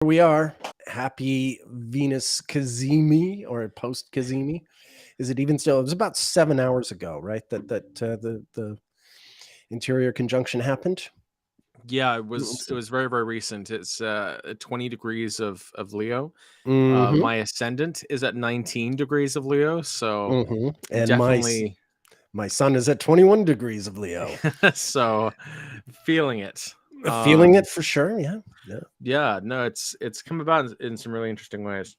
We are. Happy Venus kazimi or post kazimi. Is it even still? It was about 7 hours ago, right? The interior conjunction happened. Yeah, it was very, very recent. It's 20 degrees of Leo. Mm-hmm. My ascendant is at 19 degrees of Leo, so Mm-hmm. And definitely my sun is at 21 degrees of Leo. so feeling it. Feeling it for sure. Yeah. Yeah. Yeah, no, it's come about in some really interesting ways.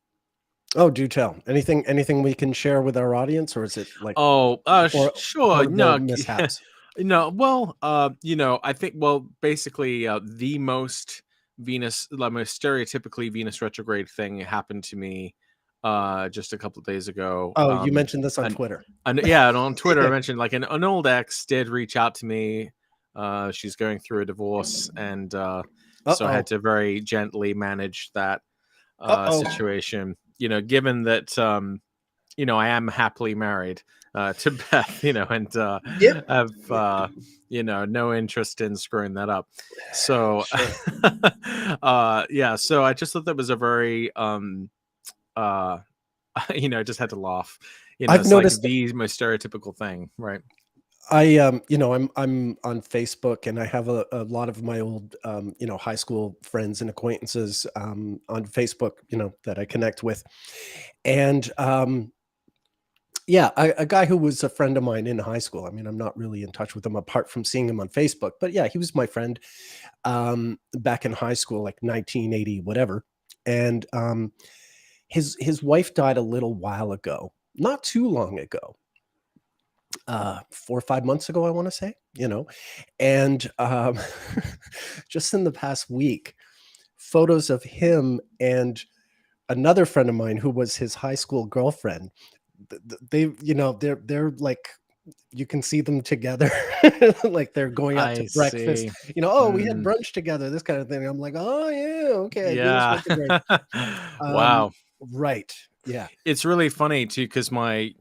Oh, do tell. Anything we can share with our audience, or is it like Oh, or sure. horrible No, mishaps? no. Well, I think, basically, the most most stereotypically Venus retrograde thing happened to me, just a couple of days ago. Oh, you mentioned this on And, Twitter. yeah, and on Twitter, I Yeah. mentioned like an old ex did reach out to me. She's going through a divorce, and so I had Uh-oh. to very gently manage that Uh-oh. situation. Given that I am happily married to Beth, and Yep. have no interest in screwing that up. So, Sure. yeah. So I just thought that was a very uh, just had to laugh. I've It's like noticed the most stereotypical thing, right? I'm on Facebook, and I have a lot of my old high school friends and acquaintances on Facebook, that I connect with. And yeah, a guy who was a friend of mine in high school. I mean, I'm not really in touch with him apart from seeing him on Facebook, but yeah, he was my friend back in high school, like 1980, whatever. And his wife died a little while ago, not too long ago. 4 or 5 months ago, I want to say, and just in the past week, photos of him and another friend of mine who was his high school girlfriend. They, they're like, you can see them together, like they're going out to I breakfast. see. Oh, we had Mm, brunch together, this kind of thing. I'm like, oh yeah, okay, Venus yeah. retrograde. Um, Wow. right, yeah, It's really funny too, because my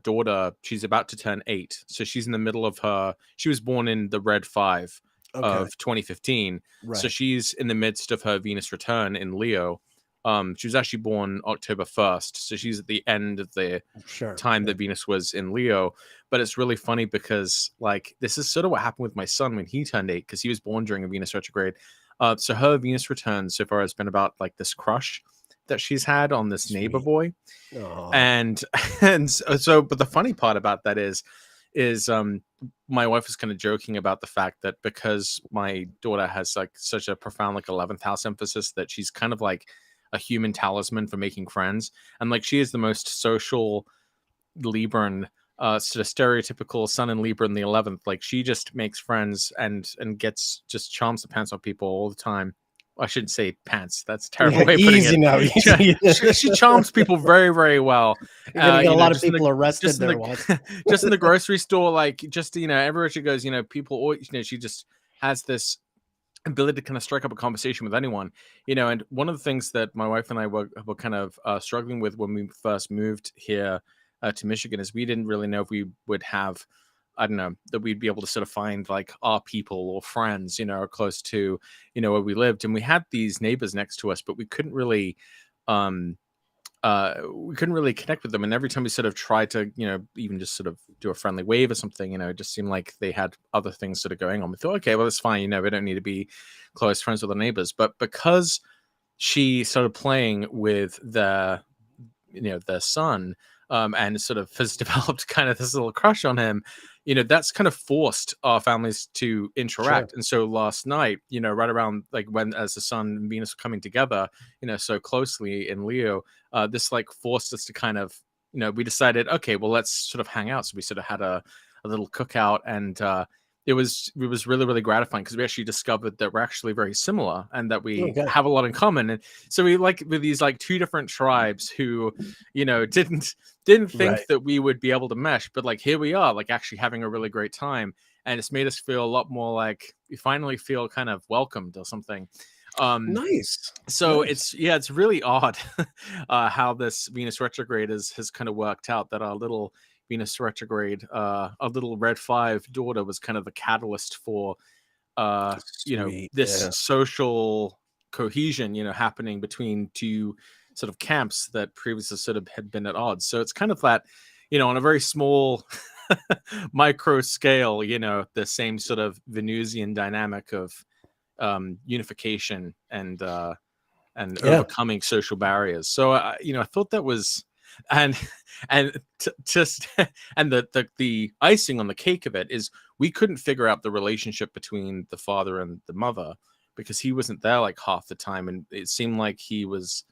daughter, she's about to turn 8, so she's in the middle of her. She was born in the Red 5 okay, of 2015, so right, she's in the midst of her Venus return in Leo. She was actually born October 1st, so she's at the end of the sure, time yeah. that Venus was in Leo. But it's really funny because, like, this is sort of what happened with my son when he turned 8, because he was born during a Venus retrograde. So her Venus return so far has been about like this crush that she's had on this neighbor Sweet. boy. Oh, And but the funny part about that is my wife was kind of joking about the fact that because my daughter has like such a profound like 11th house emphasis, that she's kind of like a human talisman for making friends, and like she is the most social Libran, sort of stereotypical sun and Libra in the 11th. Like she just makes friends and gets just charms the pants off people all the time. I shouldn't say pants. That's a terrible yeah, way of putting easy it. now, easy. She charms people very, very well. You're gonna get a lot of Just in the people arrested just in there, Watts. the just in the grocery store, like just everywhere she goes, people always, she just has this ability to kind of strike up a conversation with anyone. And one of the things that my wife and I were kind of struggling with when we first moved here to Michigan is we didn't really know if we would have, I don't know, that we'd be able to sort of find like our people or friends, close to, where we lived. And we had these neighbors next to us, but um, we couldn't really connect with them. And every time we sort of tried to, even just sort of do a friendly wave or something, it just seemed like they had other things sort of going on. We thought, okay, well, that's fine. We don't need to be close friends with our neighbors. But because she started playing with their son, and sort of has developed kind of this little crush on him, that's kind of forced our families to Sure. interact. And so last night, right around like when as the sun and Venus were coming together, so closely in Leo, this like forced us to kind of, we decided, okay, well, let's sort of hang out. So we sort of had a little cookout, and it was really, really gratifying because we actually discovered that we're actually very similar and that we Okay. have a lot in common. And so we like with these like two different tribes who, didn't think Right. that we would be able to mesh, but like here we are, like actually having a really great time. And it's made us feel a lot more like we finally feel kind of welcomed or something. Um, Nice. so Nice. it's really odd how this Venus retrograde has kind of worked out, that our little Venus retrograde, our little red 5 daughter was kind of the catalyst for Sweet. this Yeah. social cohesion, happening between two sort of camps that previously sort of had been at odds. So it's kind of that, on a very small micro scale, the same sort of Venusian dynamic of unification and Yeah. overcoming social barriers. So I thought that was, and just and the icing on the cake of it is we couldn't figure out the relationship between the father and the mother because he wasn't there like half the time, and it seemed like he was.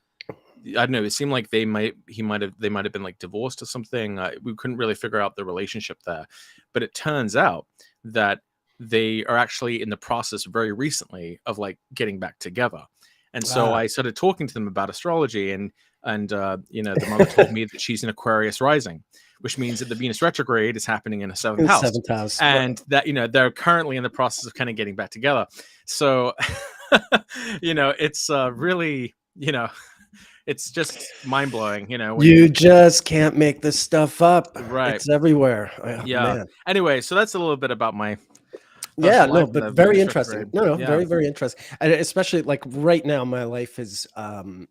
I don't know. It seemed like they might have been like divorced or something. We couldn't really figure out the relationship there, but it turns out that they are actually in the process very recently of like getting back together. And so I started talking to them about astrology, and the mother told me that she's in Aquarius rising, which means that the Venus retrograde is happening in a seventh house, and that they're currently in the process of kind of getting back together. So it's really it's just mind blowing, You just can't make this stuff up. Right. It's everywhere. Oh, yeah. man. Anyway, so that's a little bit about my Yeah, personal no, life and but the very Venus interesting. retrograde. No, Yeah. very, very interesting. And especially like right now, my life is, Anna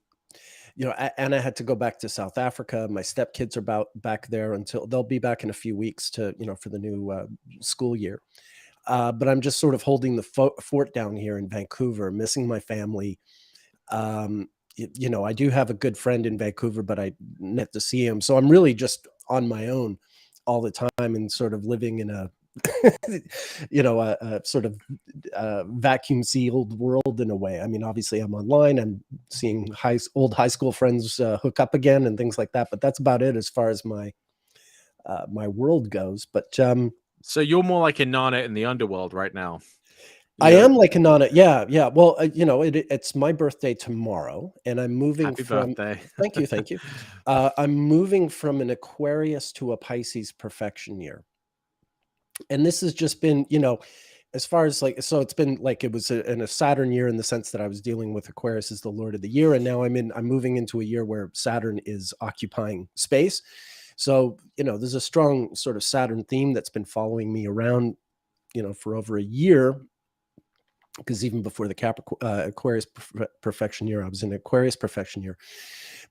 had to go back to South Africa. My stepkids are back there until they'll be back in a few weeks to, for the new school year. But I'm just sort of holding the fort down here in Vancouver, missing my family. I do have a good friend in Vancouver, but I net to see him. So I'm really just on my own all the time and sort of living in a, a sort of vacuum sealed world in a way. I mean, obviously I'm online, I'm seeing old high school friends hook up again and things like that, but that's about it as far as my world goes. But so you're more like a Nana in the underworld right now. I am like a Nana. Yeah. Well, it's my birthday tomorrow, and I'm moving Happy from. birthday. Thank you. I'm moving from an Aquarius to a Pisces perfection year, and this has just been, as far as like, so it's been like it was in a Saturn year in the sense that I was dealing with Aquarius as the Lord of the year, and now I'm moving into a year where Saturn is occupying space. So there's a strong sort of Saturn theme that's been following me around, for over a year. Because even before the Aquarius perfection year, I was in Aquarius perfection year.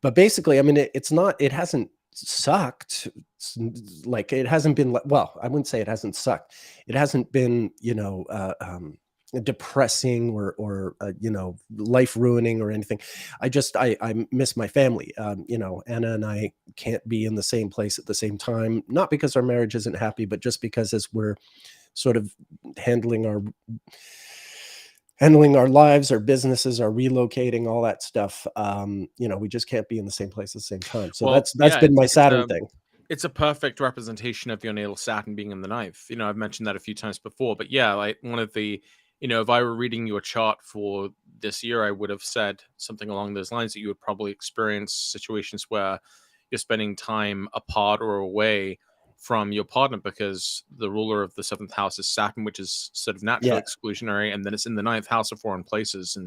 But basically, I mean, it hasn't sucked. Like it hasn't been, well, I wouldn't say it hasn't sucked. It hasn't been, depressing or life ruining or anything. I miss my family. Anna and I can't be in the same place at the same time, not because our marriage isn't happy, but just because as we're sort of handling our lives, our businesses, our relocating, all that stuff. We just can't be in the same place at the same time. So that's been my Saturn thing. It's a perfect representation of your natal Saturn being in the ninth. I've mentioned that a few times before, but yeah, like one of the, if I were reading your chart for this year, I would have said something along those lines that you would probably experience situations where you're spending time apart or away from your partner because the ruler of the seventh house is Saturn, which is sort of naturally exclusionary, and then it's in the ninth house of foreign places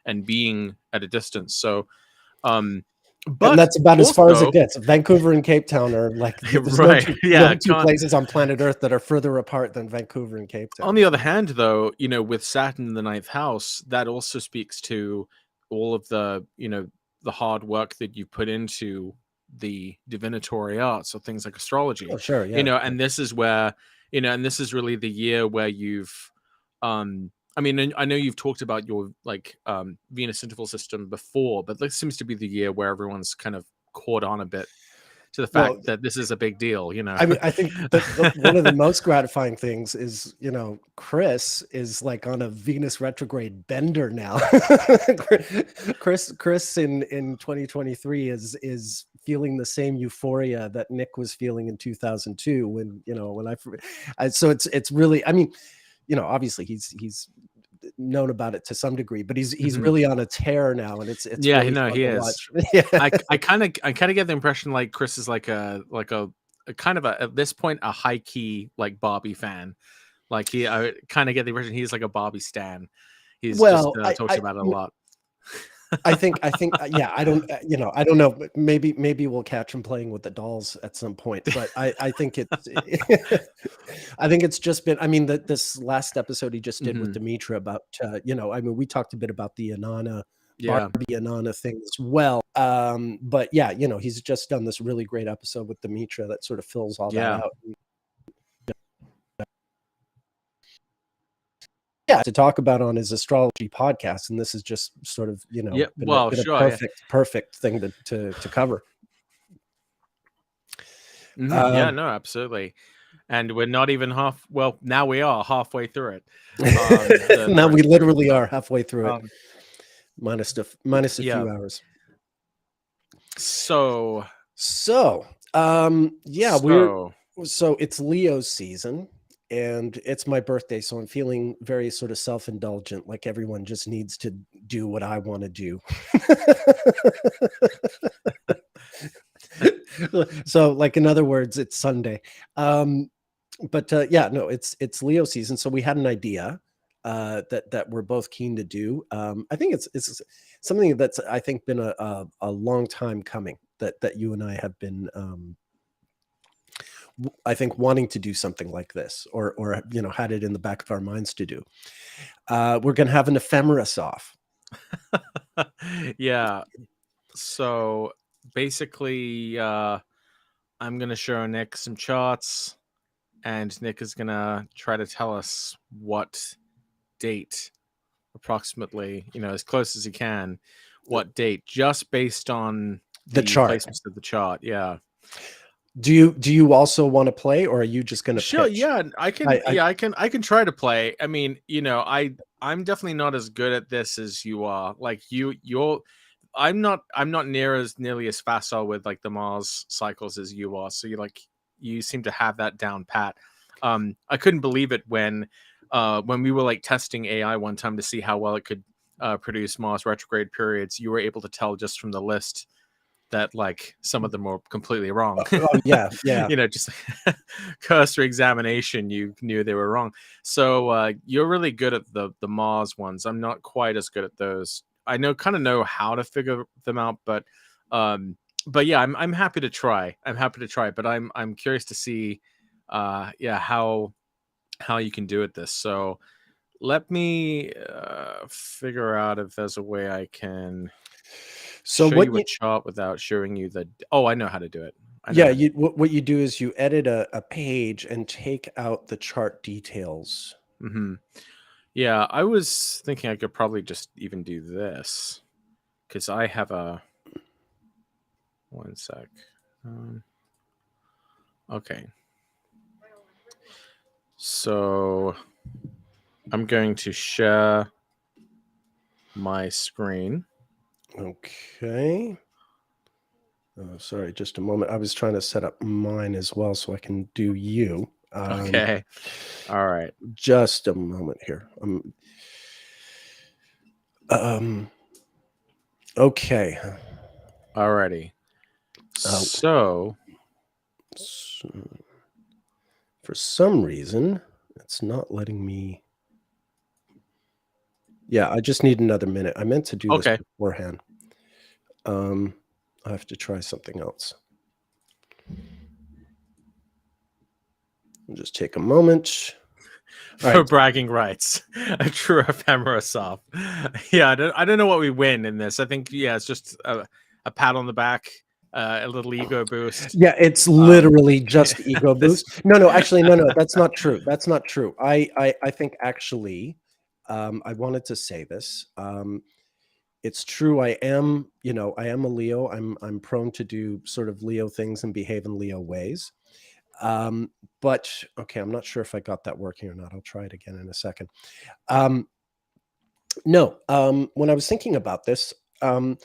and being at a distance. So, but and that's about as far as it gets. Vancouver and Cape Town are like there's right, no two places on planet Earth that are further apart than Vancouver and Cape Town. On the other hand, though, with Saturn in the ninth house, that also speaks to all of the the hard work that you put into the divinatory arts or things like astrology. Oh, sure, yeah. And this is where and this is really the year where you've I mean, I know you've talked about your like Venus interval system before, but this seems to be the year where everyone's kind of caught on a bit to the fact that this is a big deal. I mean, I think that one of the most gratifying things is, Chris is like on a Venus retrograde bender now. Chris in 2023 is feeling the same euphoria that Nick was feeling in 2002 when so it's really, I mean, obviously he's known about it to some degree, but he's really on a tear now, and it's yeah, really he is. Yeah. I kind of get the impression like Chris is like a kind of at this point a high key like Barbie fan. Like I kind of get the impression he's like a Barbie stan. He's just talks about it a lot. I think, yeah, I don't, I don't know. Maybe we'll catch him playing with the dolls at some point. But I think it's, I think it's just been. I mean, this last episode he just did with Mhm. Demetra about, I mean, we talked a bit about the Anana Yeah. Barbie Anana thing as well. But yeah, he's just done this really great episode with Demetra that sort of fills all that Yeah. out. Yeah, to talk about on his astrology podcast, and this is just sort of Yeah. been a, Well, been a sure. Yeah. perfect thing to cover. Yeah. Um, No. Absolutely. And we're not even half. Well, now we are halfway through it. now The we retrograde literally stuff. are halfway through it, minus a Yeah. few hours. So. So, yeah, So. so it's Leo's season and it's my birthday, so I'm feeling very sort of self-indulgent, like everyone just needs to do what I want to do. So, like, in other words, it's Sunday. But yeah, no, it's Leo season, so we had an idea that we're both keen to do. I think it's something that's, I think, been a long time coming, that you and I have been, I think, wanting to do something like this, or had it in the back of our minds to do. We're gonna have an ephemeris off. Yeah. So basically, I'm gonna show Nick some charts, and Nick is gonna try to tell us what date, approximately, as close as he can, what date, just based on The the chart. placements of the chart. Yeah. Do you also want to play, or are you just gonna Sure. pitch? Yeah. I can. Yeah. I can try to play. I mean, I'm definitely not as good at this as you are. Like you're. I'm not nearly as facile with like the Mars cycles as you are. So you seem to have that down pat. I couldn't believe it when we were like testing AI one time to see how well it could produce Mars retrograde periods. You were able to tell just from the list that like some of them were completely wrong. Oh, yeah, yeah. Just cursory examination, you knew they were wrong. So you're really good at the Mars ones. I'm not quite as good at those. I kind of know how to figure them out, but yeah, I'm happy to try. I'm happy to try, but I'm curious to see yeah, how you can do it this. So let me figure out if there's a way I can So show what you a you chart without showing you the. Oh, I know how to do it. I know Yeah, how to. what you do is you edit a page and take out the chart details. Hmm. Yeah, I was thinking I could probably just even do this because I have a. One sec. Okay. So I'm going to share my screen. Okay. Sorry, just a moment. I was trying to set up mine as well so I can do you. Okay. All right. Just a moment here. Okay. Alrighty. So, for some reason, it's not letting me. Yeah, I just need another minute. I meant to do this Okay. beforehand. I have to try something else. I'll just take a moment. For right. bragging rights, a true ephemeris off. Yeah, I don't know what we win in this. I think it's just a pat on the back, a little ego boost. Yeah, it's Um, literally just ego this, boost. No, actually, no, that's not true. That's not true. I think actually, I wanted to say this. It's true. I am a Leo. I'm prone to do sort of Leo things and behave in Leo ways. But okay, I'm not sure if I got that working or not. I'll try it again in a second. No, when I was thinking about this, the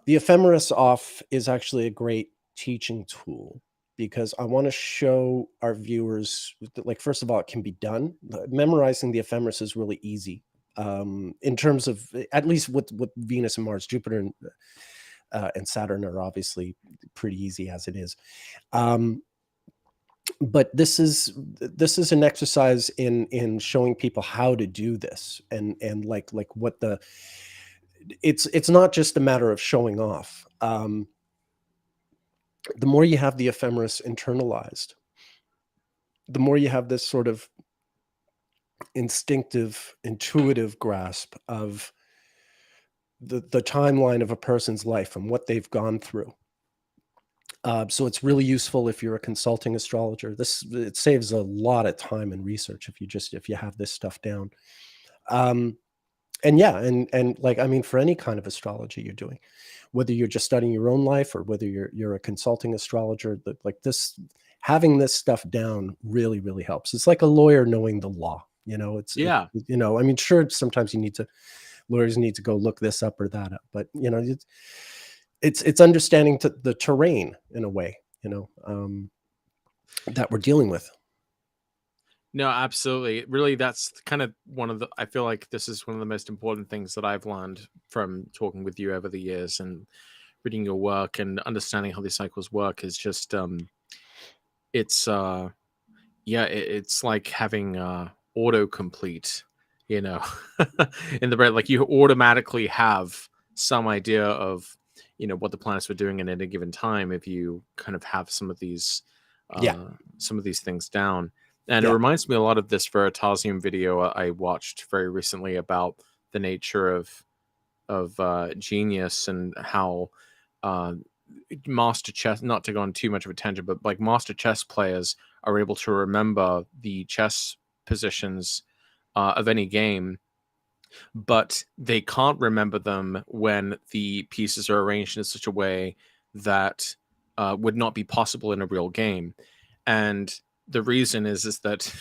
ephemeris off is actually a great teaching tool because I want to show our viewers that, like, first of all, it can be done. Memorizing the ephemeris is really easy, in terms of, at least with Venus and Mars. Jupiter and Saturn are obviously pretty easy as it is. But this is an exercise in showing people how to do this, and like what the it's not just a matter of showing off. The more you have the ephemeris internalized, the more you have this sort of instinctive, intuitive grasp of the timeline of a person's life and what they've gone through. So it's really useful if you're a consulting astrologer. It saves a lot of time and research if you have this stuff down. And yeah, and like, I mean, for any kind of astrology you're doing, whether you're just studying your own life or whether you're a consulting astrologer, that like this, having this stuff down really, really helps. It's like a lawyer knowing the law, Yeah. I mean, sure, sometimes lawyers need to go look this up or that up, but it's understanding the terrain in a way, that we're dealing with. No, absolutely. Really, that's kind of I feel like this is one of the most important things that I've learned from talking with you over the years and reading your work and understanding how these cycles work is just, it's, it's like having autocomplete, in the brain. Like you automatically have some idea of, what the planets were doing at any given time if you kind of have some of these things down. And it Yeah. reminds me a lot of this Veritasium video I watched very recently about the nature of genius and how master chess, not to go on too much of a tangent, but like master chess players are able to remember the chess positions of any game, but they can't remember them when the pieces are arranged in such a way that would not be possible in a real game. And the reason is that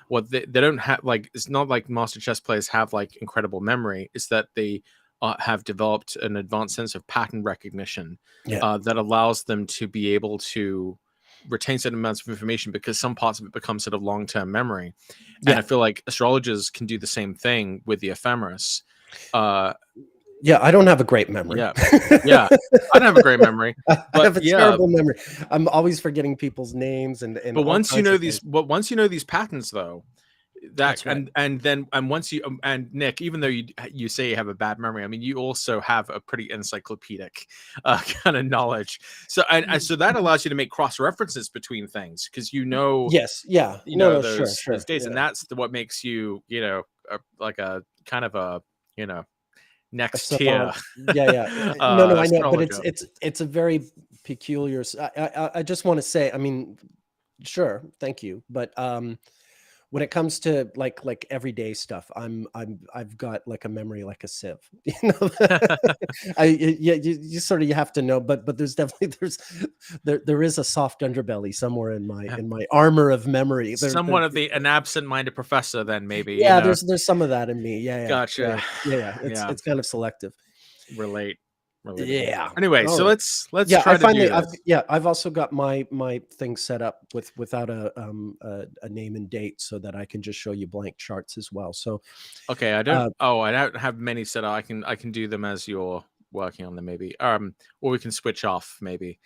what they don't have, like, it's not like master chess players have like incredible memory. It's that they have developed an advanced sense of pattern recognition that allows them to be able to retain certain amounts of information because some parts of it become sort of long-term memory. And I feel like astrologers can do the same thing with the ephemeris. Yeah, I don't have a great memory. Yeah, I don't have a great memory. I have a terrible memory. I'm always forgetting people's names and but once you know these patterns, though, that right. and once you and Nick, even though you say you have a bad memory, I mean, you also have a pretty encyclopedic kind of knowledge. So and so that allows you to make cross references between things because yes, yeah, those sure, days, and that's what makes you like a kind of a next tier no, I know, but astrologer. it's a very peculiar. I just want to say, I mean, sure, thank you, but when it comes to like everyday stuff, I've got like a memory like a sieve. You sort of, you have to know, but there's definitely there is a soft underbelly somewhere in my armor of memory. Somewhat of an absent-minded professor, then maybe. Yeah, there's some of that in me. Yeah. Gotcha. Yeah. It's kind of selective. Relate. Yeah. Anyway, so right. let's try to do this. I've also got my thing set up without a name and date so that I can just show you blank charts as well. So okay, I don't have many set up. I can do them as you're working on them, maybe. Or we can switch off, maybe.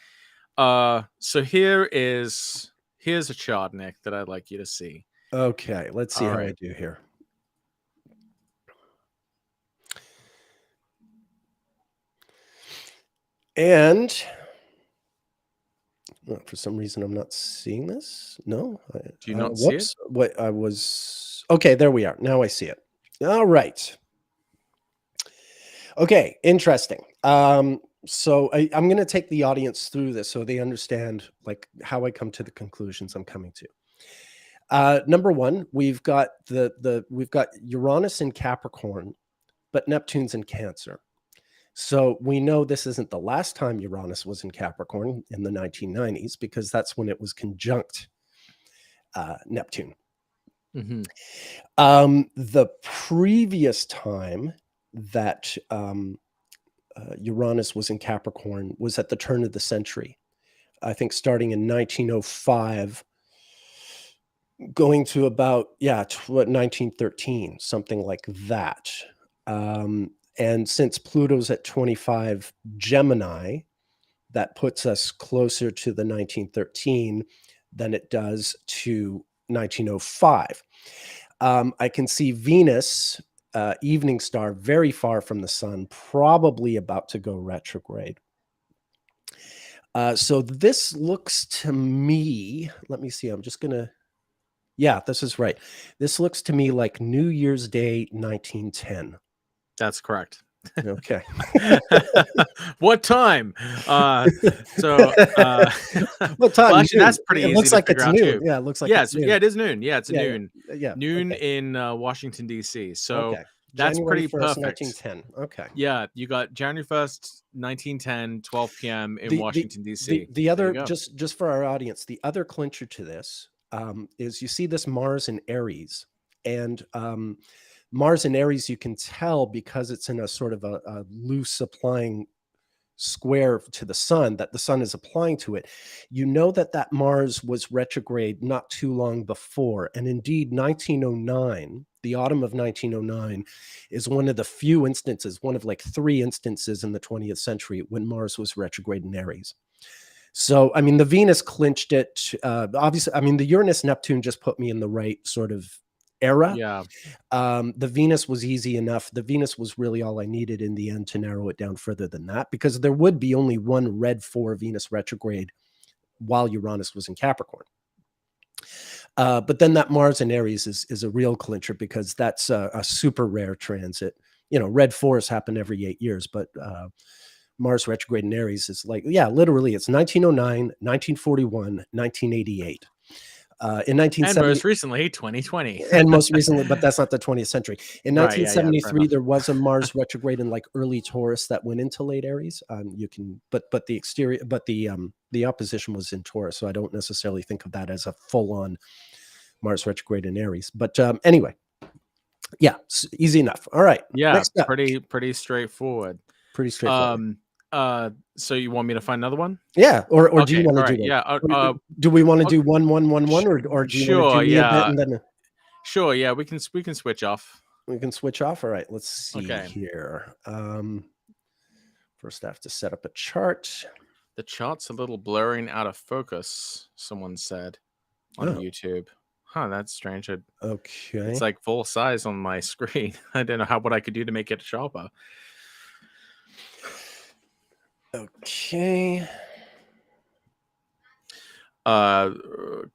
So here's a chart, Nick, that I'd like you to see. Okay, let's see how I do here. And for some reason, I'm not seeing this. No. Do you not see it? What I was... Okay, there we are. Now I see it. All right. Okay, interesting. So I'm going to take the audience through this so they understand like how I come to the conclusions I'm coming to. Number one, we've got we've got Uranus in Capricorn, but Neptune's in Cancer. So we know this isn't the last time Uranus was in Capricorn in the 1990s because that's when it was conjunct Neptune. Mm-hmm. The previous time that Uranus was in Capricorn was at the turn of the century. I think starting in 1905, going to about 1913, something like that. And since Pluto's at 25 Gemini, that puts us closer to the 1913 than it does to 1905. I can see Venus evening star, very far from the sun, probably about to go retrograde. So this looks to me, let me see, I'm just going to, yeah, this is right. This looks to me like New Year's Day 1910. That's correct. Okay. What time? What time? Well, actually, that's pretty It easy looks to like figure it's out noon. too. Yeah, it looks like Yeah, it's noon. yeah, it is noon. Yeah, it's Yeah, noon. yeah. Noon Okay. in Washington, D.C. So Okay. that's January pretty 1st, perfect. 1910. Okay. Yeah, you got January 1st, 1910, 12 p.m. in Washington, D.C. The There you other, go. just for our audience, the other clincher to this is you see this Mars in Aries, and Mars in Aries, you can tell because it's in a sort of a loose applying square to the sun, that the sun is applying to it. You know that that Mars was retrograde not too long before, and indeed 1909, the autumn of 1909, is one of the few instances, one of like 3 instances in the 20th century when Mars was retrograde in Aries. So, I mean, the Venus clinched it. Obviously, I mean, the Uranus Neptune just put me in the right sort of era. Yeah. The Venus was easy enough. The Venus was really all I needed in the end to narrow it down further than that, because there would be only one red 4 Venus retrograde while Uranus was in Capricorn. But then that Mars in Aries is a real clincher, because that's a super rare transit. You know, red 4s happen every 8 years, but Mars retrograde in Aries is like, yeah, literally it's 1909, 1941, 1988. In 1970, and most recently 2020. and most recently, but that's not the 20th century. In Right, yeah, 1973, there was a Mars retrograde in like early Taurus that went into late Aries. You can, but the exterior, but the opposition was in Taurus, so I don't necessarily think of that as a full-on Mars retrograde in Aries. But anyway, yeah, easy enough. All right, Yeah, next up. pretty straightforward. Pretty straightforward. So you want me to find another one? Yeah, or Okay, do you want to all do right, one? yeah. Do we want to do 1-1-1-1, or do you Sure, want to do me a bit yeah. and then Sure, yeah, we can switch off. we can switch off? All right, let's see Okay. here. First, I have to set up a chart. The chart's a little blurring out of focus, someone said on YouTube. Huh, that's strange. Okay. It's like full size on my screen. I don't know what I could do to make it sharper. Okay. Someone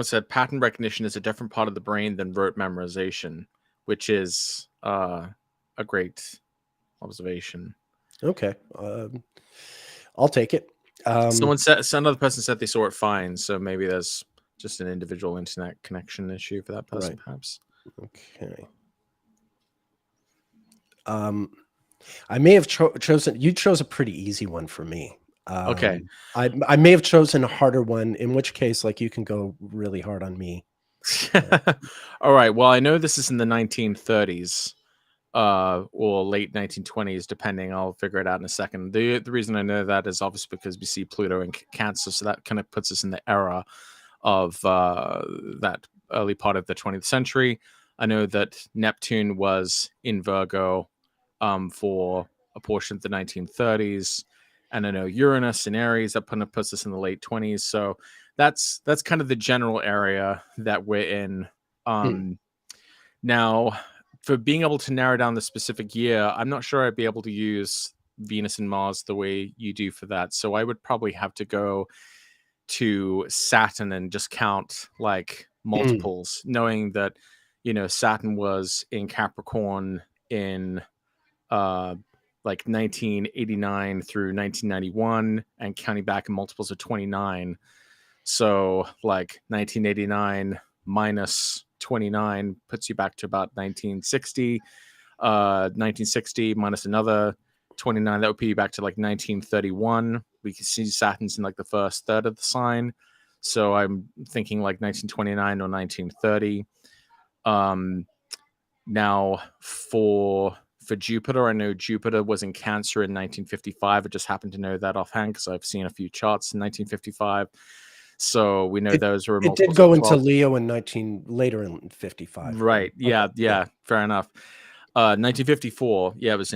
said pattern recognition is a different part of the brain than rote memorization, which is a great observation. Okay. I'll take it. Another person said they saw it fine, so maybe there's just an individual internet connection issue for that person, right. perhaps. Okay. I may have chosen. You chose a pretty easy one for me. Okay. I may have chosen a harder one, in which case, like, you can go really hard on me. All right. Well, I know this is in the 1930s or late 1920s, depending. I'll figure it out in a second. The reason I know that is obviously because we see Pluto in Cancer, so that kind of puts us in the era of that early part of the 20th century. I know that Neptune was in Virgo for a portion of the 1930s, and I know Uranus in Aries, that puts us in the late 20s. So that's kind of the general area that we're in. Now, for being able to narrow down the specific year, I'm not sure I'd be able to use Venus and Mars the way you do for that. So I would probably have to go to Saturn and just count like multiples, knowing that, Saturn was in Capricorn in like 1989 through 1991, and counting back in multiples of 29. So like 1989 minus 29 puts you back to about 1960. 1960 minus another 29, that would put you back to like 1931. We can see Saturn's in like the first third of the sign. So I'm thinking like 1929 or 1930. Now for Jupiter, I know Jupiter was in Cancer in 1955. I just happen to know that offhand because I've seen a few charts in 1955. So we know those were multiples. It did go into Leo later in 55. Right. Yeah. Okay. Yeah. Fair enough. 1954. Yeah, it was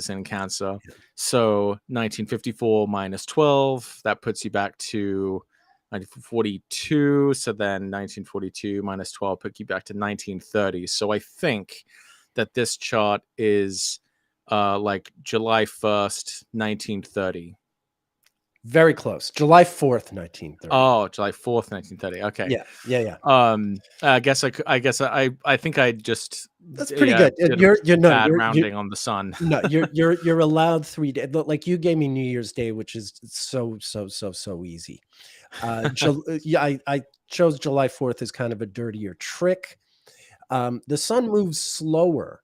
in Cancer. Yeah. So 1954 minus 12, that puts you back to 1942. So then 1942 minus 12 put you back to 1930. So I think that this chart is like July 1st, 1930. Very close. July 4th, 1930. Oh, July 4th, 1930. Okay. Yeah. I guess I think I just That's pretty good. did You're no, bad you're rounding on the sun. no, you're allowed 3 days. Like you gave me New Year's Day, which is so easy. Yeah, I chose July 4th as kind of a dirtier trick. The sun moves slower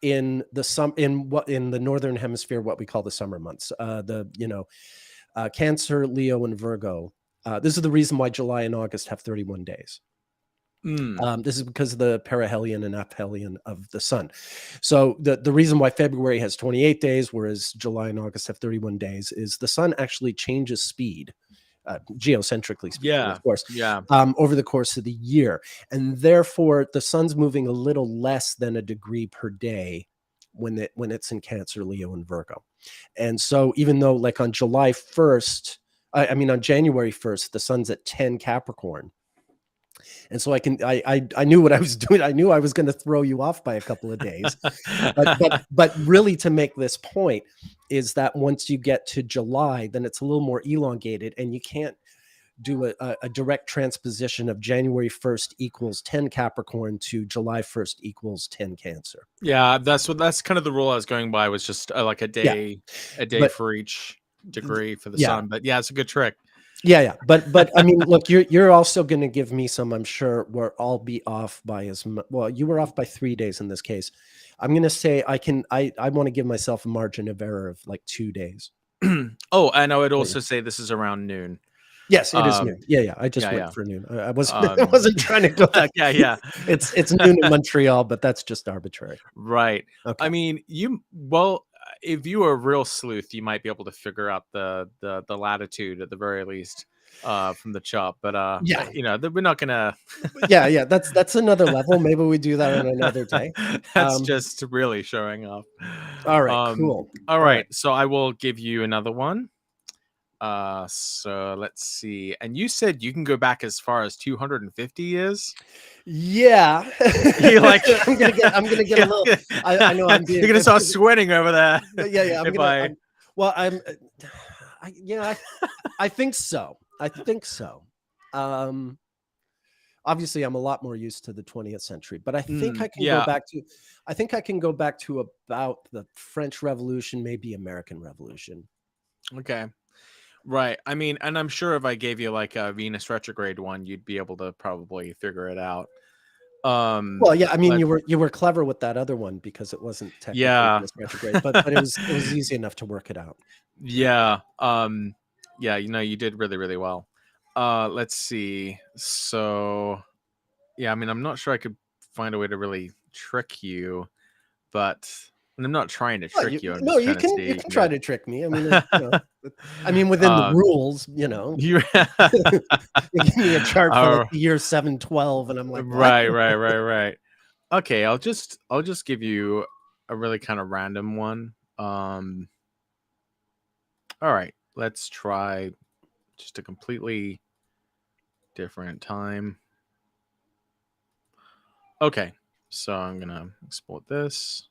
in the northern hemisphere, what we call the summer months. Cancer, Leo, and Virgo. This is the reason why July and August have 31 days. This is because of the perihelion and aphelion of the sun. So the reason why February has 28 days, whereas July and August have 31 days, is the sun actually changes speed, geocentrically speaking, of course, over the course of the year. And therefore, the sun's moving a little less than a degree per day when it's in Cancer, Leo, and Virgo. And so even though like on July 1st, on January 1st, the sun's at 10 Capricorn. And so I knew what I was doing. I knew I was going to throw you off by a couple of days. but really to make this point is that once you get to July, then it's a little more elongated and you can't do a direct transposition of January 1st equals 10 Capricorn to July 1st equals 10 Cancer. Yeah, that's kind of the rule I was going by, was just like a day for each degree for the sun. But yeah, it's a good trick. Yeah. But I mean, look, you're also going to give me some, I'm sure, where I'll be off by well, you were off by 3 days in this case. I'm going to say I want to give myself a margin of error of like 2 days. Oh, and I would also say this is around noon. Yes, it is noon. Yeah. I just went for noon. I wasn't trying to go back. Yeah. It's noon in Montreal, but that's just arbitrary. Right. Okay. I mean, if you were a real sleuth, you might be able to figure out the latitude at the very least from the chart. But we're not gonna. yeah. That's another level. Maybe we do that on another day. That's just really showing off. All right. Cool. All right. So I will give you another one. So let's see. And you said you can go back as far as 250 years. Yeah. You're like, I'm gonna get a little. I know you're gonna start sweating over there. Yeah. I think so. Obviously, I'm a lot more used to the 20th century, but I think I can go back to. I think I can go back to about the French Revolution, maybe American Revolution. Okay. Right. I mean, and I'm sure if I gave you like a Venus retrograde one, you'd be able to probably figure it out. Well, yeah. I mean, you were clever with that other one because it wasn't technically Venus retrograde, but it was easy enough to work it out. Yeah. You did really, really well. Let's see. So, yeah. I mean, I'm not sure I could find a way to really trick you, but. And I'm not trying to trick you. You can try to trick me. I mean, within the rules, You give me a chart for like the year 712, and I'm like, right. Okay, I'll just give you a really kind of random one. All right, let's try just a completely different time. Okay, so I'm gonna export this.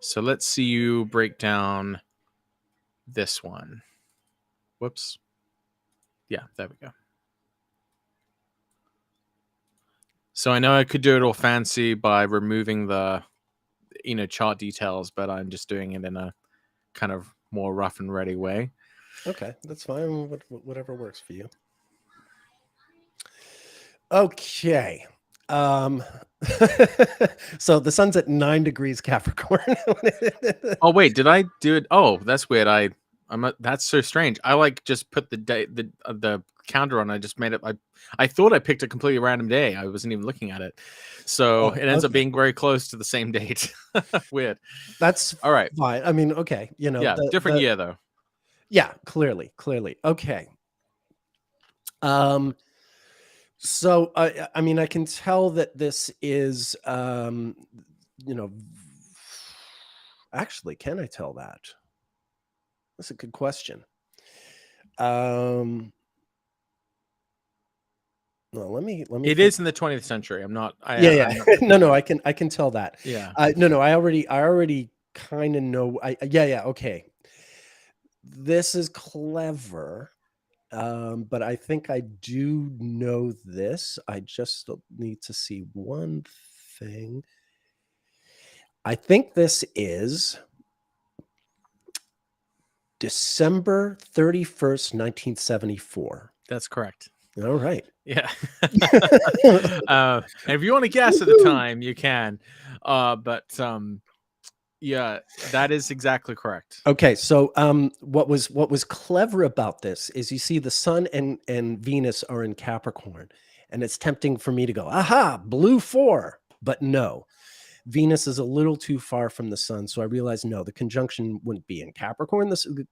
So let's see you break down this one. Whoops. Yeah, there we go. So I know I could do it all fancy by removing the, chart details, but I'm just doing it in a kind of more rough and ready way. Okay, that's fine. Whatever works for you. Okay. So the sun's at 9 degrees Capricorn. Oh wait, did I do it? Oh, that's weird. That's so strange. I like just put the counter on. I just made it. I thought I picked a completely random day. I wasn't even looking at it, so it ends up being very close to the same date. Weird. That's all right. Fine. I mean, okay. Yeah, different year though. Yeah, clearly. Okay. So, I mean, I can tell that this is, actually, can I tell that? That's a good question. No, let me It think. is in the 20th century. I'm not. Yeah, yeah. I'm not No, yeah. I can tell that. Yeah. No, I already kind of know. Yeah, okay. This is clever. But I think I do know this. I just still need to see one thing. I think this is December 31st, 1974. That's correct. All right. Yeah. And if you want to guess at the Woohoo! time, you can. But yeah, that is exactly correct. Okay, so what was clever about this is you see the sun and Venus are in Capricorn, and it's tempting for me to go, aha, blue 4, but no. Venus is a little too far from the sun, so I realized no, the conjunction wouldn't be in Capricorn.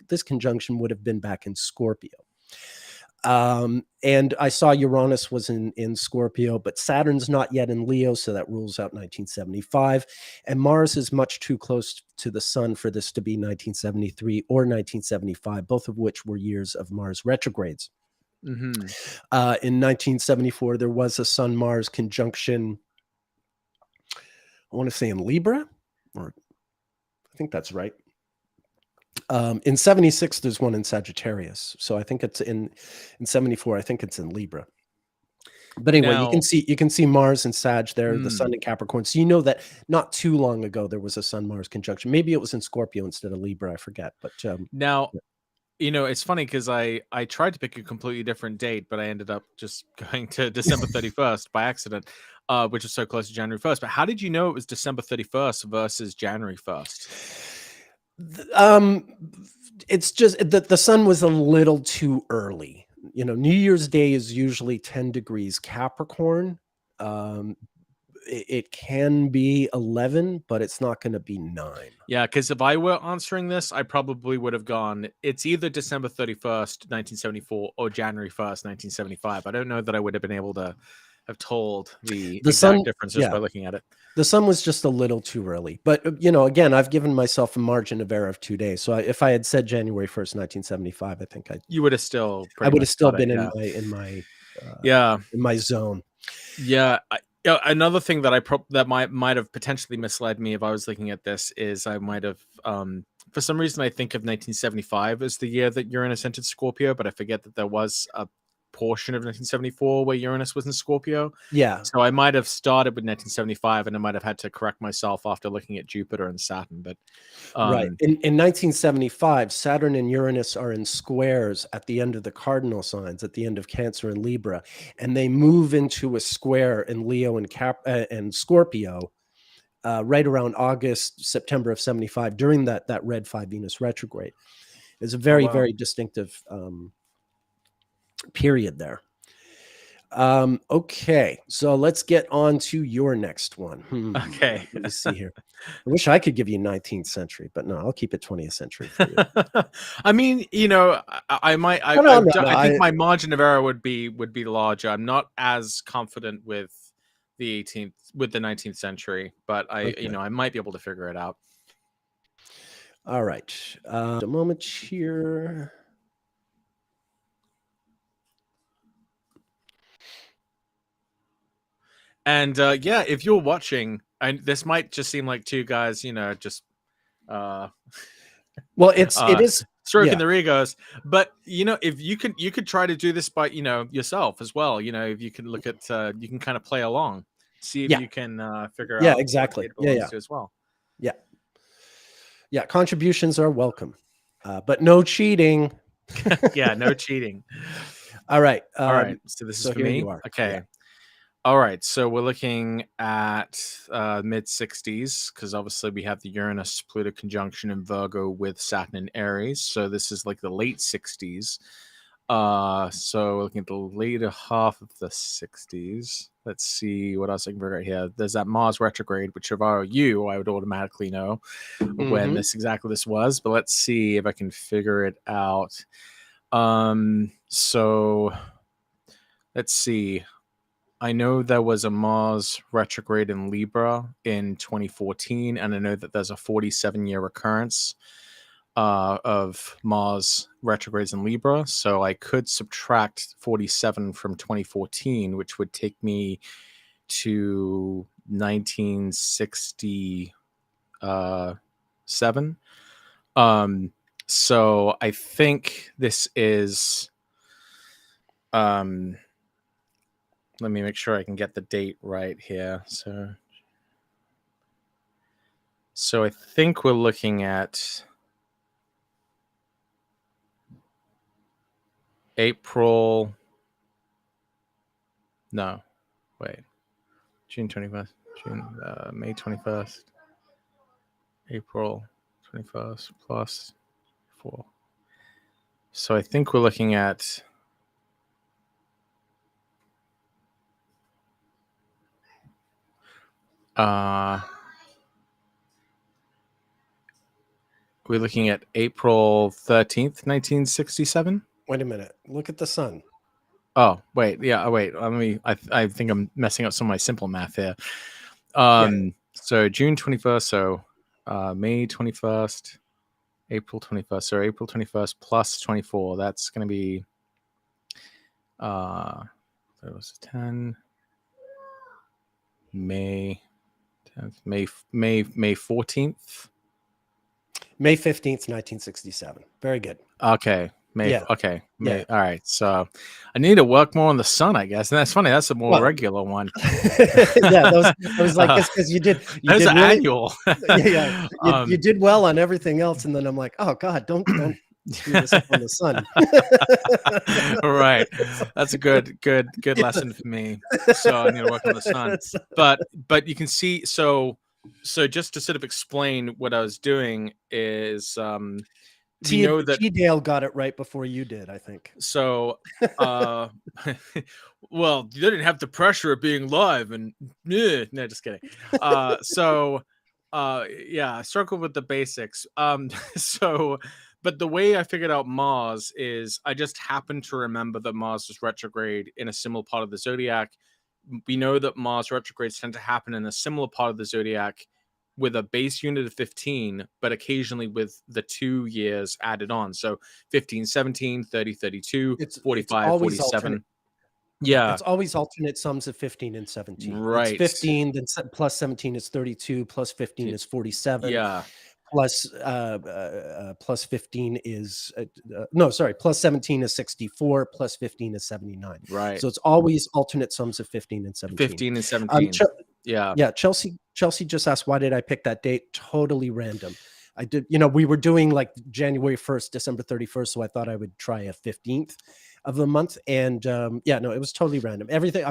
This conjunction would have been back in Scorpio. And I saw Uranus was in Scorpio, but Saturn's not yet in Leo, so that rules out 1975. And Mars is much too close to the sun for this to be 1973 or 1975, both of which were years of Mars retrogrades. Mm-hmm. In 1974, there was a Sun-Mars conjunction, I want to say in Libra, or I think that's right. In 76, there's one in Sagittarius. So I think it's in 74, I think it's in Libra. But anyway, Now, you can see Mars and Sag there, the Sun mm, in Capricorn. So you know that not too long ago there was a Sun-Mars conjunction. Maybe it was in Scorpio instead of Libra, I forget. But now, yeah. it's funny because I tried to pick a completely different date, but I ended up just going to December 31st by accident, which was so close to January 1st. But how did you know it was December 31st versus January 1st? Um, it's just that the sun was a little too early. You know, New Year's Day is usually 10 degrees Capricorn. Um, it can be 11, but it's not going to be 9. Yeah, because if I were answering this, I probably would have gone, it's either December 31st, 1974 or January 1st, 1975. I don't know that I would have been able to have told the The exact sun, difference just yeah, by looking at it. the sun was just a little too early. But you know, again, I've given myself a margin of error of 2 days. So if I had said January 1st, 1975, I think You would have still I pretty would have much still got it. been Yeah. uh, Yeah. in my zone. Yeah. Yeah, another thing that that might have potentially misled me if I was looking at this is I might have for some reason I think of 1975 as the year that Uranus entered Scorpio, but I forget that there was a portion of 1974 where Uranus was in Scorpio. Yeah. So I might have started with 1975 and I might have had to correct myself after looking at Jupiter and Saturn. But Right. In 1975, Saturn and Uranus are in squares at the end of the cardinal signs, at the end of Cancer and Libra, and they move into a square in Leo and Scorpio right around August, September of 75 during that red 5 Venus retrograde. It's a oh very, wow. very distinctive period there. Okay, so let's get on to your next one. Okay. Let me see here. I wish I could give you 19th century, but no, I'll keep it 20th century for you. I mean, I might. No, I think my margin of error would be larger. I'm not as confident with the 19th century, but Okay. I might be able to figure it out. All right. A moment here. And yeah, if you're watching, and this might just seem like two guys, just uh, Well, it is. stroking Yeah. their egos, but if you could try to do this by yourself as well. If you can look at you can kind of play along, see if Yeah. you can figure Yeah, out what exactly. data belongs to as well. Yeah. Yeah. Contributions are welcome, but no cheating. Yeah, no cheating. All right. All right, so this is So for here me. you are. Yeah. Okay. All right, so we're looking at mid 60s because obviously we have the Uranus Pluto conjunction in Virgo with Saturn in Aries. So this is like the late 60s. So we're looking at the later half of the 60s. Let's see what else I can figure out here. There's that Mars retrograde, which if I were you, I would automatically know when Mhm. this was. But let's see if I can figure it out. So let's see. I know there was a Mars retrograde in Libra in 2014, and I know that there's a 47-year recurrence. of Mars retrogrades in Libra. So I could subtract 47 from 2014, which would take me to 1967. So I think this is let me make sure I can get the date right here. So I think we're looking at April. No, wait. June 21st, May 21st, April 21st plus 4. So I think we're looking at we're looking at April 13th, 1967. Wait a minute. Look at the sun. Oh, wait. Yeah. Wait. I think I'm messing up some of my simple math here. So June 21st. So May 21st, April 21st. So April 21st plus 24. That's going to be that was 10. May 10th. May 14th. May 15th, 1967. Very good. Okay. May. Yeah. Okay. May. Yeah. All right. So I need to work more on the sun, I guess. And that's funny. That's a more regular one. Yeah. I was like, because you did really, annual. Yeah. You did well on everything else. And then I'm like, oh God, don't screw this up on the sun. Right. That's a good lesson for me. So I need to work on the sun. But you can see, so just to sort of explain what I was doing is you know that T-Dale got it right before you did, I think. So well, you didn't have the pressure of being live and no, just kidding. Yeah, I struggled with the basics. But the way I figured out Mars is I just happened to remember that Mars was retrograde in a similar part of the zodiac. We know that Mars retrogrades tend to happen in a similar part of the zodiac with a base unit of 15, but occasionally with the 2 years added on. So 15, 17, 30, 32, 45, 47. Alternate. Yeah. It's always alternate sums of 15 and 17. Right. It's 15, then plus 17 is 32, plus 15 is 47. Yeah. Plus 15 is plus 17 is 64, plus 15 is 79. Right. So it's always alternate sums of 15 and 17. 15 and 17. Yeah. Chelsea just asked, why did I pick that date? Totally random. I did, we were doing like January 1st, December 31st. So I thought I would try a 15th of the month. And it was totally random. Everything.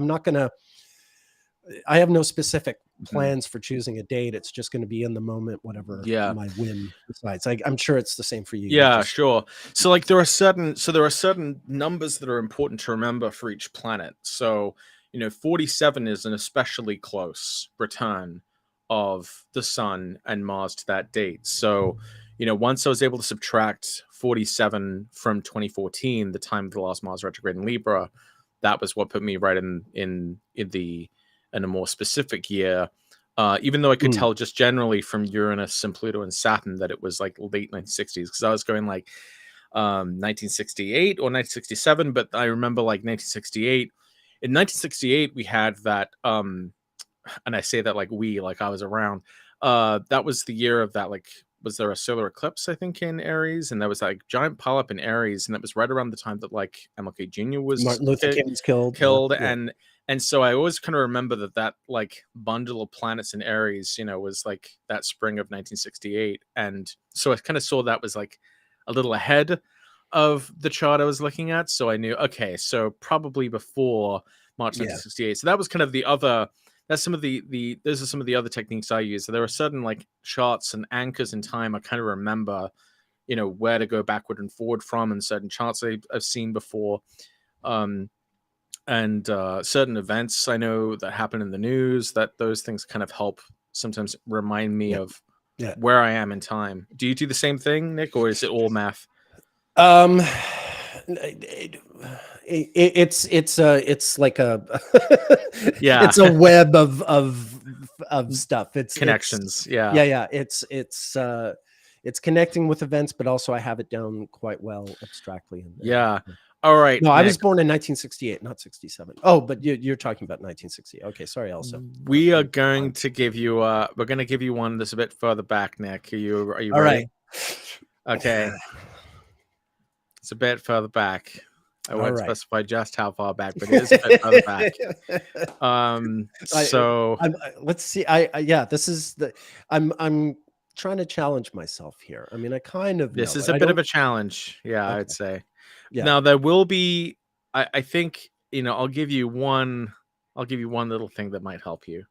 I have no specific plans for choosing a date. It's just going to be in the moment, whatever my whim decides. I'm sure it's the same for you. Yeah, sure. So like there are certain numbers that are important to remember for each planet. So, 47 is an especially close return of the sun and Mars to that date. So, once I was able to subtract 47 from 2014, the time of the last Mars retrograde in Libra, that was what put me right in a more specific year, even though I could tell just generally from Uranus and Pluto and Saturn that it was like late 1960s, because I was going like 1968 or 1967, but I remember like 1968. In 1968, we had that, and I say that like I was around, that was the year of that, like, was there a solar eclipse, I think, in Aries? And there was like giant pileup in Aries, and that was right around the time that like MLK Jr. was Martin Luther King was killed. And so I always kind of remember that like bundle of planets in Aries, was like that spring of 1968. And so I kind of saw that was like a little ahead of the chart I was looking at. So I knew, okay, so probably before March 1968. So that was kind of those are some of the other techniques I use. So there are certain like charts and anchors in time I kind of remember, where to go backward and forward from, and certain charts I've seen before. And certain events I know that happen in the news, that those things kind of help sometimes remind me of where I am in time. Do you do the same thing, Nick, or is it all math? It's like a it's a web of stuff. It's connections. It's it's connecting with events, but also I have it down quite well abstractly. Yeah. All right. No, I was Nick, born in 1968, not 67. Oh, but you're talking about 1960. Okay, sorry. Also, we are going to give you we're going to give you one that's a bit further back. Nick, are you all ready? right. Okay. It's a bit further back. I won't right. specify just how far back, but it is a bit further back. So let's see. Yeah, this is the. I'm trying to challenge myself here. I mean, I kind of this know is it. a bit of a challenge. Yeah, Okay. I'd say. Yeah. Now there will be. I think I'll give you one. I'll give you one little thing that might help you.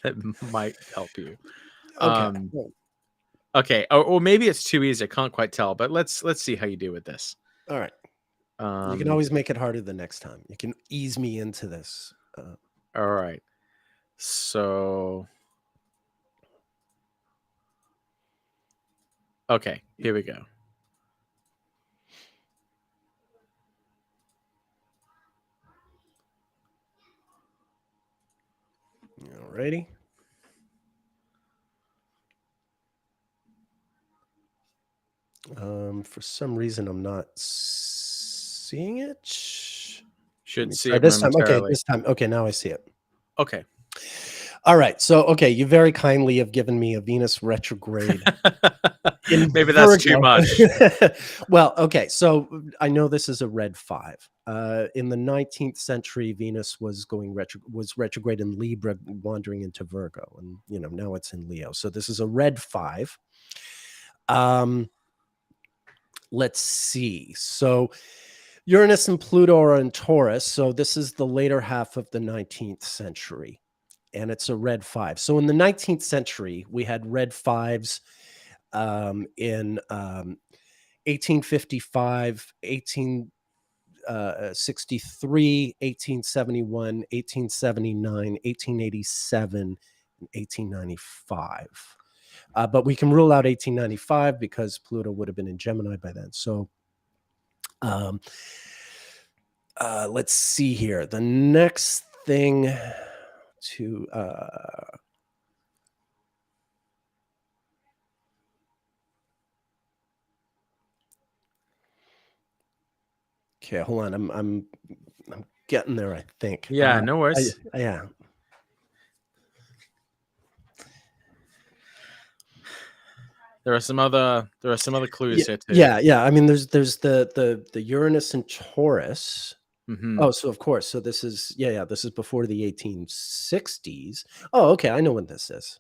That might help you. Okay. Okay, or maybe it's too easy. I can't quite tell, but let's see how you do with this. All right. You can always make it harder the next time. You can ease me into this. All right. So, okay, here we go. Alrighty. For some reason, I'm not seeing it. Should see it this time. Okay, momentarily. this time. Okay, now I see it. Okay. All right. So, okay, you very kindly have given me a Venus retrograde. Maybe that's too much. Well, okay. So I know this is a red 5. In the 19th century, Venus was retrograde in Libra, wandering into Virgo, and now it's in Leo. So this is a red 5. Let's see. So Uranus and Pluto are in Taurus. So this is the later half of the 19th century, and it's a red 5. So in the 19th century, we had red 5s in 1855, 1863, 1871, 1879, 1887, and 1895. But we can rule out 1895 because Pluto would have been in Gemini by then. So let's see here. The next thing to okay, hold on. I'm getting there, I think. Yeah, no worries. Yeah. There are some other clues here too. Yeah. I mean, there's the Uranus and Taurus. Mm-hmm. Oh, so of course. So this is this is before the 1860s. Oh, okay. I know when this is.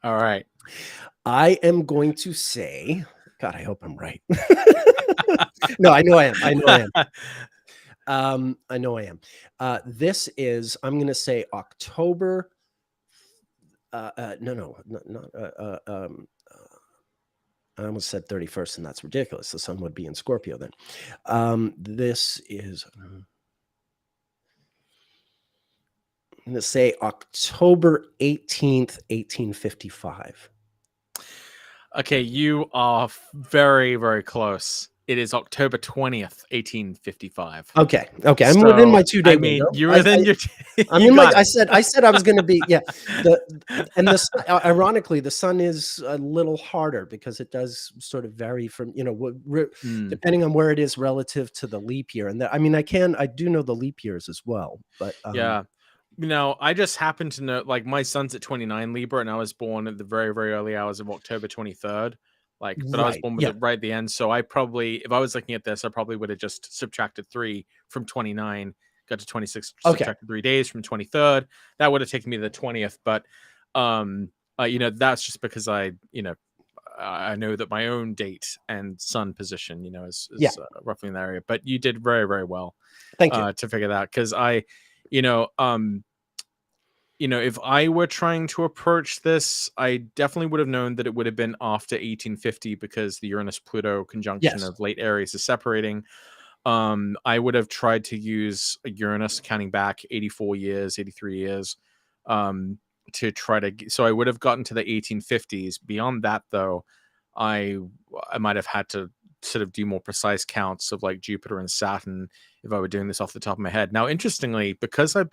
All right. I am going to say, God, I hope I'm right. No, I know I am. I know I am. This is, I'm going to say October. No, not. I almost said 31st, and that's ridiculous. The sun would be in Scorpio then. This is, I'm going to say October 18th, 1855. Okay, you are very, very close. It is October 20th, 1855. Okay. I'm within my 2-day window. You're within your. I said I was going to be ironically, the sun is a little harder because it does sort of vary from depending on where it is relative to the leap year. And I do know the leap years as well, but yeah. I just happen to know, like, my son's at 29 Libra, and I was born at the very, very early hours of October 23rd. But I was born with it right at the end. So I probably, if I was looking at this, I probably would have just subtracted 3 from 29, got to 26, subtracted 3 days from 23rd. That would have taken me to the 20th. But, that's just because I know that my own date and sun position, is roughly in that area. But you did very, very well. Thank you. To figure that out, because if I were trying to approach this, I definitely would have known that it would have been after 1850 because the Uranus-Pluto conjunction of late Aries is separating. I would have tried to use a Uranus counting back 84 years, 83 years, to try to. So I would have gotten to the 1850s. Beyond that, though, I might have had to sort of do more precise counts of like Jupiter and Saturn if I were doing this off the top of my head. Now, interestingly, because I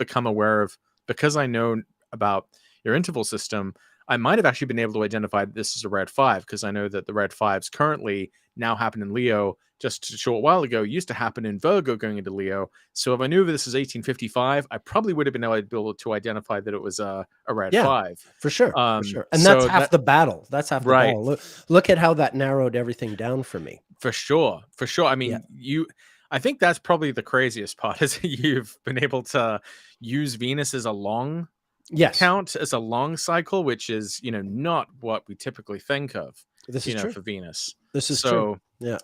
know about your interval system, I might have actually been able to identify this as a red 5, because I know that the red 5s currently now happen in Leo. Just a short while ago used to happen in Virgo going into Leo. So if I knew this is 1855, I probably would have been able to identify that it was a red Yeah, 5. for sure, for sure. And that's So half that, the battle. That's half the right, battle. Look at how that narrowed everything down for me. for sure, for sure. I Yeah. mean, I think that's probably the craziest part, is that you've been able to use Venus as a long Yes, count, as a long cycle, which is, not what we typically think of, this is true. for Venus. This is true. So, Yeah.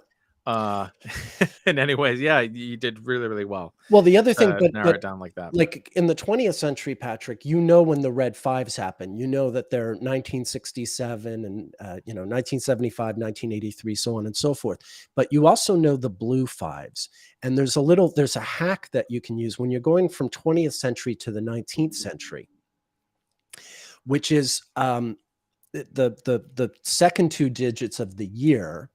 and anyways, yeah, you did really, really well Well, the other thing, to but narrow it down like that. like in the 20th century, Patrick, when the red 5s happen, that they're 1967 and 1975, 1983, so on and so forth. But you also know the blue 5s, and there's a hack that you can use when you're going from 20th century to the 19th century, which is the second 2 digits of the year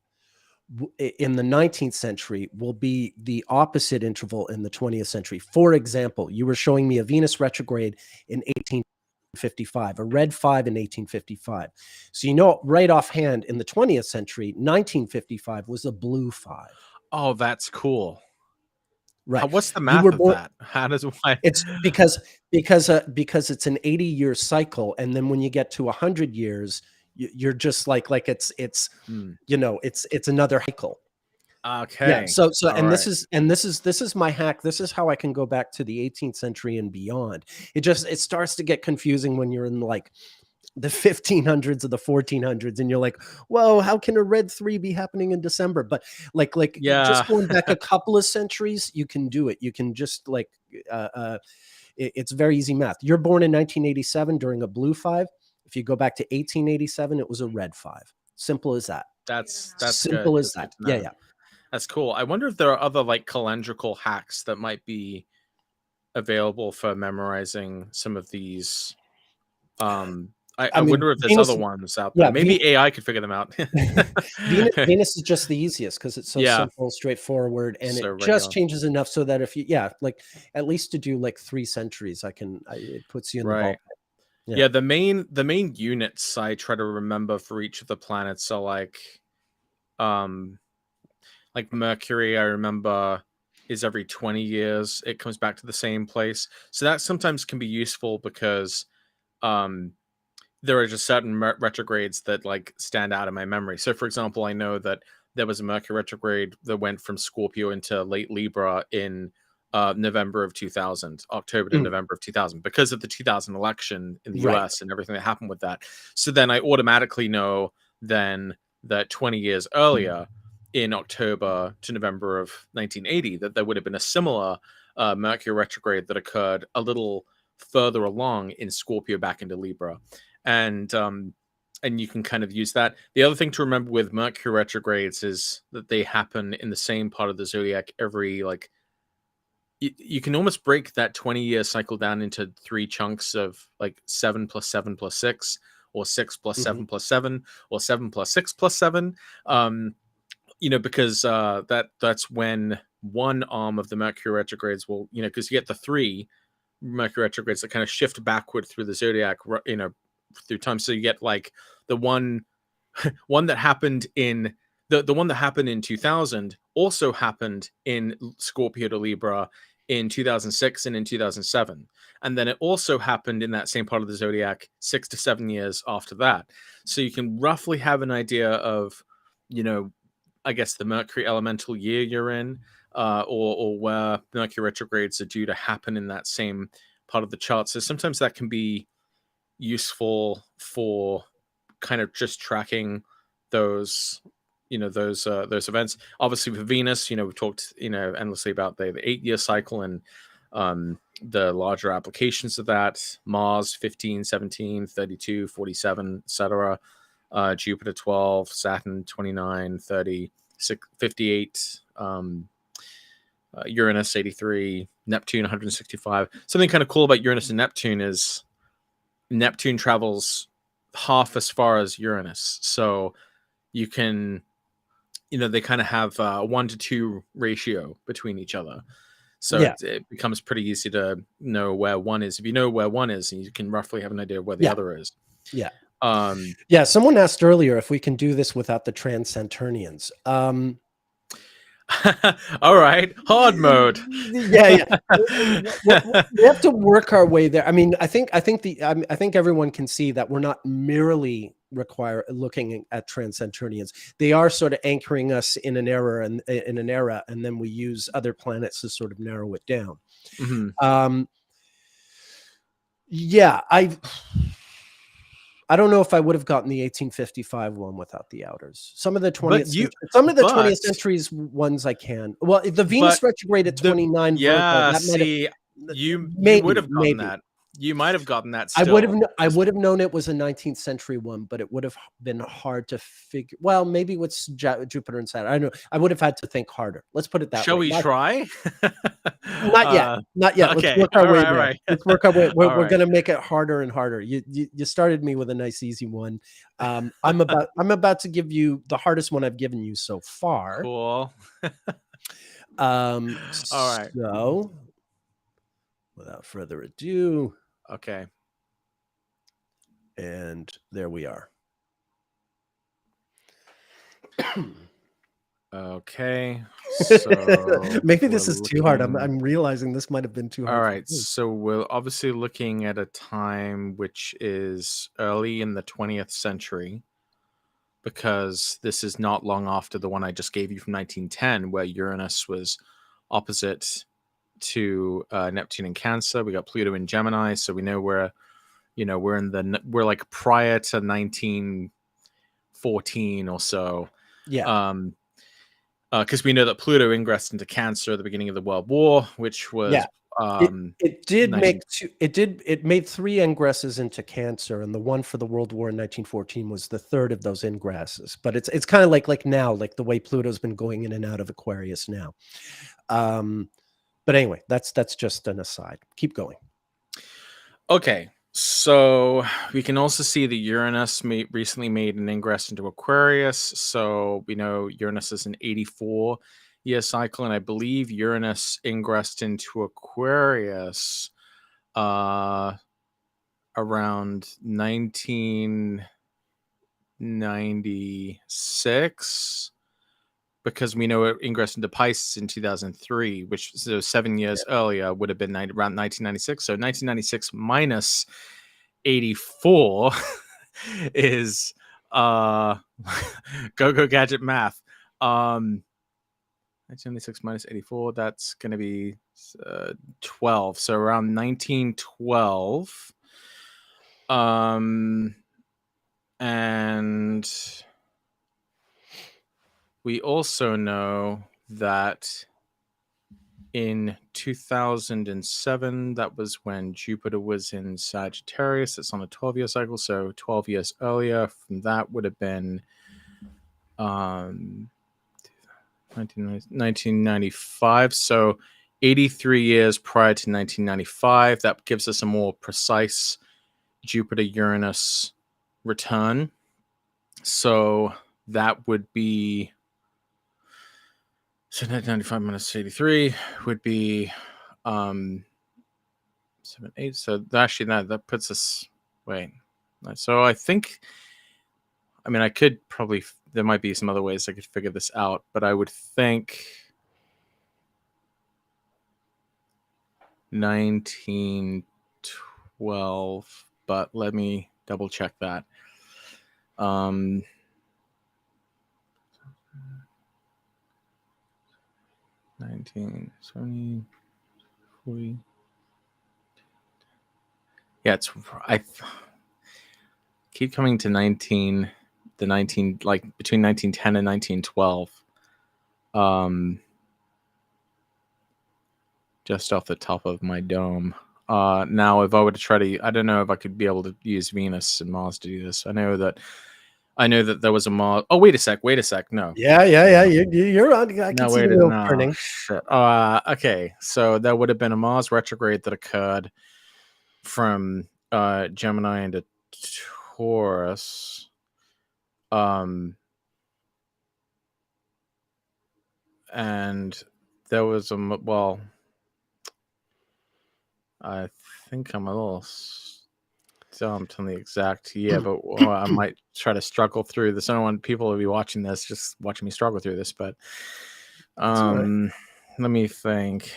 in the 19th century will be the opposite interval in the 20th century. For example, you were showing me a Venus retrograde in 1855, a red 5 in 1855. So right offhand, in the 20th century, 1955 was a blue 5. Oh, that's cool. Right. What's the You math were of born. that? How does why? It's because it's an 80-year cycle, and then when you get to 100 years, you're just like it's it's another cycle. Yeah. Okay. So All and right. this is my hack. This is how I can go back to the 18th century and beyond. It starts to get confusing when you're in like the 1500s or the 1400s, and you're like, whoa, how can a red 3 be happening in December? But like Yeah. just going back a couple of centuries, you can do it. You can just it's very easy math. You're born in 1987 during a blue 5. If you go back to 1887, it was a red 5. Simple as that. That's good. Simple as That's good that. to Yeah, know. yeah. That's cool. I wonder if there are other like calendrical hacks that might be available for memorizing some of these. I I mean, wonder if there's Venus, other ones out there. yeah, Maybe AI could figure them out. Venus is just the easiest because it's so Yeah, simple, straightforward, and so it just regular. changes enough so that if like at least to do like 3 centuries, it puts you in the ballpark. Right. Yeah. Yeah, the main units I try to remember for each of the planets are um like Mercury, I remember, is every 20 years. It comes back to the same place. So that sometimes can be useful because um there are just certain retrogrades that like stand out in my memory. So for example, I know that there was a Mercury retrograde that went from Scorpio into late Libra in November of 2000, October to Mm, November of 2000, because of the 2000 election in the right. US and everything that happened with that. So then I automatically know then that 20 years earlier, in October to November of 1980, that there would have been a similar Mercury retrograde that occurred a little further along in Scorpio back into Libra. And you can kind of use that. The other thing to remember with Mercury retrogrades is that they happen in the same part of the zodiac every like you can almost break that 20-year cycle down into 3 chunks of like 7 plus 7 plus 6, or 6 plus Mhm. 7 plus 7, or 7 plus 6 plus 7. Because that's when one arm of the Mercury retrogrades will, because you get the 3 Mercury retrogrades that kind of shift backward through the zodiac, through time. So you get like the one that happened in the one that happened in 2000 also happened in Scorpio to Libra in 2006 and in 2007, and then it also happened in that same part of the zodiac 6 to 7 years after that. So you can roughly have an idea of, I guess, the Mercury elemental year you're in, or where Mercury retrogrades are due to happen in that same part of the chart. So sometimes that can be useful for kind of just tracking those those events. Obviously with Venus, we've talked endlessly about the 8-year cycle and the larger applications of that. Mars 15, 17, 32, 47, etc. Jupiter 12, Saturn 29, 30, 58, Uranus 83, Neptune 165. Something kind of cool about Uranus and Neptune is Neptune travels half as far as Uranus. So you can, they kind of have a 1 to 2 ratio between each other. So it becomes pretty easy to know where one is. If you know where one is, you can roughly have an idea of where the other is. Yeah. Um, Yeah. Someone asked earlier if we can do this without the Trans-Saturnians. all right, hard mode. Yeah. We have to work our way there. I mean, I think everyone can see that we're not merely looking at Trans-Saturnians. They are sort of anchoring us in an era, and then we use other planets to sort of narrow it down. Yeah, I don't know if I would have gotten the 1855 one without the outers. Some of the 20th century's ones I can. Well, the Venus retrograde at 29 Virgo. That see, you would have gotten that. You might have gotten that still. I would have known it was a 19th century one, but it would have been hard to figure. Well, maybe with Jupiter and Saturn. I don't know. I would have had to think harder. Let's put it that way. Shall we try? Not yet. Not yet. Okay. Let's work our way there. Right. Let's work our way. We're going to make it harder and harder. You started me with a nice, easy one. I'm about to give you the hardest one I've given you so far. Cool. All right. So, without further ado. Okay. And there we are. Okay. So maybe this is too hard. I'm realizing this might have been too hard. All right. So we're obviously looking at a time which is early in the 20th century, because this is not long after the one I just gave you from 1910, where Uranus was opposite to Neptune in Cancer. We got Pluto in Gemini, so we know we're like prior to 1914 or so. Yeah. Because we know that Pluto ingressed into Cancer at the beginning of the World War, which was it made 3 ingresses into Cancer, and the one for the World War in 1914 was the third of those ingresses. But it's kind of like now, like the way Pluto's been going in and out of Aquarius now. But anyway, that's just an aside. Keep going. Okay, so we can also see that Uranus recently made an ingress into Aquarius. So we know Uranus is an 84-year cycle, and I believe Uranus ingressed into Aquarius around 1996. Because we know it ingressed into Pisces in 2003, which so 7 years earlier would have been around 1996. So 1996 minus 84 is go gadget math. 1996 minus 84, that's going to be 12. So around 1912. And we also know that in 2007, that was when Jupiter was in Sagittarius. It's on a 12-year cycle, so 12 years earlier from that would have been 1995. So 83 years prior to 1995. That gives us a more precise Jupiter-Uranus return. So that would be... So 1995 minus 83 would be 7, 8. So actually that puts us... Wait. So I think... I mean, I could probably... There might be some other ways I could figure this out, but I would think 1912, but let me double check that. 19, 20, 40. Yeah, I keep coming to like between 1910 and 1912. Just off the top of my dome. Now, if I were to try to, I don't know if I could be able to use Venus and Mars to do this. I know that there was a Mars. Oh, wait a sec. No. Yeah. You're on. I can see the wheel turning. Shit. Okay. So there would have been a Mars retrograde that occurred from Gemini into Taurus. And there was I think I'm a little stumped on the exact year, but I might try to struggle through this. I don't want people to be watching this, just watching me struggle through this. But right. let me think.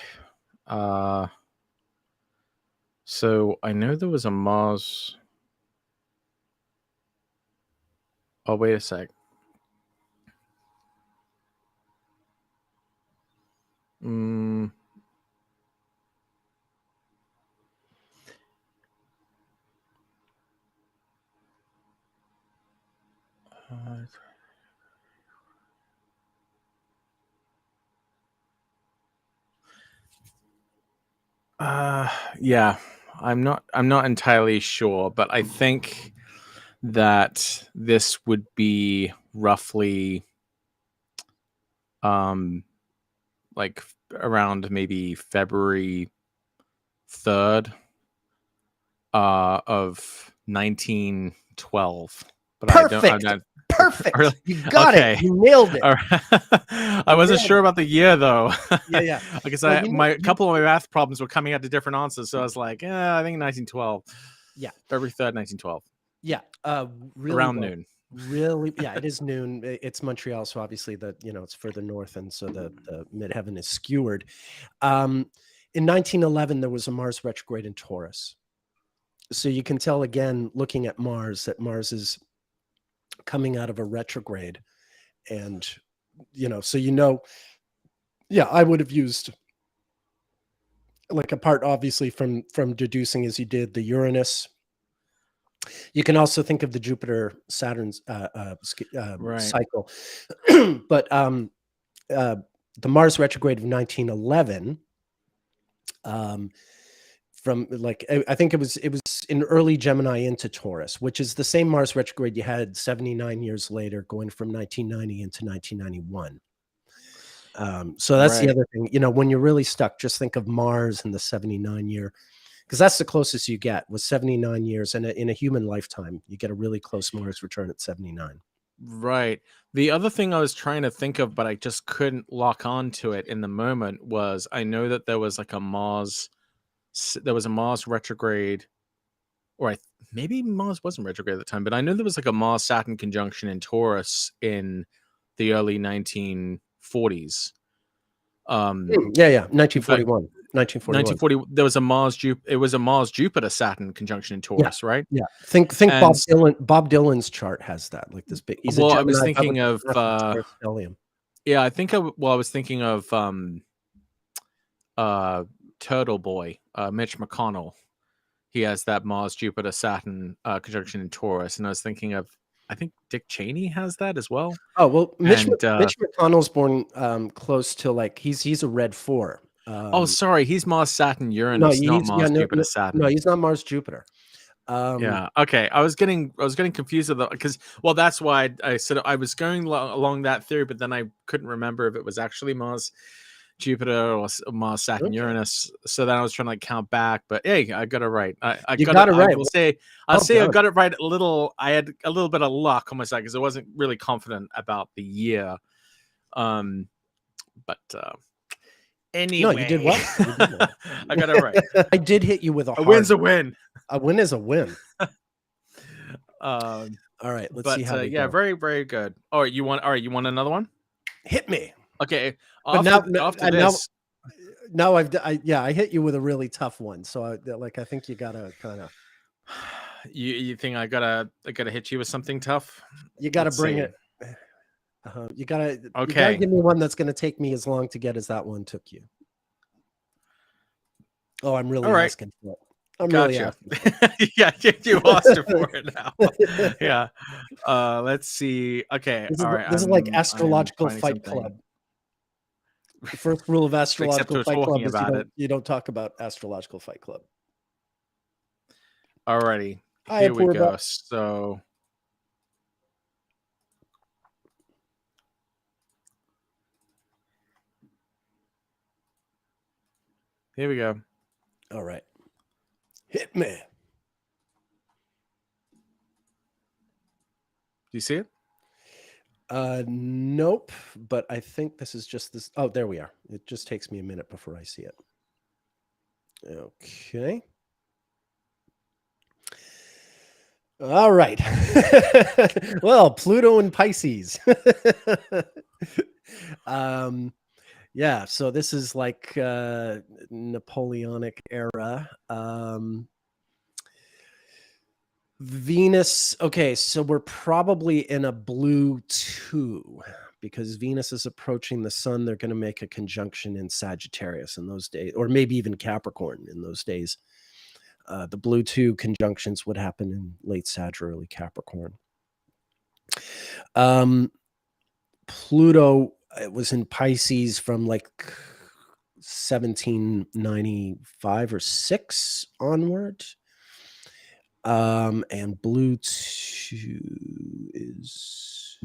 So I know there was a Mars. Oh, wait a sec. Yeah, I'm not entirely sure, but I think that this would be roughly like around maybe February 3rd of 1912. But I'm Perfect. not Perfect. really You got okay. it. You nailed it. All right. I wasn't sure about the year though. Yeah. Because Well, a couple of my math problems were coming out to different answers, so I was like, I think 1912. Yeah. February 3rd, 1912. Yeah. Really Around well. noon. Really, yeah, it is noon. It's Montreal, so obviously it's further north, and so the midheaven is skewered. In 1911, there was a Mars retrograde in Taurus, so you can tell again, looking at Mars, that Mars is coming out of a retrograde, and so yeah, I would have used like apart obviously from deducing as you did the Uranus. You can also think of the Jupiter Saturn's Right. cycle, but the Mars retrograde of 1911, from like I think it was in early Gemini into Taurus, which is the same Mars retrograde you had 79 years later, going from 1990 into 1991. So that's the Right. other thing. When you're really stuck, just think of Mars in the 79 year, because that's the closest you get with 79 years, and in a human lifetime, you get a really close Mars return at 79. Right. The other thing I was trying to think of, but I just couldn't lock on to it in the moment, was I know that there was like a Mars retrograde, or maybe Mars wasn't retrograde at the time, but I know there was like a Mars Saturn conjunction in Taurus in the early 1940s. Yeah, 1941. 1940, there was a Mars Jupiter Saturn conjunction in Yeah, Taurus, right? yeah. Think And Bob Dylan's chart has that, like this big. He's a well, I was Gemini, but with thinking of massive Taurus stellium. yeah, I was thinking of Turtle Boy, Mitch McConnell. He has that Mars Jupiter Saturn conjunction in Taurus, and I was thinking of, I think Dick Cheney has that as well. Oh well, Mitch And McConnell's born close to like he's a red 4. sorry, he's Mars Saturn No, Uranus, not he's yeah Mars no, Jupiter Saturn. no, he's not Mars Jupiter. Yeah. Okay. I was getting confused with because that's why I said I was going along that theory, but then I couldn't remember if it was actually Mars Jupiter or Mars Saturn Okay. Uranus. So then I was trying to like count back, but hey, I got it right. I You got it. I right. will say Well I done. got it right a little. I had a little bit of luck on my side because I wasn't really confident about the year. But anyway, No, you did well. I got it right. I did hit you with a win's a win. A win is a win. All right, let's see how we go. very, very good. All right, you want another one? Hit me. Okay. But after this, now I hit you with a really tough one. So I think you gotta kind of. You think I gotta hit you with something tough? You gotta bring it. You gotta give me one that's gonna take me as long to get as that one took you. Oh, I'm really asking for it. I'm really asking. Yeah, you asked for it now. Yeah. Let's see. Okay. This is like Astrological Fight Club. The first rule of Astrological Fight Club is you don't talk about Astrological Fight Club. Alrighty. Here we go. So here we go. All right. Hit me. Do you see it? Nope. But I think this is just this. Oh, there we are. It just takes me a minute before I see it. Okay. All right. Well, Pluto and Pisces. Yeah, so this is like Napoleonic era. Venus. Okay, so we're probably in a blue 2 because Venus is approaching the sun. They're going to make a conjunction in Sagittarius in those days, or maybe even Capricorn in those days. The blue 2 conjunctions would happen in late Sag, early Capricorn. Pluto, it was in Pisces from like 1795 or 6 onward. And blue 2 is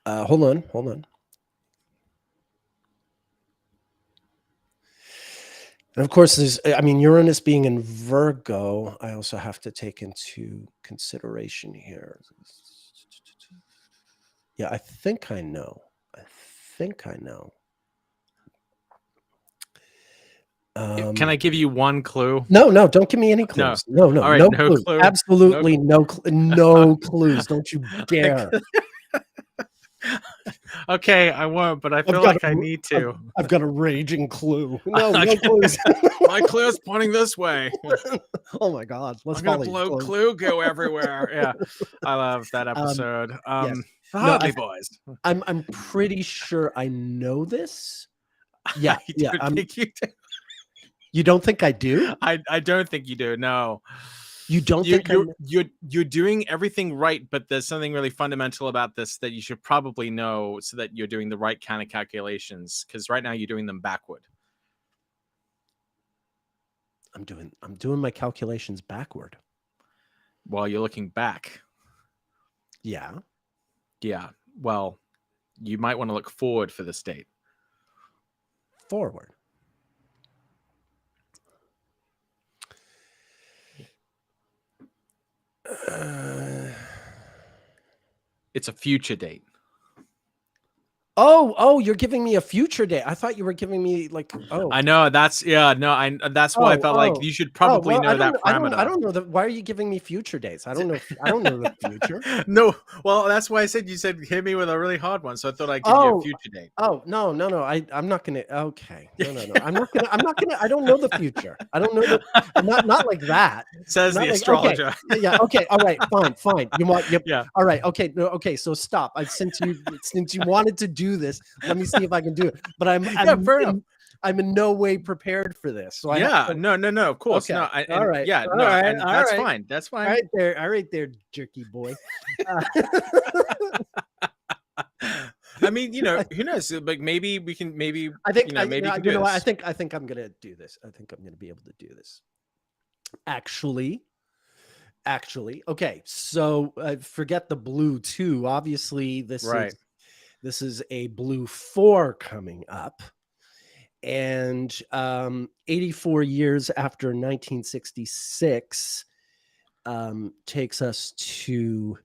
hold on. And of course, Uranus being in Virgo, I also have to take into consideration here. Yeah, I think I know. Can I give you one clue? No, don't give me any clues. No, All right, no clue. clues. Absolutely no clues. Don't you dare. Okay, I won't, but I feel like I need to. I've got a raging clue. No clues. My clue is pointing this way. Oh my God. I'm gonna blow clue go everywhere. Yeah, I love that episode. Yes. Hardy Boys. I'm pretty sure I know this. Yeah, yeah. Think you do. You don't think I do? I don't think you do. No. You don't think you're doing everything right, but there's something really fundamental about this that you should probably know so that you're doing the right kind of calculations, because right now you're doing them backward. I'm doing my calculations backward. While you're looking back. Yeah. Yeah. Well, you might want to look forward for this date. Forward. It's a future date. Oh, you're giving me a future date. I thought you were giving me like, I know that's why I felt like you should probably know that parameter. I don't know why are you giving me future dates? I don't know the future. No, well, that's why you said hit me with a really hard one, so I thought I'd give you a future date. Oh, no. I'm not gonna. Okay, no. I'm not gonna. I don't know the future. I don't know not like that. Says the astrologer. Okay. Yeah. Okay. All right. Fine. You want? Yep. Yeah. All right. Okay. No, okay. So stop. Since you wanted to do this, let me see if I can do it. But I'm in no way prepared for this. So no, of course. Okay. No, all right. Yeah, all no, right. and that's fine. That's fine. All right there, jerky boy. I mean, who knows? Like maybe we can. Maybe I think maybe you can do this. I think I'm gonna do this. I think I'm gonna be able to do this. Actually, okay. So forget the blue 2. Obviously, this is a blue 4 coming up, and 84 years after 1966 takes us to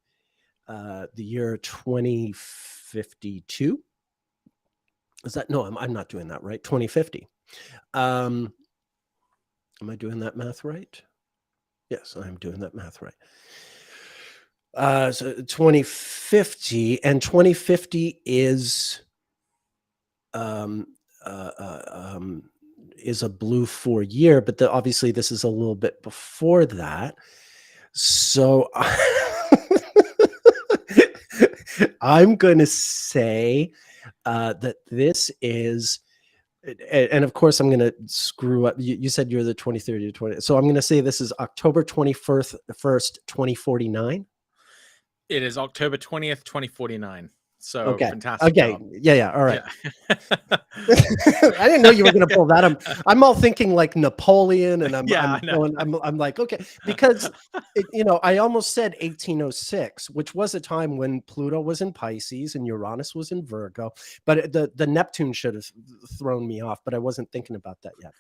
the year 2052. Is that no? I'm not doing that right. 2050. Am I doing that math right? Yes, I'm doing that math right. So 2050, and 2050 is a blue 4 year, but obviously this is a little bit before that. So I'm going to say that this is, and of course I'm going to screw up. You said you're the 2030 to 20. So I'm going to say this is October 21st, 2049. It is October 20th, 2049. So okay. Fantastic. Okay. Job. Yeah. All right. Yeah. I didn't know you were going to pull that. I'm all thinking like Napoleon, and I'm like, okay, because I almost said 1806, which was a time when Pluto was in Pisces and Uranus was in Virgo, but the Neptune should have thrown me off, but I wasn't thinking about that yet.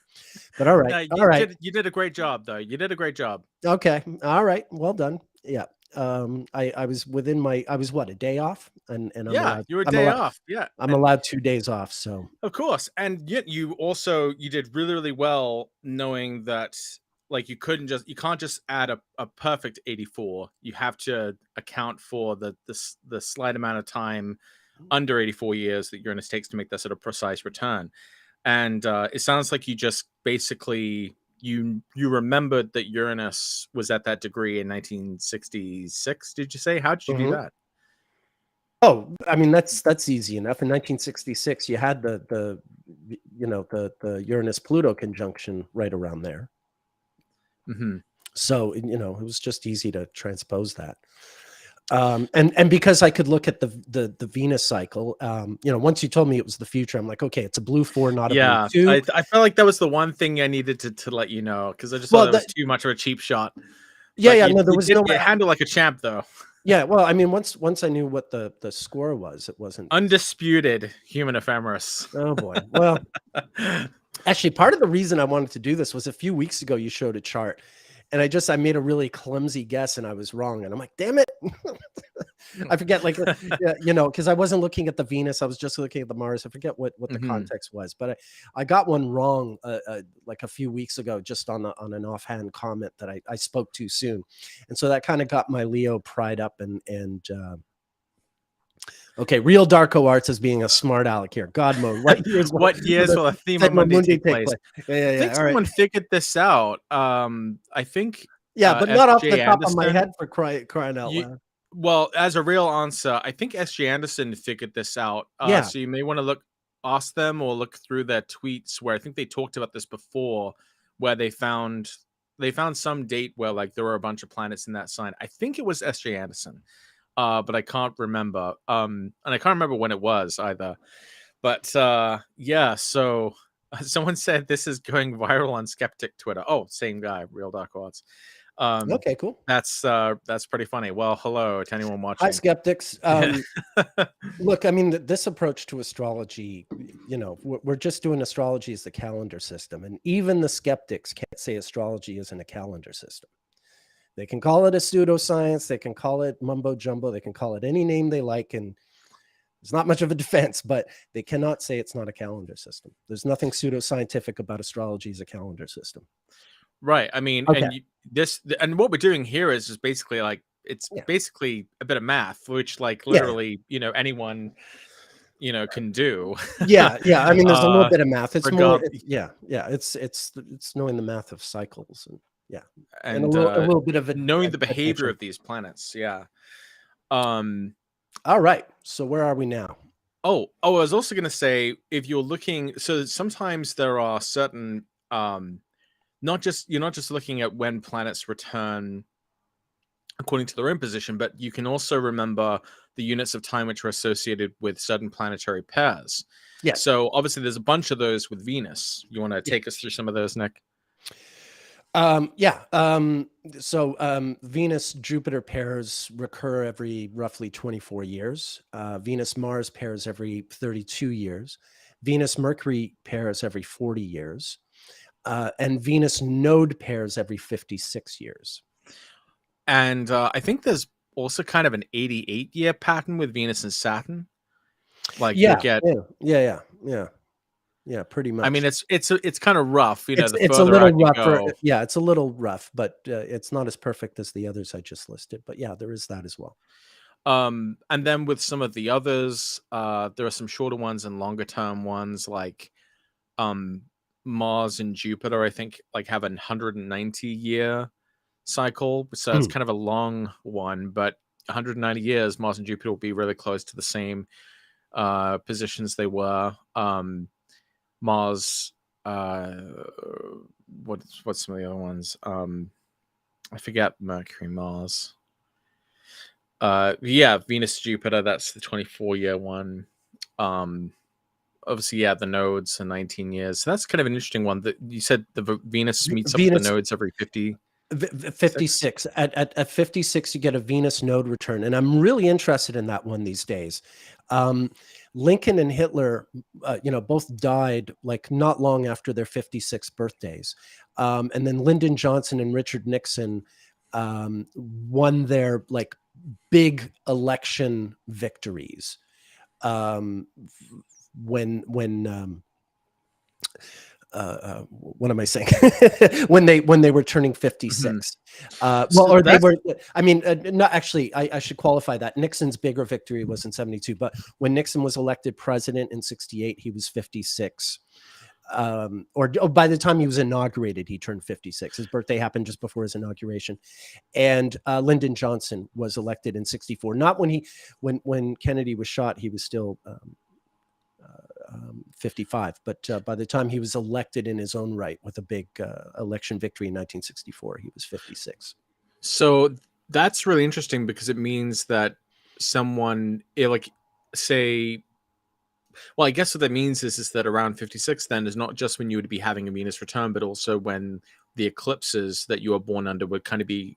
But all right. You did a great job, though. You did a great job. Okay. All right. Well done. Yeah. I was within I was what, a day off, and I'm Yeah, allowed you were a day off. Yeah, I'm and allowed 2 days off. So of course, and yet you did really, really well knowing that like you can't just add a perfect 84. You have to account for the slight amount of time under 84 years that Uranus takes to make that sort of precise return. And it sounds like you just basically you remembered that Uranus was at that degree in 1966. Did you say? How did you do Mhm. that? Oh, I mean, that's easy enough. In 1966, you had the Uranus Pluto conjunction right around there. Hmm. So, it was just easy to transpose that. And because I could look at the Venus cycle, once you told me it was the future, I'm like, okay, it's a blue 4, not a blue Yeah, 2. I felt like that was the one thing I needed to let you know because I just thought Well, that was too much of a cheap shot. yeah, But yeah, you no, there you was did no way. you handled like a champ though. Yeah, well, I mean, once I knew what the score was, it wasn't. Undisputed human ephemeris. Oh boy. Well, actually, part of the reason I wanted to do this was a few weeks ago you showed a chart, and I made a really clumsy guess and I was wrong, and I'm like, damn it. I forget, like, yeah, because I wasn't looking at the Venus, I was just looking at the Mars. I forget what the Mhm. context was, but I got one wrong like a few weeks ago, just on an offhand comment that I spoke too soon, and so that kind of got my Leo pride up, and okay, real Darko Arts as being a smart aleck here. God mode. What years will What years the will a thema Sigma Mundi Mundi take take place? place? Yeah, yeah, I think yeah. All right. someone figured this out. I think Yeah, but not off the S.J. top of my head Anderson. for crying out You loud. Well, as a real answer, I think S.J. Anderson figured this out. Yeah. So you may want to ask them or look through their tweets where I think they talked about this before, where they found some date where like there were a bunch of planets in that sign. I think it was S.J. Anderson, but I can't remember. And I can't remember when it was either. But yeah, so someone said this is going viral on Skeptic Twitter. Oh, same guy, Real Dark Arts. Um, Okay, cool. that's pretty funny. Well, hello to anyone Hi, watching. skeptics. Look, I mean, this approach to astrology, we're just doing astrology as the calendar system, and even the skeptics can't say astrology isn't a calendar system. They can call it a pseudoscience, they can call it mumbo jumbo, they can call it any name they like, and there's not much of a defense, but they cannot say it's not a calendar system. There's nothing pseudoscientific about astrology as a calendar system. Right. I mean, Okay. and and what we're doing here is just basically like it's Yeah. basically a bit of math, which like Yeah. literally, anyone can do. Yeah. Yeah. I mean, there's a little uh bit of math. It's more, regard yeah. Yeah. It's knowing the math of cycles, and yeah. And and a little bit of knowing the behavior attention. of these planets. Yeah. Um All right. So where are we now? I was also going to say if you're looking, so sometimes there are certain you're not just looking at when planets return according to their own position, but you can also remember the units of time which are associated with certain planetary pairs. Yes. So obviously there's a bunch of those with Venus. You want to take us through some of those, Nick? So Venus Jupiter pairs recur every roughly 24 years. Venus Mars pairs every 32 years. Venus Mercury pairs every 40 years. And Venus node pairs every 56 years. And I think there's also kind of an 88-year pattern with Venus and Saturn. Like you'll get Yeah, pretty much. I mean, it's kind of rough, the It's a further little out you rougher. go. Yeah, it's a little rough, but it's not as perfect as the others I just listed. But yeah, there is that as well. And then with some of the others, there are some shorter ones and longer term ones like Mars and Jupiter, I think, like have a 190-year cycle. So it's kind of a long one, but 190 years, Mars and Jupiter will be really close to the same positions they were. Mars, what's some of the other ones? I forget Mercury-Mars. Yeah, Venus Jupiter, that's the 24-year one. Obviously, yeah, the nodes are 19 years. So that's kind of an interesting one. That you said the Venus meets up with the nodes every 50. 56. At 56, you get a Venus node return, and I'm really interested in that one these days. Lincoln and Hitler, both died like not long after their 56 birthdays, and then Lyndon Johnson and Richard Nixon won their like big election victories. When what am I saying? when they were turning 56. Well, So or they that's were, I mean, not actually, I should qualify that. Nixon's bigger victory was in 72, but when Nixon was elected president in 68, he was 56. Or by the time he was inaugurated, he turned 56. His birthday happened just before his inauguration. And Lyndon Johnson was elected in 64. Not when Kennedy was shot, he was still 55. But by the time he was elected in his own right with a big election victory in 1964, he was 56. So that's really interesting because it means that someone, like, say, well, I guess what that means is that around 56 then is not just when you would be having a Venus return, but also when the eclipses that you were born under would kind of be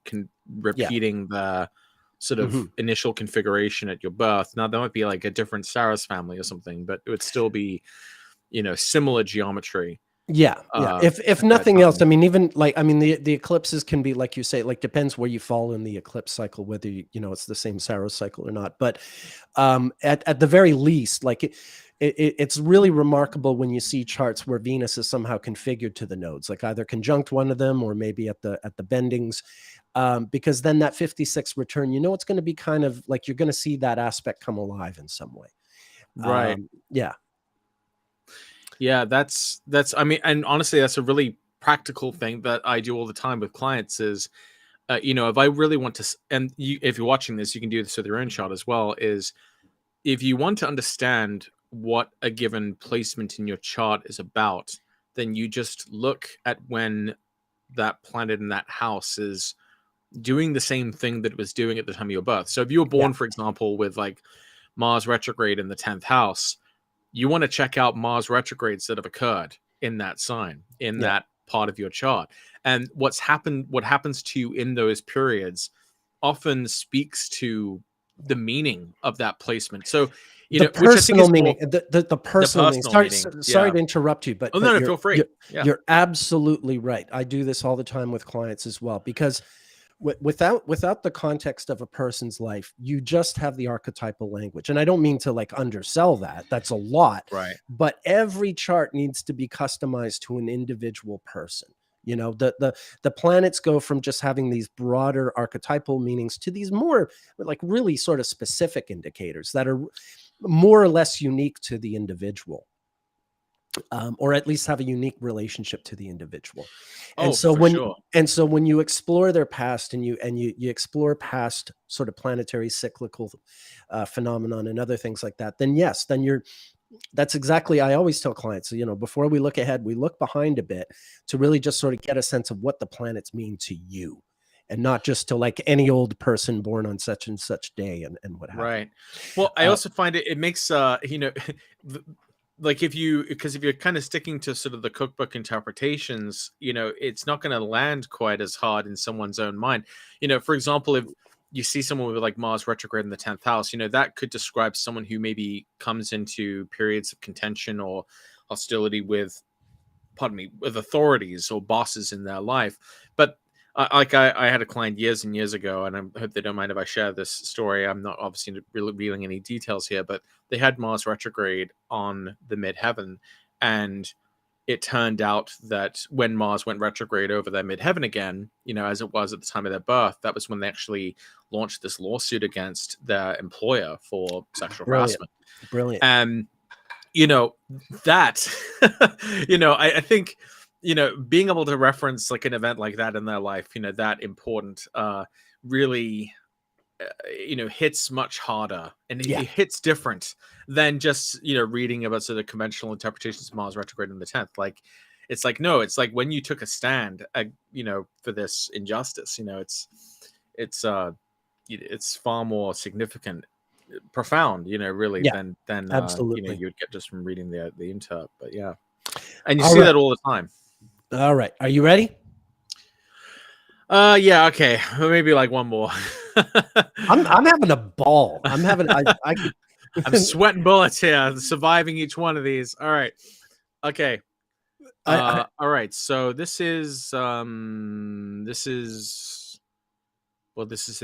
repeating the sort of initial configuration at your birth. Now, there might be like a different Saros family or something, but it would still be, similar geometry. Yeah. If nothing else, I mean, even like, I mean, the eclipses can be, like you say, like depends where you fall in the eclipse cycle, whether it's the same Saros cycle or not. But at the very least, like it's really remarkable when you see charts where Venus is somehow configured to the nodes, like either conjunct one of them or maybe at the bendings. Because then that 56 return, it's going to be kind of like you're going to see that aspect come alive in some way. Right. Yeah. Yeah, that's I mean, and honestly, that's a really practical thing that I do all the time with clients is, if I really want to, and if you're watching this, you can do this with your own chart as well, is if you want to understand what a given placement in your chart is about, then you just look at when that planet in that house is doing the same thing that it was doing at the time of your birth. So if you were born, for example, with like Mars retrograde in the 10th house, you want to check out Mars retrogrades that have occurred in that sign, in that part of your chart. And what happens to you in those periods often speaks to the meaning of that placement. So, the personal meaning, the personal meaning. Sorry to interrupt you, but no, feel free. You're absolutely right. I do this all the time with clients as well, because without the context of a person's life, you just have the archetypal language. And I don't mean to like undersell that. That's a lot. Right. But every chart needs to be customized to an individual person. The planets go from just having these broader archetypal meanings to these more like really sort of specific indicators that are more or less unique to the individual. Or at least have a unique relationship to the individual. And so when you explore their past and you explore past sort of planetary cyclical phenomenon and other things like that, then yes, that's exactly, I always tell clients, before we look ahead, we look behind a bit to really just sort of get a sense of what the planets mean to you, and not just to like any old person born on such and such day and what have you. Right. Well, I also find it makes like if you're kind of sticking to sort of the cookbook interpretations, it's not going to land quite as hard in someone's own mind. For example, if you see someone with like Mars retrograde in the 10th house, that could describe someone who maybe comes into periods of contention or hostility with authorities or bosses in their life. But I had a client years and years ago, and I hope they don't mind if I share this story. I'm not obviously really revealing any details here, but they had Mars retrograde on the midheaven, and it turned out that when Mars went retrograde over their midheaven again, as it was at the time of their birth, that was when they actually launched this lawsuit against their employer for sexual harassment. Brilliant. And that I think being able to reference like an event like that in their life, that important, really hits much harder, and it hits different than just reading about sort of conventional interpretations of Mars retrograde in the 10th. Like it's like, no, it's like when you took a stand for this injustice, it's far more significant, profound, really, than absolutely you'd get just from reading the interp. But yeah, and you see that all the time. All right, are you ready? Yeah, okay, maybe like one more. I'm having a ball. I'm sweating bullets here, surviving each one of these. All right, okay. All right, so this is well, this is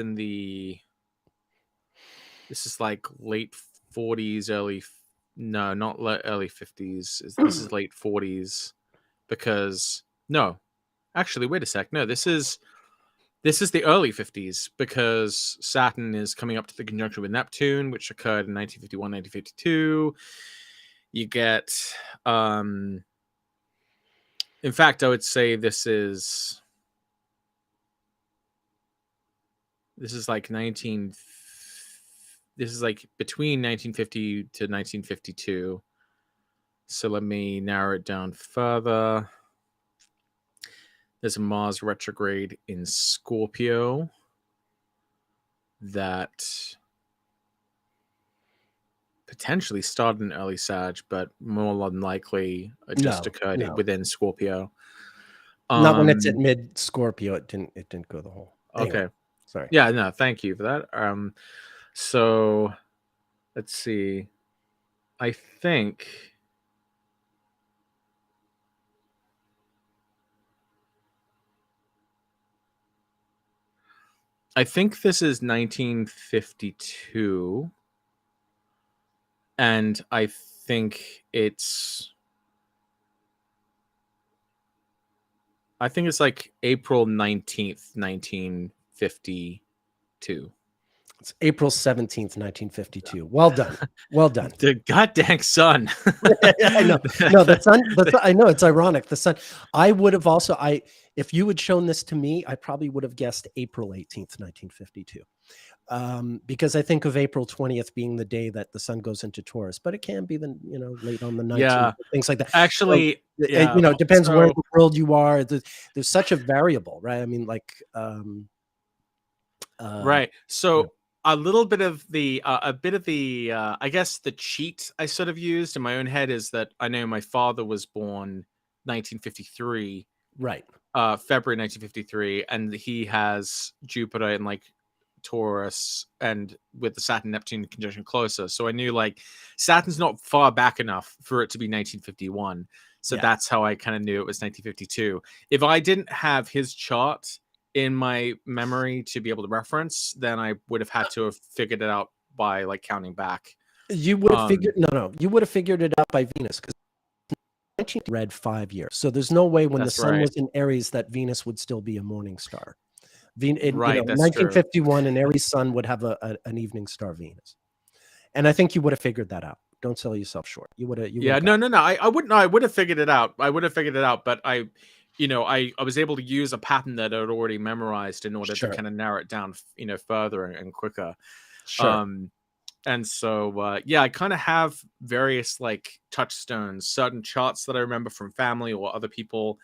like late 40s, no, not early 50s. This is late 40s because no, actually, wait a sec. No, this is the early 50s because Saturn is coming up to the conjunction with Neptune, which occurred in 1951, 1952. You get, in fact, I would say this is like between 1950 to 1952. So let me narrow it down further. There's a Mars retrograde in Scorpio that potentially started in early Sag, but more than likely just occurred within Scorpio. Not when it's at mid Scorpio. It didn't go the whole. Anyway, okay. Sorry. Yeah, no, thank you for that. So let's see. I think this is 1952. And I think it's like April 19th, 1952. It's April 17th, 1952. Well done. Well done. The goddamn sun. I know. No, the sun, I know, it's ironic. The sun. I would have also, if you had shown this to me, I probably would have guessed April 18th, 1952. Because I think of April 20th being the day that the sun goes into Taurus, but it can be late on the 19th, things like that. Actually, so, it depends where in the world you are. There's such a variable, right? I mean, like, right. So a bit of the, I guess the cheat I sort of used in my own head is that I know my father was born 1953, right? February 1953, and he has Jupiter in like Taurus and with the Saturn Neptune conjunction closer. So I knew like Saturn's not far back enough for it to be 1951. So that's how I kind of knew it was 1952. If I didn't have his chart in my memory to be able to reference, then I would have had to have figured it out by like counting back. You would have figured you would have figured it out by Venus, because read 5 years. So there's no way when the sun was in Aries that Venus would still be a morning star. 1951, an Aries sun would have an evening star Venus, and I think you would have figured that out. Don't sell yourself short. You would have. No. I wouldn't. I would have figured it out. But I was able to use a pattern that I'd already memorized in order to kind of narrow it down, further and quicker. Sure. And so, I kind of have various like touchstones, certain charts that I remember from family or other people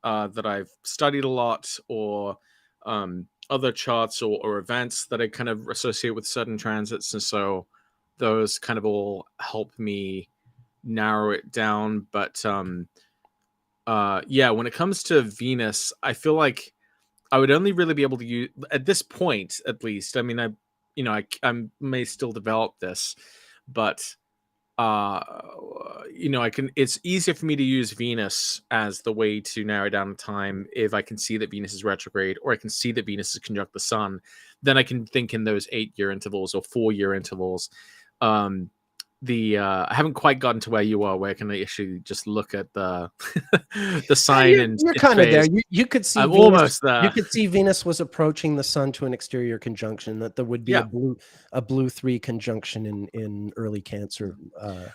that I've studied a lot, or other charts or events that I kind of associate with certain transits. And so those kind of all help me narrow it down. But when it comes to Venus, I feel like I would only really be able to use, at this point, at least. I mean, I may still develop this, but it's easier for me to use Venus as the way to narrow down the time if I can see that Venus is retrograde, or I can see that Venus is conjunct the sun. Then I can think in those 8-year intervals or 4-year intervals. I haven't quite gotten to where you are, where I can actually just look at the the sign. You're kind of there. You could see I'm Venus, almost there. You could see Venus was approaching the sun to an exterior conjunction, that there would be a blue 3 conjunction in early Cancer.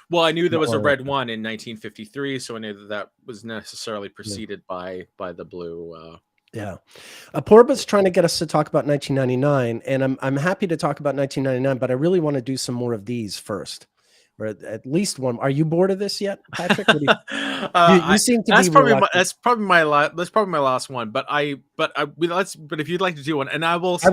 Well, I knew there was a red one in 1953, so I knew that was necessarily preceded by the blue. Purba's trying to get us to talk about 1999, and I'm happy to talk about 1999, but I really want to do some more of these first. Or at least one. Are you bored of this yet, Patrick? You seem to be. That's probably my last one. But if you'd like to do one, and I will stick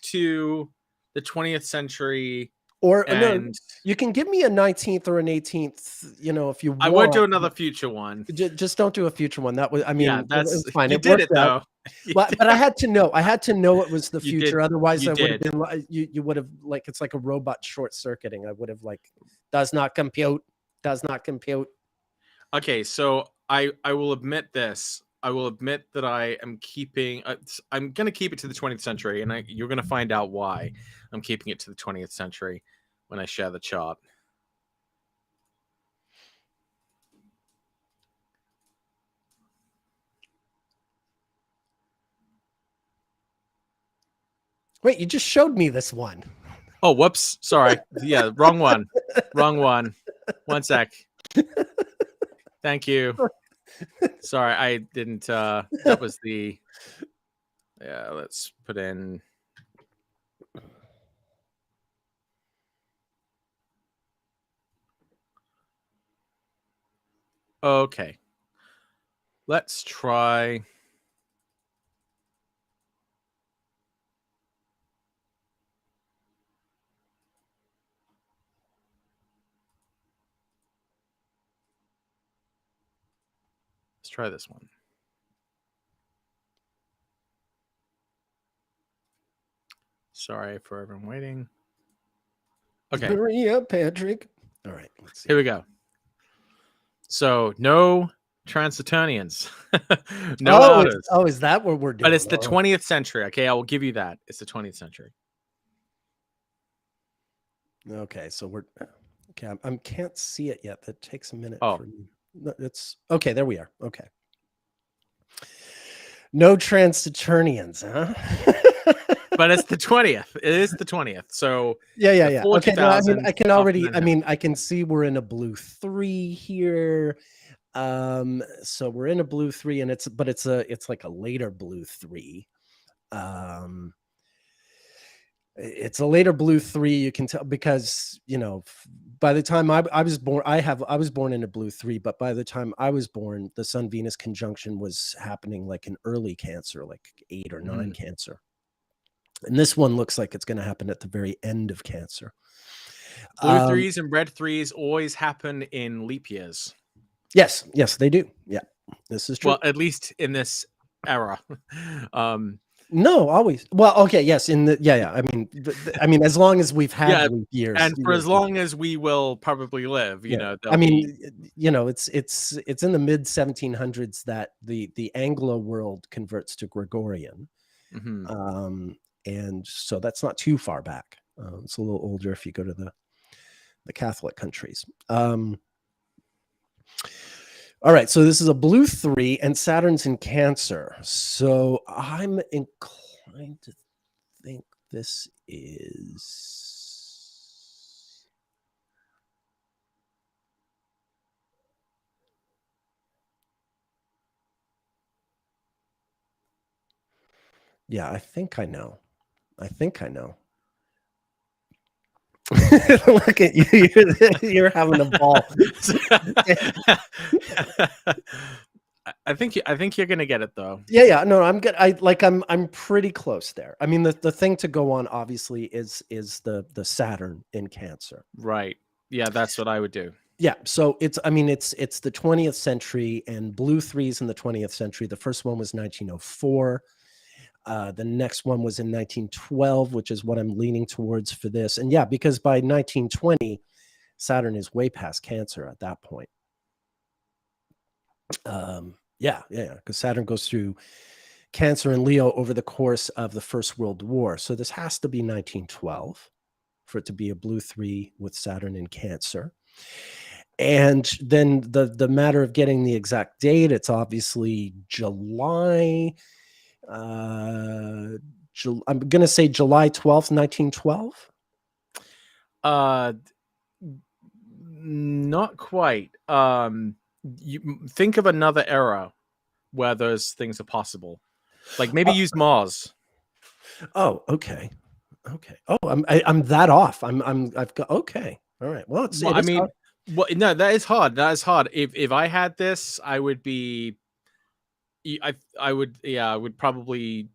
to the 20th century. Or no, you can give me a 19th or an 18th. If you want. I would do another future one. Just don't do a future one. That was. I mean, that's fine. You did it though. But I had to know. I had to know it was the future. Otherwise, I would have been. You would have it's like a robot short circuiting. I would have does not compute. Does not compute. Okay, so I will admit this. I will admit that I am keeping. I'm going to keep it to the 20th century, and you're going to find out why I'm keeping it to the 20th century when I share the chart. Wait, you just showed me this one. Oh, whoops. Sorry. Yeah, wrong one. Wrong one. 1 sec. Thank you. Sorry, I didn't. That was the. Yeah, let's put in. Okay. Let's try. Let's try this one. Sorry for everyone waiting. Okay. Hurry up, Patrick. All right. Let's see. Here we go. So no Transsaturnians. No outers. Is that what we're doing? But it's the 20th century. Okay, I will give you that. It's the 20th century. Okay, so we're okay. I can't see it yet. That takes a minute. Oh. For me. No, it's okay. There we are. Okay. No Transsaturnians, huh? But it's the 20th. It is the 20th. So yeah. Okay, no, I can already. I mean, I can see we're in a blue 3 here. So we're in a blue 3, and it's like a later blue 3. It's a later blue 3. You can tell because by the time I was born, I was born in a blue 3, but by the time I was born, the Sun Venus conjunction was happening like in early Cancer, like 8 or 9 Cancer. And this one looks like it's going to happen at the very end of Cancer. Blue 3s and red 3s always happen in leap years. Yes, they do. Yeah, this is true. Well, at least in this era. No, always. Well, okay, yes. In the I mean, as long as we've had leap years, and for as long as we will probably live, you know. I mean, it's in the mid 1700s that the Anglo world converts to Gregorian. And so that's not too far back. It's a little older if you go to the Catholic countries. All right, so this is a blue 3, and Saturn's in Cancer. So I'm inclined to think this is. Yeah, I think I know. Look at you. You're having a ball. I think you're gonna get it though. Yeah. No, I'm good. I'm pretty close there. I mean, the thing to go on obviously is the Saturn in Cancer. Right. Yeah, that's what I would do. Yeah. So it's the 20th century, and blue 3s in the 20th century. The first one was 1904. The next one was in 1912, which is what I'm leaning towards for this. And yeah, because by 1920, Saturn is way past Cancer at that point. Yeah, because Saturn goes through Cancer and Leo over the course of the First World War. So this has to be 1912 for it to be a blue 3 with Saturn in Cancer. And then the matter of getting the exact date, it's obviously July. I'm going to say July 12th, 1912. Not quite. You think of another era where those things are possible. Like maybe use Mars. Oh, okay. Oh, I'm that off. I've got okay. All right. Well, no, that is hard. If I had this, I would be. I would probably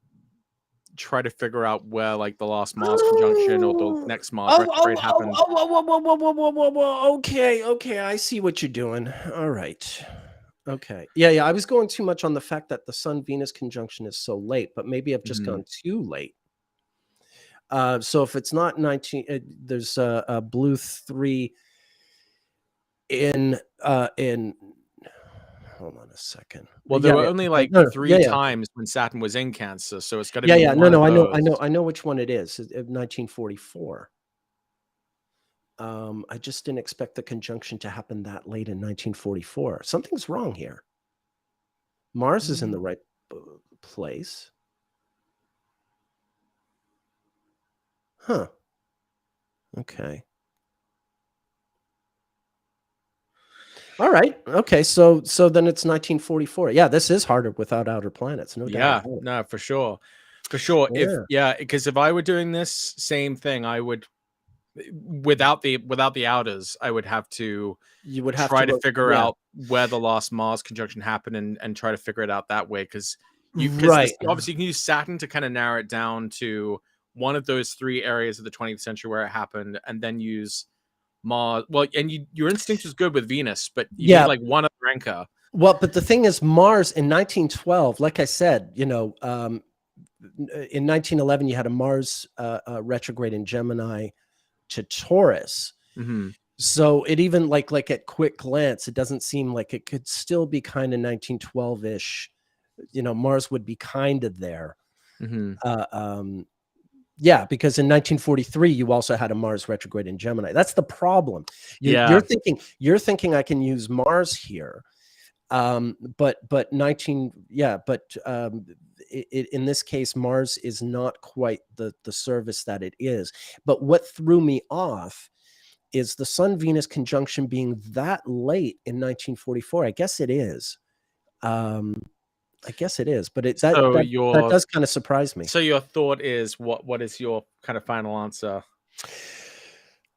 try to figure out where like the last Mars conjunction or the next Mars retrograde happened. Okay. I see what you're doing. All right. Okay. Yeah. I was going too much on the fact that the Sun Venus conjunction is so late, but maybe I've just gone too late. So if it's not 19, there's a blue 3 in hold on a second. Well, there Yeah, were yeah. only Okay. like No, no. Yeah, 3 yeah. times when Saturn was in Cancer, so it's gotta Yeah, be yeah. No, one no. of I know. those. I know which one it is. 1944. I just didn't expect the conjunction to happen that late in 1944. Something's wrong here. Mars is in the Mm. right place. Huh. Okay. All right. Okay. So then it's 1944. Yeah, this is harder without outer planets, no doubt Yeah, about it. no, for sure. For sure. If Yeah. yeah, because if I were doing this same thing, I would without the outers, I would have to You would have try to to figure yeah. out where the last Mars conjunction happened and try to figure it out that way. Because Right. obviously you can use Saturn to kind of narrow it down to one of those 3 areas of the 20th century where it happened, and then use Mars. Well, and your instinct is good with Venus, but you need Yeah. like one other anchor. Well, but the thing is, Mars in 1912, like I said, in 1911, you had a Mars retrograde in Gemini to Taurus. Hmm. So it even like at quick glance, it doesn't seem like it could still be kind of 1912-ish. Mars would be kind of there. Hmm. Uh, um, yeah, because in 1943, you also had a Mars retrograde in Gemini. That's the problem. You're Yeah. thinking I can use Mars here. But 19, yeah, but in this case, Mars is not quite the service that it is. But what threw me off is the Sun Venus conjunction being that late in 1944. I guess it is. I guess it is, but So that does kind of surprise me. your thought is what is your kind of final answer?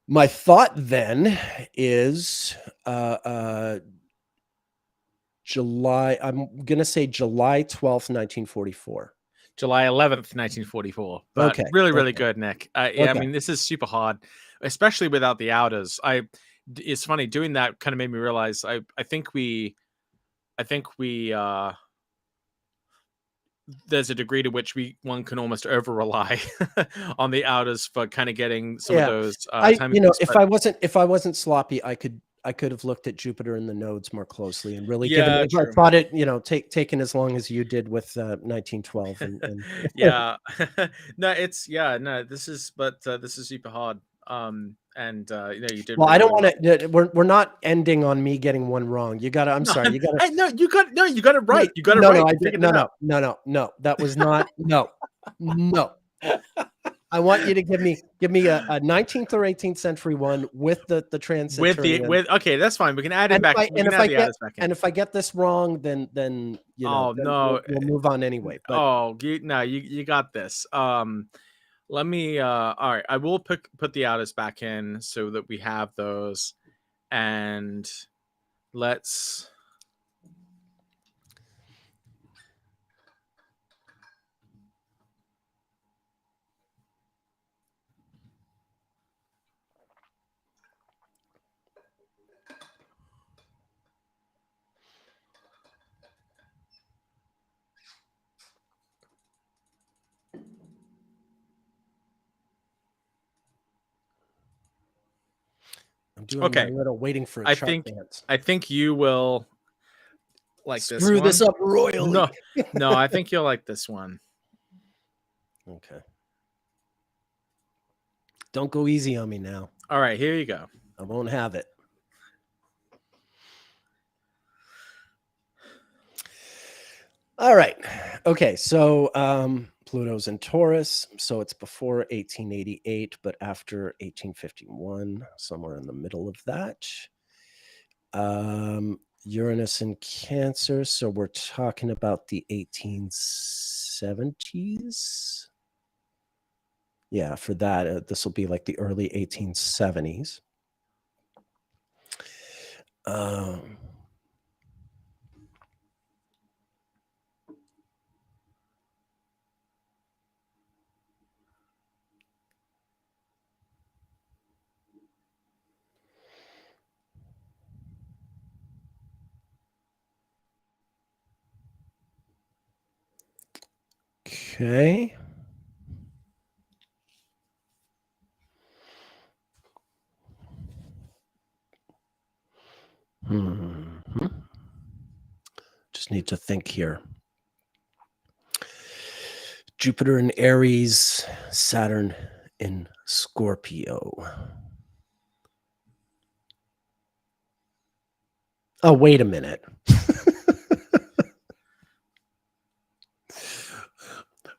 My thought then is uh, July. I'm gonna say July 12th, 1944. July 11th, 1944. But Okay. really, really Okay. good, Nick. Yeah, I Okay. mean, this is super hard, especially without the outers. It's funny doing that kind of made me realize I think we there's a degree to which one can almost over rely on the outers for kind of getting some of Yeah. those timing things. If But I wasn't sloppy, I could have looked at Jupiter and the nodes more closely and really given yeah, if I true. thought it, taken as long as you did with 1912 and Yeah. No, it's yeah, no, this is super hard. And you did well, really, I don't really want well. to. We're not ending on me getting one wrong. You got to. I'm No, sorry. You got to. no, you got it No, right. You got it no, no. right. I You did. figured No, it no, out. no, no, no. That was not. No, no. I want you to give me a 19th or 18th century one with the transit turning in. With okay, that's fine. We can add in And back. We can add the adders back in. if I get this wrong, then Oh then no. we'll move on anyway. But Oh, you got this. Let me all right, I will put the adders back in so that we have those, and let's I'm doing my okay. little waiting for a I chart think dance. I think you will like this Screw this one. up royally. No, no, I think you'll like this one. Okay. Don't go easy on me now. All right, here you go. I won't have it. All right. Okay. So Pluto's in Taurus. So it's before 1888, but after 1851, somewhere in the middle of that. Uranus in Cancer. So we're talking about the 1870s. Yeah, for that, this will be like the early 1870s. Okay. Just need to think here. Jupiter in Aries, Saturn in Scorpio. Oh, wait a minute.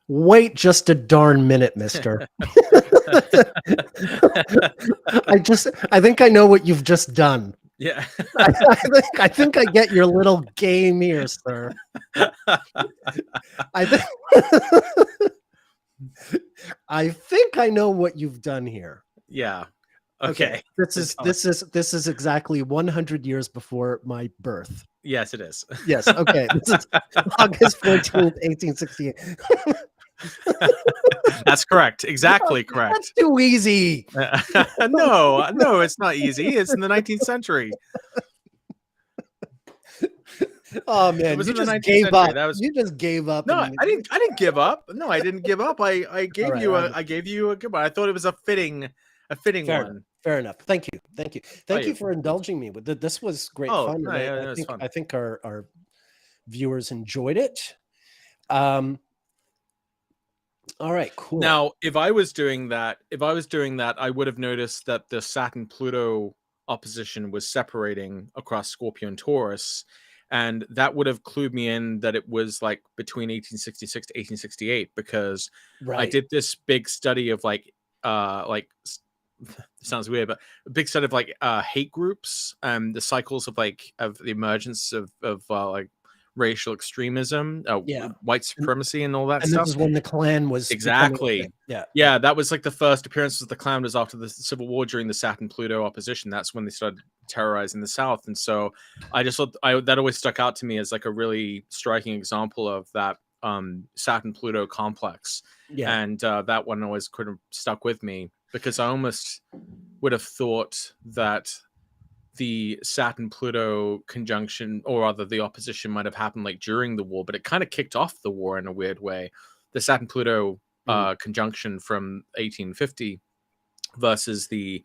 Wait just a darn minute, mister. I think I know what you've just done. Yeah. I think I get your little game here, sir. I think I know what you've done here. Yeah. Okay. This is exactly 100 years before my birth. Yes, it is. Yes. Okay. This is August 14th, 1868. That's correct. Exactly correct. That's too easy. No, it's not easy. It's in the 19th century. Oh man, you just gave up. You just gave up. No, I didn't give up. No, I didn't give up. I gave you a good one. I thought it was a fitting one. Fair enough. Thank you for indulging me with it. This was great fun. I think our viewers enjoyed it. All right, cool. Now, if I was doing that, I would have noticed that the Saturn-Pluto opposition was separating across Scorpio and Taurus, and that would have clued me in that it was like between 1866 to 1868, because I did this big study of sounds weird, but a big study of hate groups and the cycles of the emergence of racial extremism, white supremacy, and all that stuff. This is when the Klan was exactly. Yeah. That was like the first appearance of the Klan was after the Civil War during the Saturn-Pluto opposition. That's when they started terrorizing the South, and so I just thought that always stuck out to me as like a really striking example of that Saturn-Pluto complex. Yeah, and that one always kind of stuck with me, because I almost would have thought that the Saturn-Pluto conjunction, or rather the opposition, might have happened like during the war, but it kind of kicked off the war in a weird way. The Saturn-Pluto conjunction from 1850 versus the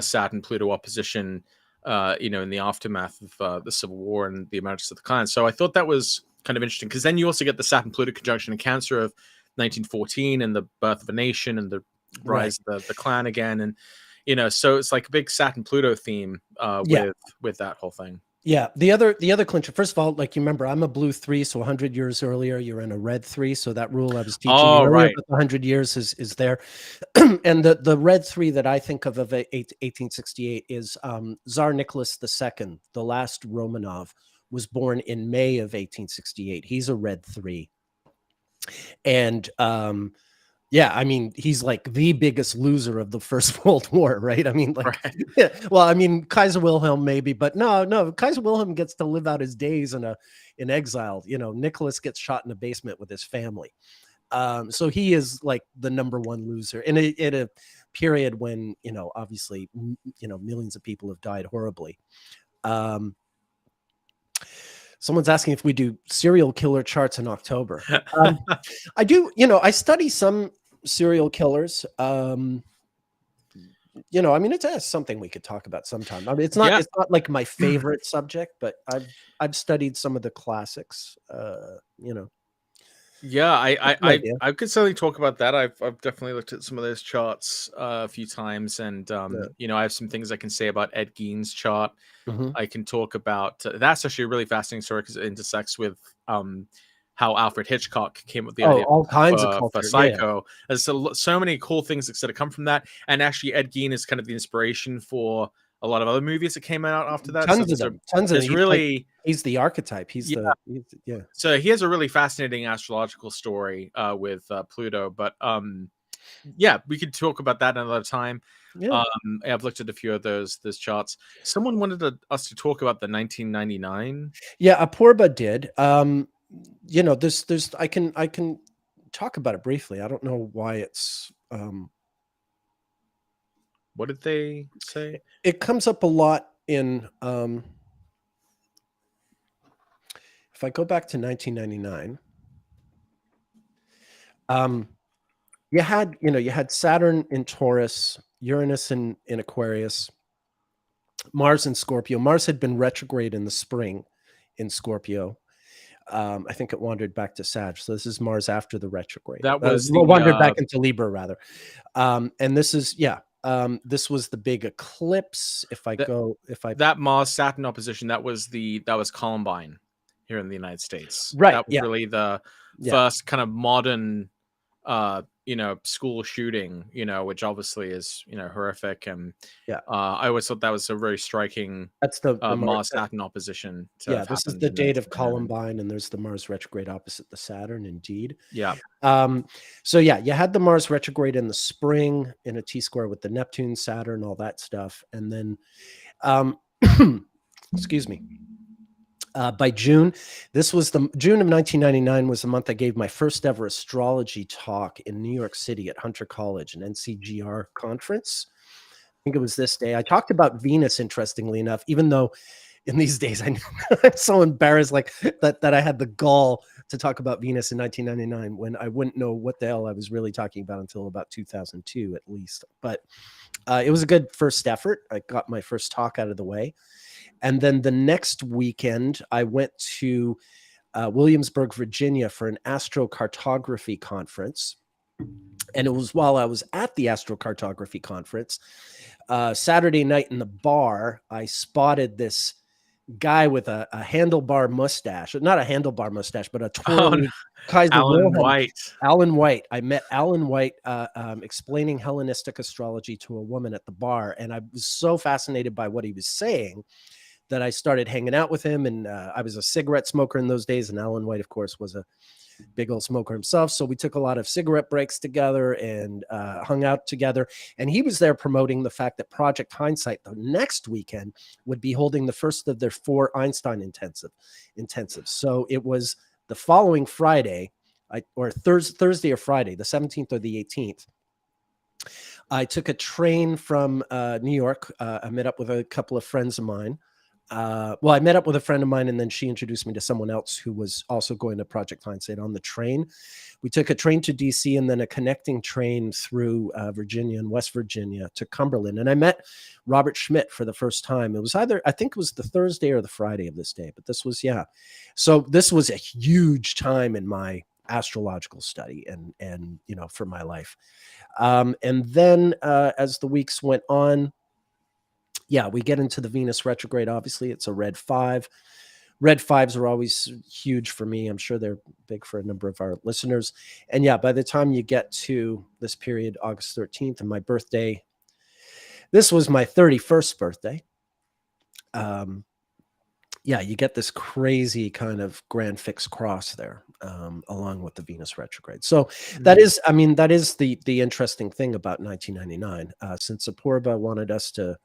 Saturn-Pluto opposition, in the aftermath of the Civil War and the emergence of the Klan. So I thought that was kind of interesting, because then you also get the Saturn-Pluto conjunction in Cancer of 1914 and the birth of a nation and the rise of the Klan again, and so it's like a big Saturn-Pluto theme with that whole thing. Yeah. The other clincher, first of all, like, you remember, I'm a blue 3, so 100 years earlier, you're in a red 3. So that rule I was teaching you earlier, but 100 years is there. And the red 3 that I think of 1868 is Tsar Nicholas II, the last Romanov, was born in May of 1868. He's a red 3. And yeah, I mean, he's like the biggest loser of the First World War, right? I mean, yeah, well, I mean, Kaiser Wilhelm maybe, but no, Kaiser Wilhelm gets to live out his days in exile. Nicholas gets shot in a basement with his family. So he is like the #1 loser in a period when, obviously, millions of people have died horribly. Someone's asking if we do serial killer charts in October. I do, I study some serial killers. I mean, it's something we could talk about sometime. I mean, it's not like my favorite subject, but I've studied some of the classics. Yeah, I could certainly talk about that. I've definitely looked at some of those charts a few times, and I have some things I can say about Ed Gein's chart. I can talk about that's actually a really fascinating story, because it intersects with how Alfred Hitchcock came up with the idea all kinds of culture, for Psycho. Yeah. There's so many cool things that sort of come from that, and actually Ed Gein is kind of the inspiration for a lot of other movies that came out after that. Tons of them. He's the archetype. So he has a really fascinating astrological story with Pluto, but we could talk about that another time. Yeah. I've looked at a few of those charts. Someone wanted us to talk about the 1999. Yeah, Apurba did. There's I can talk about it briefly. I don't know why it's what did they say? It comes up a lot in if I go back to 1999, you had Saturn in Taurus, Uranus in Aquarius, Mars in Scorpio. Mars had been retrograde in the spring in Scorpio. I think it wandered back to Sag. So this is Mars after the retrograde. That was Wandered back into Libra rather. And this is this was the big eclipse. That Mars Saturn opposition, that was Columbine here in the United States. Right. That was really the first kind of modern school shooting, which obviously is, horrific. And I always thought that was a very striking that's the Mars Saturn opposition. This is the date of Columbine, and there's the Mars retrograde opposite the Saturn, indeed. Yeah. So you had the Mars retrograde in the spring in a T-square with the Neptune, Saturn, all that stuff. And then excuse me. By June, June of 1999 was the month I gave my first ever astrology talk in New York City at Hunter College, an NCGR conference. I think it was this day. I talked about Venus, interestingly enough, even though in these days I'm so embarrassed that I had the gall to talk about Venus in 1999 when I wouldn't know what the hell I was really talking about until about 2002 at least. But it was a good first effort. I got my first talk out of the way. And then the next weekend, I went to Williamsburg, Virginia for an astrocartography conference. And it was while I was at the astrocartography conference, Saturday night in the bar, I spotted this guy with a handlebar mustache. Not a handlebar mustache, but a twirly Kaiser Alan White. Alan White. I met Alan White explaining Hellenistic astrology to a woman at the bar. And I was so fascinated by what he was saying that I started hanging out with him. And I was a cigarette smoker in those days. And Alan White, of course, was a big old smoker himself. So we took a lot of cigarette breaks together and hung out together. And he was there promoting the fact that Project Hindsight the next weekend would be holding the first of their 4 Einstein intensives. So it was the following Friday, or Thursday or Friday, the 17th or the 18th. I took a train from New York. I met up with a couple of friends of mine. I met up with a friend of mine, and then she introduced me to someone else who was also going to Project Hindsight on the train. We took a train to DC and then a connecting train through Virginia and West Virginia to Cumberland. And I met Robert Schmidt for the first time. It was I think it was the Thursday or the Friday of this day, but this was, So this was a huge time in my astrological study and for my life. And then as the weeks went on, we get into the Venus retrograde. Obviously, it's a red 5. Red 5s are always huge for me. I'm sure they're big for a number of our listeners. And by the time you get to this period, August 13th, and my birthday, this was my 31st birthday. You get this crazy kind of grand fixed cross there, along with the Venus retrograde. So that is the interesting thing about 1999. Since Apoorva wanted us to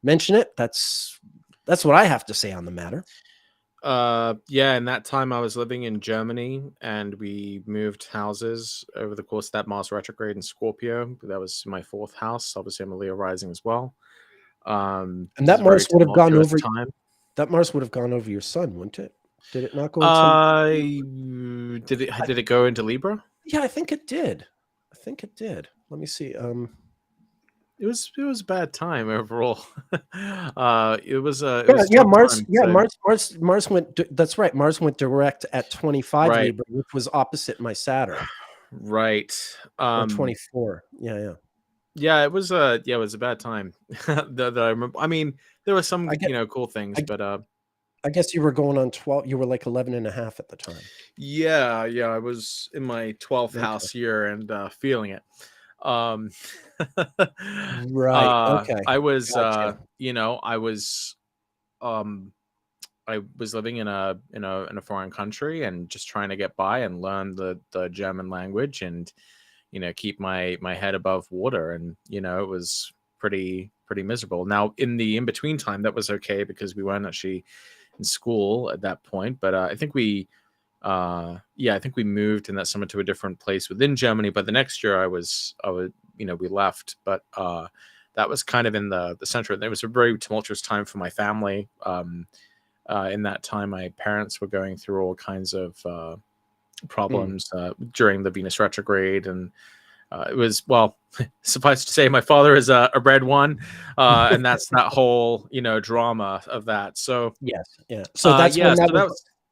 mention it, that's what I have to say on the matter. In that time I was living in Germany, and we moved houses over the course of that Mars retrograde in Scorpio. That was my 4th house. Obviously, I'm a Leo rising as well. And that Mars would have gone over time. That Mars would have gone over your sun, wouldn't it? Did it not go into did it go into Libra? Yeah, I think it did. Let me see. It was a bad time overall. It was Mars went. That's right. Mars went direct at 25 Libra, which was opposite my Saturn. Right. 24. Yeah, it was a bad time that I remember. I mean, there were some cool things, but I guess you were going on 12. You were like 11 and a half at the time. Yeah, I was in my 12th house year and feeling it. Right. Okay. I was gotcha. I was living in a foreign country and just trying to get by and learn the German language and keep my head above water, and it was pretty miserable. Now in the in-between time that was okay because we weren't actually in school at that point, but I think we moved in that summer to a different place within Germany. But the next year we left, but that was kind of in the center. It was a very tumultuous time for my family. In that time, my parents were going through all kinds of problems during the Venus retrograde, and it was, well, suffice to say, my father is a red one, and that's that whole drama of that. So yes, yeah. So that's when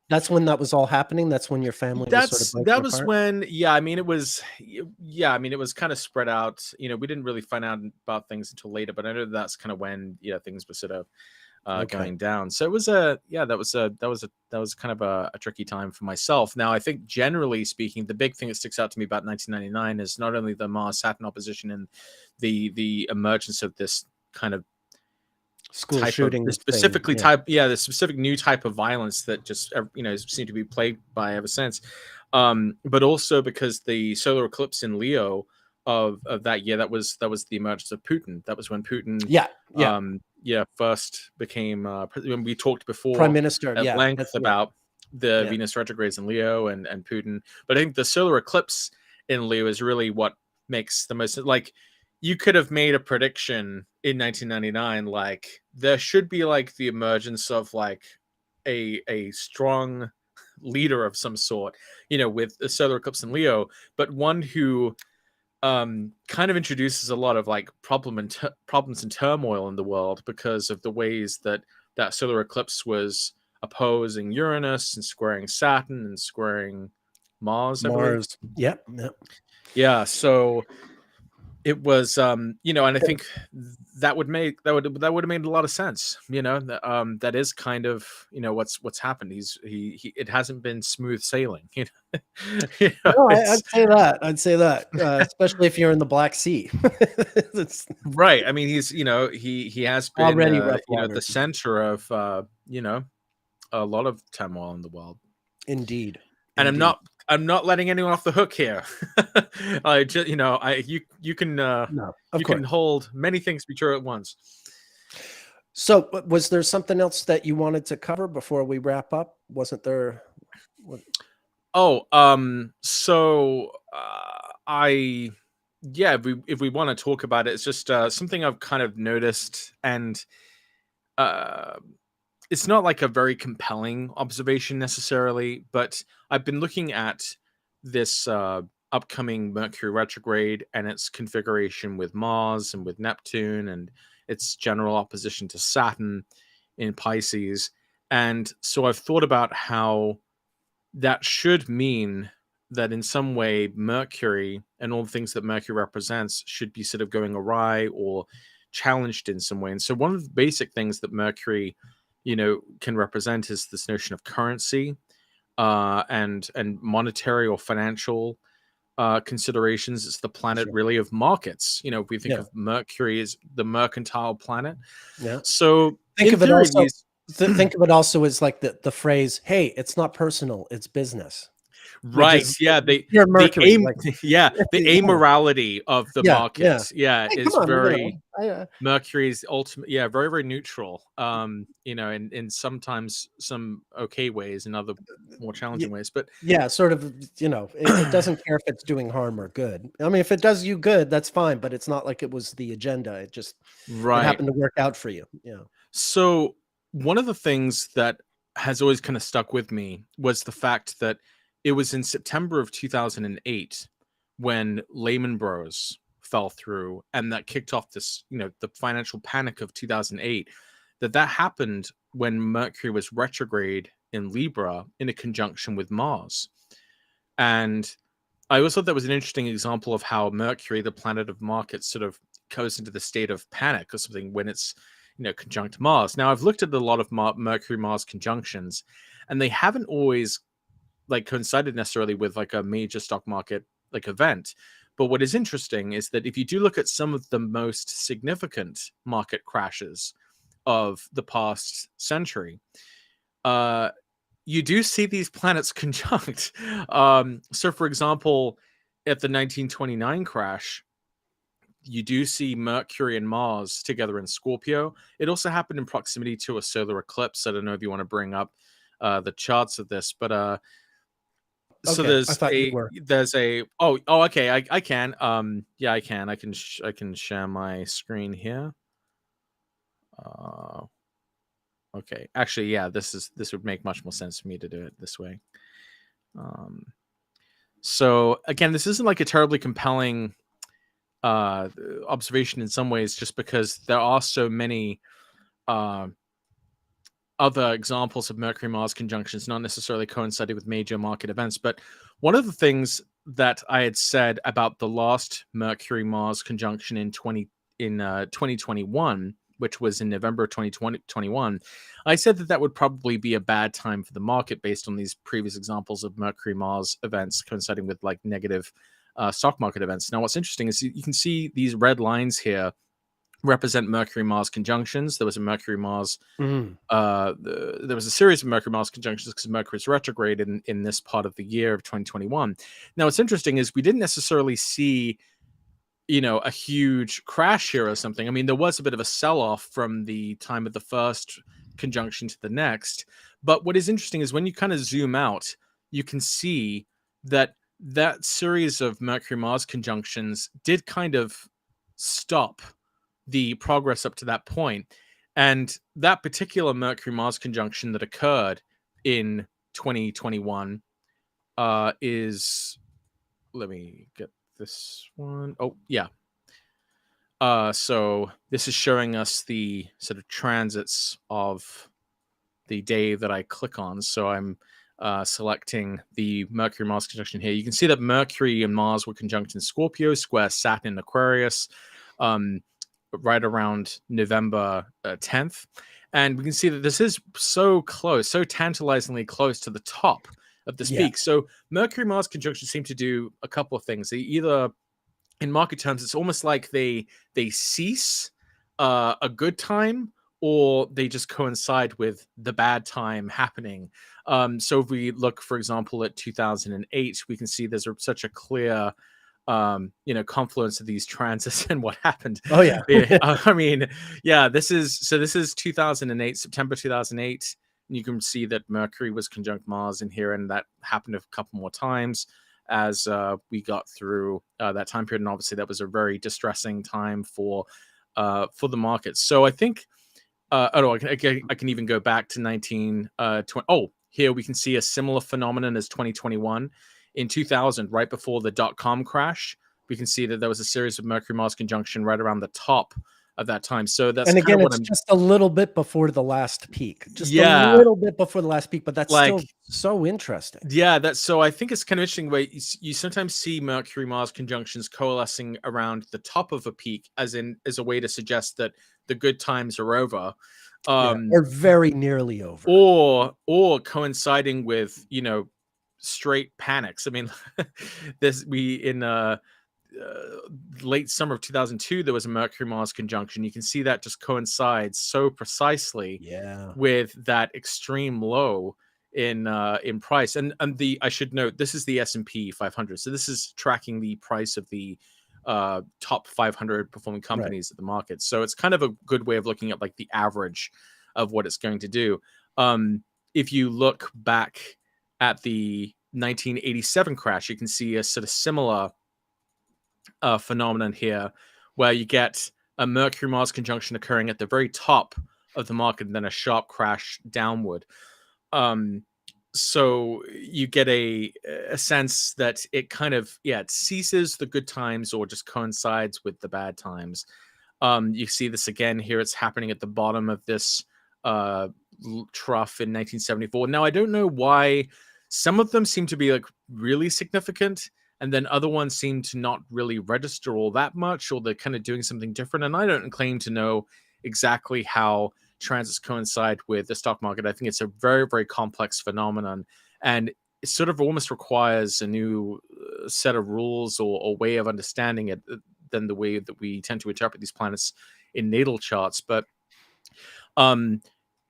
That's when that was all happening? That's when your family was sort of breaking That was apart? when, yeah, I mean, it was, yeah, I mean, it was kind of spread out. We didn't really find out about things until later, but I know that's kind of when, things were sort of Okay. going down. So it was that was kind of a tricky time for myself. Now, I think generally speaking, the big thing that sticks out to me about 1999 is not only the Mars Saturn opposition and the emergence of this kind of School this shooting thing, specifically yeah. the specific new type of violence that just seemed to be plagued by ever since, but also because the solar eclipse in Leo of that year, that was the emergence of Putin. That was when Putin Yeah, yeah. first became when we talked Prime before Minister, at yeah, length that's yeah, about the yeah. Venus retrogrades in Leo and Putin. But I think the solar eclipse in Leo is really what makes the most, like, you could have made a prediction in 1999, like there should be like the emergence of like a strong leader of some sort, with the solar eclipse in Leo, but one who kind of introduces a lot of like problems and turmoil in the world because of the ways that that solar eclipse was opposing Uranus and squaring Saturn and squaring Mars, I believe. Mars. Yep, yep. Yeah, so it was, and I think that would have made a lot of sense. That is kind of what's happened. He it hasn't been smooth sailing. No, It's I'd say that, especially if you're in the Black Sea. It's right. I mean, he has been already rough the waters. center of a lot of turmoil in the world. Indeed, And indeed. I'm not letting anyone off the hook here. I just you can No, of you can course. hold many things be true at once. So, was there something else that you wanted to cover before we wrap up? Wasn't there what Oh, so I yeah, if we want to talk about it, it's just something I've kind of noticed, and uh it's not like a very compelling observation necessarily, but I've been looking at this upcoming Mercury retrograde and its configuration with Mars and with Neptune and its general opposition to Saturn in Pisces. And so I've thought about how that should mean that in some way Mercury and all the things that Mercury represents should be sort of going awry or challenged in some way. And so one of the basic things that Mercury, can represent is this notion of currency, and monetary or financial considerations. It's the planet sure. really of markets. If we think Yeah, of Mercury as the mercantile planet. yeah. So Think in of it theory, also these think of it also as like the phrase, "Hey, it's not personal, it's business," which right, is yeah, pure the Mercury, aim like yeah, the yeah, amorality of the yeah, yeah. markets, yeah, "Hey, come is on," very I, Mercury's ultimate, yeah, very, very neutral. In sometimes some okay ways, and other more challenging y ways. But yeah, sort of, it doesn't care if it's doing harm or good. I mean, if it does you good, that's fine, but it's not like it was the agenda. It right. happened to work out for you. Yeah. So one of the things that has always kind of stuck with me was the fact that it was in September of 2008 when Lehman Bros fell through, and that kicked off this, the financial panic of 2008. That happened when Mercury was retrograde in Libra in a conjunction with Mars. And I always thought that was an interesting example of how Mercury, the planet of markets, sort of goes into the state of panic or something when it's, conjunct Mars. Now, I've looked at a lot of Mercury-Mars conjunctions, and they haven't always like coincided necessarily with like a major stock market like event. But what is interesting is that if you do look at some of the most significant market crashes of the past century, uh, you do see these planets conjunct. So, for example, at the 1929 crash, you do see Mercury and Mars together in Scorpio. It also happened in proximity to a solar eclipse. I don't know if you want to bring up the charts of this, but so Okay, I thought you were. there's a okay, I can yeah, I can share my screen here. Uh, okay, actually, yeah, this would make much more sense for me to do it this way. Um, so again, this isn't like a terribly compelling observation in some ways, just because there are so many uh, other examples of Mercury-Mars conjunctions, not necessarily coinciding with major market events. But one of the things that I had said about the last Mercury-Mars conjunction in 2021, which was in November of 2021, I said that would probably be a bad time for the market based on these previous examples of Mercury-Mars events coinciding with like negative stock market events. Now, what's interesting is you can see these red lines here represent Mercury-Mars conjunctions. There was a Mercury-Mars there was a series of Mercury-Mars conjunctions because Mercury's retrograde in this part of the year of 2021. Now, what's interesting is we didn't necessarily see, a huge crash here or something. I mean, there was a bit of a sell-off from the time of the first conjunction to the next. But what is interesting is when you kind of zoom out, you can see that series of Mercury-Mars conjunctions did kind of stop the progress up to that point. And that particular Mercury-Mars conjunction that occurred in 2021 is, let me get this one. Oh, yeah. So this is showing us the sort of transits of the day that I click on. So I'm selecting the Mercury-Mars conjunction here. You can see that Mercury and Mars were conjunct in Scorpio, square Saturn in Aquarius, right around November 10th. And we can see that this is so close, so tantalizingly close to the top of this peak. So Mercury-Mars conjunctions seem to do a couple of things. They either, in market terms, it's almost like they cease a good time, or they just coincide with the bad time happening. So if we look, for example, at 2008, we can see there's such a clear confluence of these transits and what happened. Oh yeah. I mean, yeah, this is 2008, September 2008. And you can see that Mercury was conjunct Mars in here, and that happened a couple more times as we got through that time period. And obviously that was a very distressing time for the markets. So I think, I can even go back to 1920. Oh, here we can see a similar phenomenon as 2021. In 2000, right before the dot-com crash, we can see that there was a series of Mercury-Mars conjunction right around the top of that time. So that's And kind again, of what it's I'm just a little bit before the last peak. Just a little bit before the last peak, but that's like, still so interesting. Yeah, that's so I think it's kind of interesting where you sometimes see Mercury-Mars conjunctions coalescing around the top of a peak as a way to suggest that the good times are over. Or very nearly over. Or coinciding with, straight panics. I mean, in late summer of 2002, there was a Mercury-Mars conjunction. You can see that just coincides so precisely with that extreme low in price. And I should note, this is the S&P 500. So this is tracking the price of the top 500 performing companies at the market. So it's kind of a good way of looking at like the average of what it's going to do. If you look back at the 1987 crash, you can see a sort of similar phenomenon here, where you get a Mercury-Mars conjunction occurring at the very top of the market and then a sharp crash downward. So you get a sense that it kind of, it ceases the good times or just coincides with the bad times. You see this again here. It's happening at the bottom of this trough in 1974. Now, I don't know why some of them seem to be like really significant, and then other ones seem to not really register all that much, or they're kind of doing something different. And I don't claim to know exactly how transits coincide with the stock market. I think it's a very, very complex phenomenon, and it sort of almost requires a new set of rules or way of understanding it than the way that we tend to interpret these planets in natal charts. But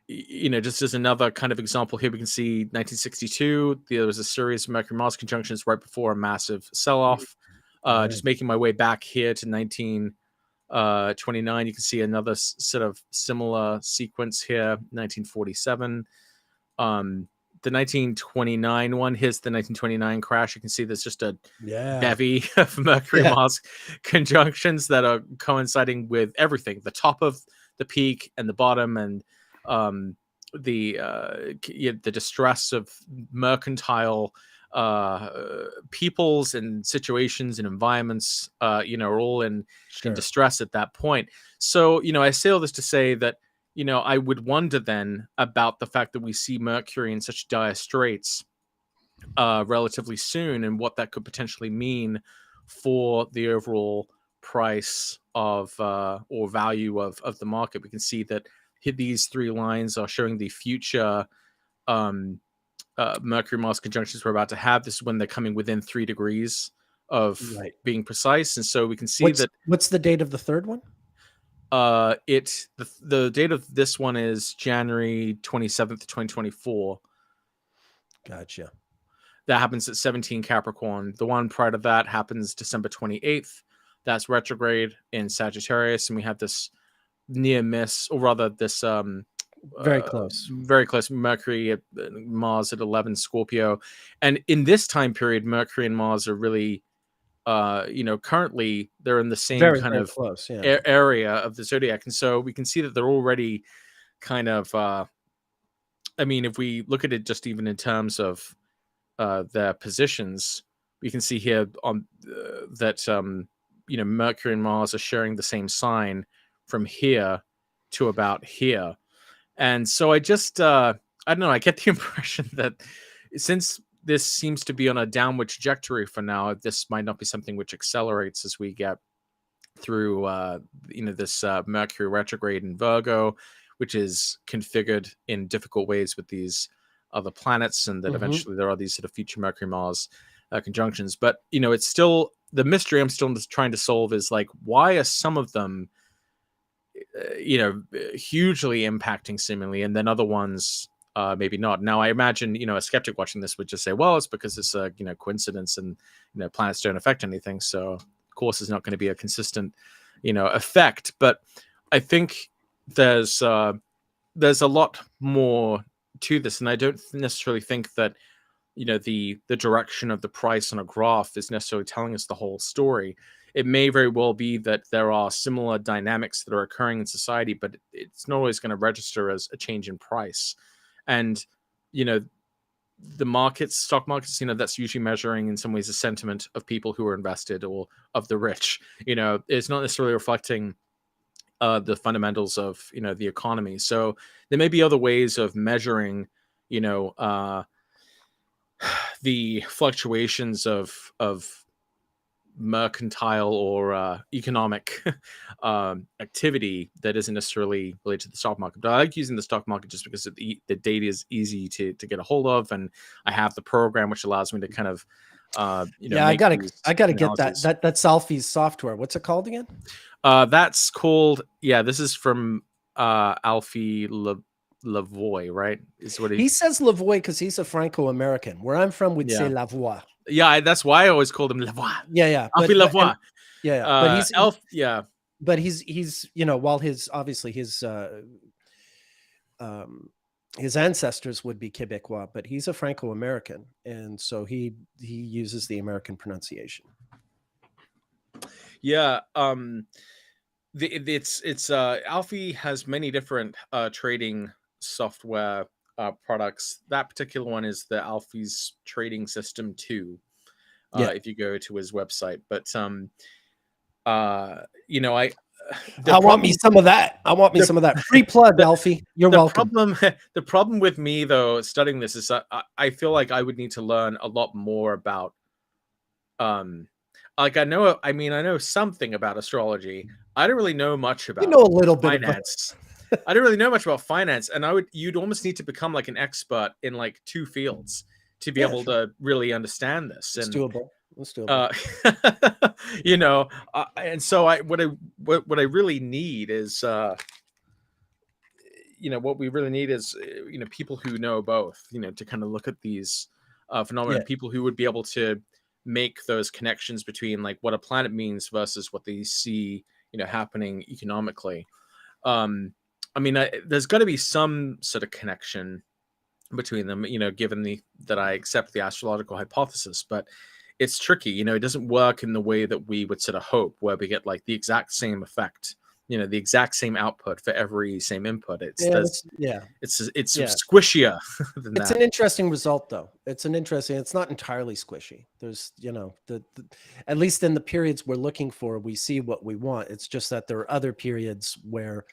just as another kind of example here, we can see 1962, there was a series of Mercury-Mars conjunctions right before a massive sell-off. Just making my way back here to 1929, you can see another sort of similar sequence here, 1947. The 1929 one, here's the 1929 crash. You can see there's just a bevy of Mercury-Mars conjunctions that are coinciding with everything, the top of the peak and the bottom, and the distress of mercantile peoples and situations and environments, are all in distress at that point. So, I say all this to say that, I would wonder then about the fact that we see Mercury in such dire straits relatively soon, and what that could potentially mean for the overall price of or value of the market. We can see that these three lines are showing the future um, Mercury-Mars conjunctions we're about to have. This is when they're coming within 3 degrees of Right. being precise, and so we can see that What's the date of the third one? the date of this one is January 27th, 2024. Gotcha. That happens at 17 Capricorn. The one prior to that happens December 28th. That's retrograde in Sagittarius, and we have this near miss, or rather this Very close. very close Mercury at Mars at 11 Scorpio. And in this time period, Mercury and Mars are really currently they're in the same Very, kind very of close. Yeah. area of the zodiac, and so we can see that they're already kind of if we look at it just even in terms of their positions, we can see here on that Mercury and Mars are sharing the same sign from here to about here. And so I just I don't know, I get the impression that since this seems to be on a downward trajectory for now, this might not be something which accelerates as we get through this Mercury retrograde in Virgo, which is configured in difficult ways with these other planets, and that eventually there are these sort of future Mercury-Mars conjunctions. But it's still the mystery I'm still just trying to solve is like, why are some of them hugely impacting seemingly, and then other ones maybe not. Now I imagine a skeptic watching this would just say, well, it's because it's a coincidence, and planets don't affect anything, so of course it's not going to be a consistent effect. But I think there's a lot more to this, and I don't necessarily think that the direction of the price on a graph is necessarily telling us the whole story. It may very well be that there are similar dynamics that are occurring in society, but it's not always going to register as a change in price. And the markets, stock markets, that's usually measuring in some ways the sentiment of people who are invested or of the rich. It's not necessarily reflecting the fundamentals of the economy. So there may be other ways of measuring the fluctuations of mercantile or economic activity that isn't necessarily related to the stock market. But I like using the stock market just because the data is easy to get a hold of, and I have the program which allows me to kind of I gotta get that's Alfie's software. What's it called again? That's called, this is from Alfie Lavoie, right? Is what he says Lavoie because he's a Franco-American. Where I'm from, we'd say Lavoie. Yeah, that's why I always called him Lavoie. Yeah. Alfie Lavoie. But he's Elf. Yeah. But he's while his ancestors would be Quebecois, but he's a Franco-American, and so he uses the American pronunciation. Yeah. It's Alfie has many different trading software products. That particular one is the Alfie's Trading System 2. If you go to his website, but I want me some of that. I want me some of that. Free plug, Alfie. You're welcome. The problem with me though studying this is I feel like I would need to learn a lot more about I know something about astrology. I don't really know much about a little bit finance. I don't really know much about finance, and you'd almost need to become like an expert in like 2 fields to be able to really understand this. It's doable. And so what I really need is what we really need is people who know both, to kind of look at these phenomena, people who would be able to make those connections between like what a planet means versus what they see happening economically. There's got to be some sort of connection between them, given that I accept the astrological hypothesis, but it's tricky. It doesn't work in the way that we would sort of hope, where we get like the exact same effect, the exact same output for every same input. It's squishier than that. It's an interesting result, though. It's not entirely squishy. There's, at least in the periods we're looking for, we see what we want. It's just that there are other periods where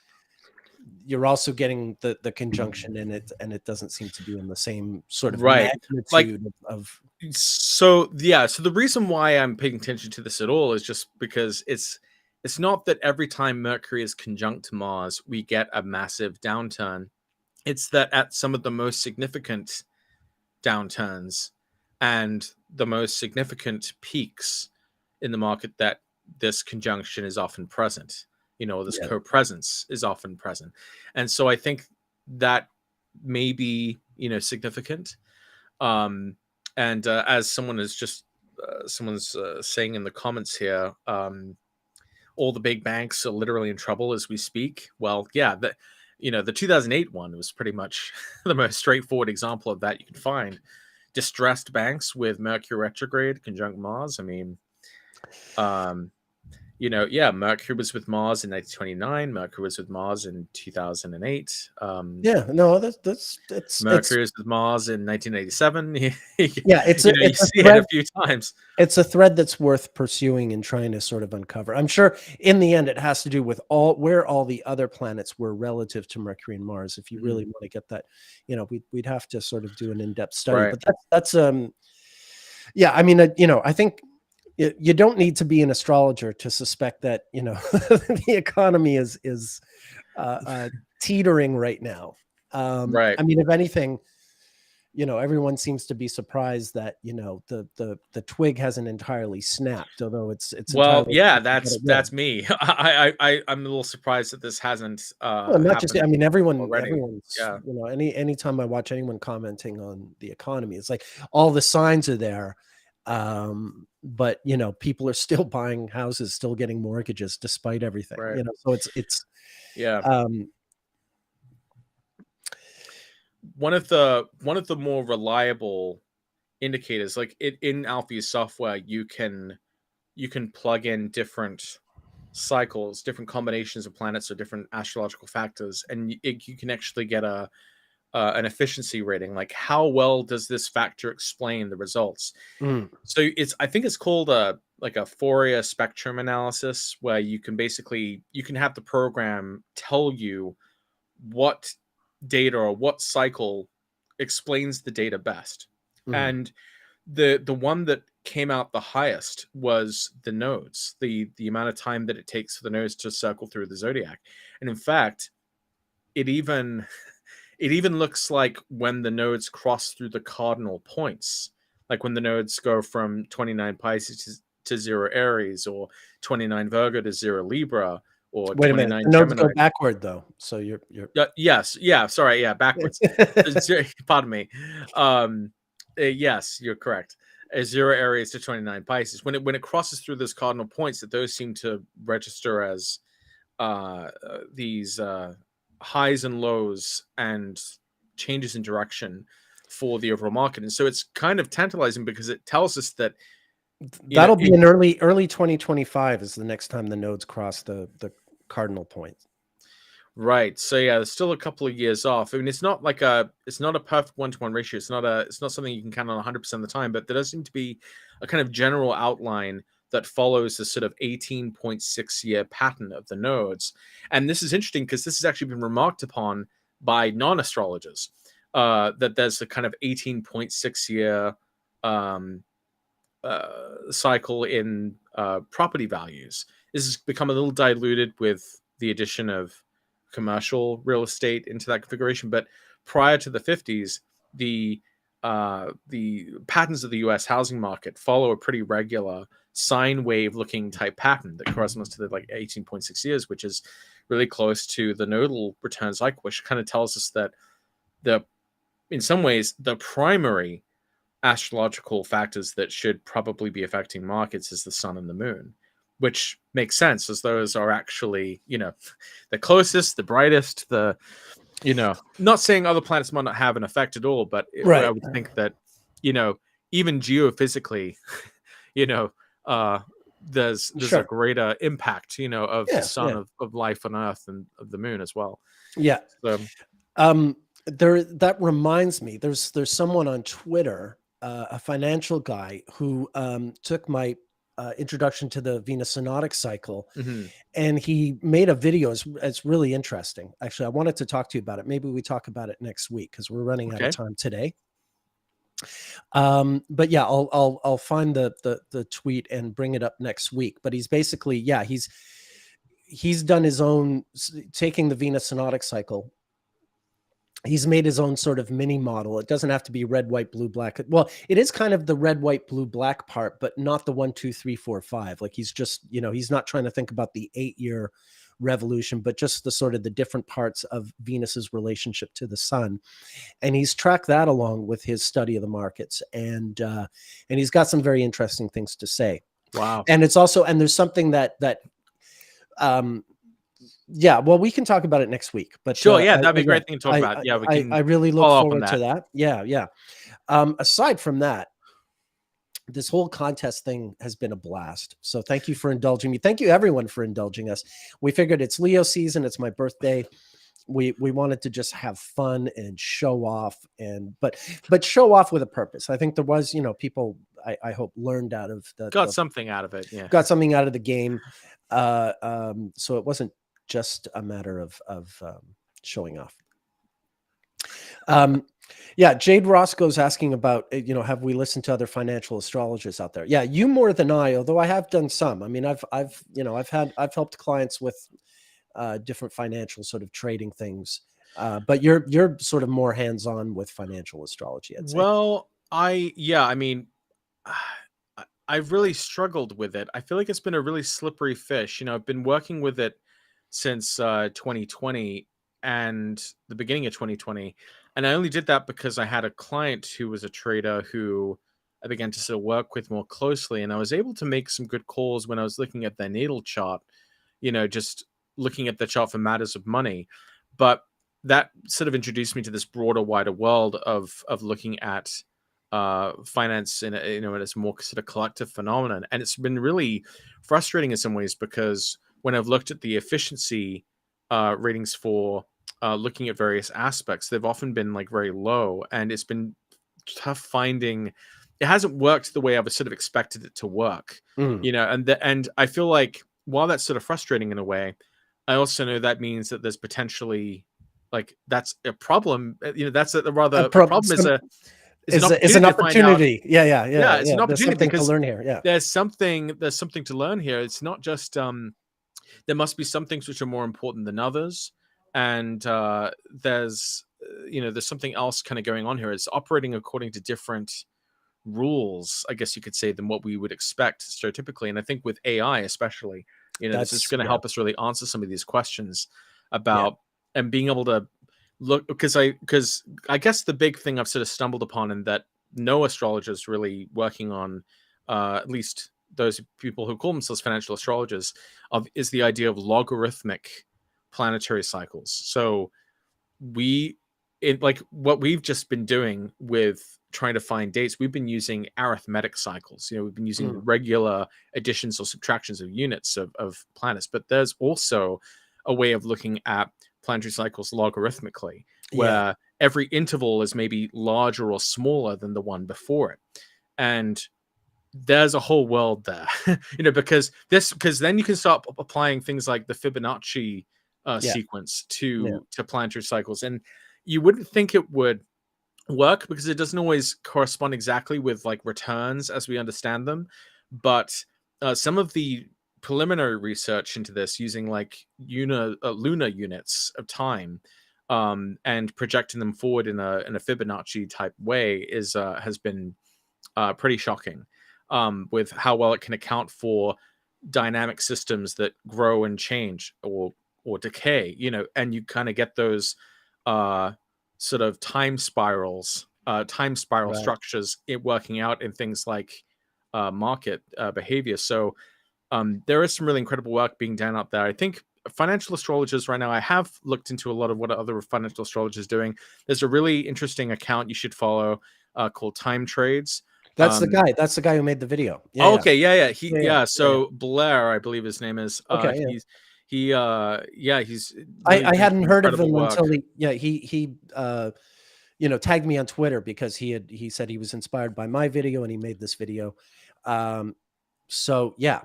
you're also getting the conjunction in it, and it doesn't seem to be in the same sort of Right. Like, magnitude of so yeah, so the reason why I'm paying attention to this at all is just because it's not that every time Mercury is conjunct Mars we get a massive downturn. It's that at some of the most significant downturns and the most significant peaks in the market that this conjunction is often present, this yeah. co-presence is often present. And so I think that may be, significant. And as someone is just someone's saying in the comments here, all the big banks are literally in trouble as we speak. Well, yeah, the 2008 one was pretty much the most straightforward example of that you can find. Distressed banks with Mercury retrograde conjunct Mars. I mean, Mercury was with Mars in 1929. Mercury was with Mars in 2008. Yeah, no, that's Mercury was with Mars in 1987. Yeah, You it's a see it thread. a few times. It's a thread that's worth pursuing and trying to sort of uncover. I'm sure in the end it has to do with where all the other planets were relative to Mercury and Mars. If you really want to get that, we'd have to sort of do an in-depth study. Right. But that's yeah, I mean, I think you don't need to be an astrologer to suspect that, the economy is teetering right now. Right. I mean, if anything, everyone seems to be surprised that, the twig hasn't entirely snapped, although it's Well, entirely yeah, that's me. I'm a little surprised that this hasn't well, not just, happened I mean, already. everyone's, Yeah. anytime I watch anyone commenting on the economy, it's like all the signs are there. But people are still buying houses, still getting mortgages despite everything, Right. so it's Yeah. One of the more reliable indicators, like in Alfie's software, you can plug in different cycles, different combinations of planets or different astrological factors, and you can actually get an efficiency rating, like how well does this factor explain the results. So I think it's called a Fourier spectrum analysis, where you can have the program tell you what data or what cycle explains the data best. And the one that came out the highest was the nodes, the amount of time that it takes for the nodes to circle through the zodiac. And in fact, it even looks like when the nodes cross through the cardinal points, like when the nodes go from 29 Pisces to 0 Aries, or 29 Virgo to 0 Libra, or wait a minute, 29 the nodes Gemini. go backward though, so you're Yes, yeah, sorry, yeah, backwards. Pardon me. Yes, you're correct. 0 Aries to 29 Pisces. When it crosses through those cardinal points, that those seem to register as these highs and lows and changes in direction for the overall market. And so it's kind of tantalizing because it tells us that that'll be in early 2025 is the next time the nodes cross the cardinal points. Right. So yeah, there's still a couple of years off. I mean, it's not a perfect 1-to-1 ratio. It's not something you can count on 100% of the time, but there does seem to be a kind of general outline that follows the sort of 18.6 year pattern of the nodes. And this is interesting because this has actually been remarked upon by non-astrologers, that there's a kind of 18.6 year cycle in property values. This has become a little diluted with the addition of commercial real estate into that configuration. But prior to the 50s, the patterns of the U.S. housing market follow a pretty regular sine wave looking type pattern that corresponds to the 18.6 years, which is really close to the nodal return cycle, which kind of tells us that in some ways the primary astrological factors that should probably be affecting markets is the sun and the moon, which makes sense, as those are actually, the closest, the brightest, not saying other planets might not have an effect at all, but I would think that, even geophysically, there's a greater impact, of the sun, of life on Earth, and of the moon as well. Yeah. So, that reminds me, there's someone on Twitter, a financial guy who took my introduction to the Venus synodic cycle. Mhm. And he made a video. It's really interesting. Actually, I wanted to talk to you about it. Maybe we talk about it next week because we're running out of Okay. time today. But yeah, I'll find the tweet and bring it up next week. But he's basically, yeah, he's done his own, taking the Venus synodic cycle. He's made his own sort of mini model. It doesn't have to be red, white, blue, black. Well, it is kind of the red, white, blue, black part, but not the 1, 2, 3, 4, 5. Like he's just, he's not trying to think about the 8-year revolution, but just the sort of the different parts of Venus's relationship to the sun. And he's tracked that along with his study of the markets. And he's got some very interesting things to say. Wow. And it's also, and there's something yeah, well, we can talk about it next week. But sure, yeah, that'd be a great thing to talk about. Yeah, we can. I really look follow up on forward to that. Yeah. Aside from that, this whole contest thing has been a blast. So thank you for indulging me. Thank you, everyone, for indulging us. We figured it's Leo season. It's my birthday. We wanted to just have fun and show off, but show off with a purpose. I think there was, people, I hope, learned out of got something out of it. Yeah, got something out of the game. So it wasn't just a matter of showing off. Yeah, Jade Roscoe's asking about, have we listened to other financial astrologers out there? Yeah, you more than I, although I have done some. I mean, I've helped clients with different financial sort of trading things. But you're sort of more hands-on with financial astrology, I'd say. Well, I mean, I've really struggled with it. I feel like it's been a really slippery fish. I've been working with it since 2020 and the beginning of 2020. And I only did that because I had a client who was a trader who I began to sort of work with more closely. And I was able to make some good calls when I was looking at their natal chart, just looking at the chart for matters of money. But that sort of introduced me to this broader, wider world of looking at finance in it's more sort of collective phenomenon. And it's been really frustrating in some ways because when I've looked at the efficiency ratings for looking at various aspects, they've often been like very low, and it's been tough finding. It hasn't worked the way I was sort of expected it to work, and I feel like while that's sort of frustrating in a way, I also know that means that there's potentially that's a problem. That's a problem is an opportunity. Yeah. It's an opportunity. There's something to learn here. Yeah, there's something to learn here. It's not just there must be some things which are more important than others, and there's something else kind of going on here. It's operating according to different rules, I guess you could say, than what we would expect stereotypically. And I think with AI especially, this is going to help us really answer some of these questions about and being able to look, because I guess the big thing I've sort of stumbled upon, and that no astrologers really working on, at least those people who call themselves financial astrologers, is the idea of logarithmic planetary cycles. So what we've just been doing with trying to find dates, we've been using arithmetic cycles. We've been using regular additions or subtractions of units of planets, but there's also a way of looking at planetary cycles logarithmically, where every interval is maybe larger or smaller than the one before it. And there's a whole world there, because then you can start applying things like the Fibonacci sequence to planetary cycles. And you wouldn't think it would work because it doesn't always correspond exactly with like returns as we understand them. But some of the preliminary research into this using like lunar units of time and projecting them forward in a Fibonacci type way has been pretty shocking, with how well it can account for dynamic systems that grow and change or decay, and you kind of get those sort of time spiral structures working out in things like market behavior. So there is some really incredible work being done out there. I think financial astrologers right now, I have looked into a lot of what other financial astrologers doing. There's a really interesting account you should follow called Time Trades. That's the guy. That's the guy who made the video. So Blair, I believe his name is. He's I hadn't heard of him until he tagged me on Twitter because he said he was inspired by my video and he made this video. So yeah.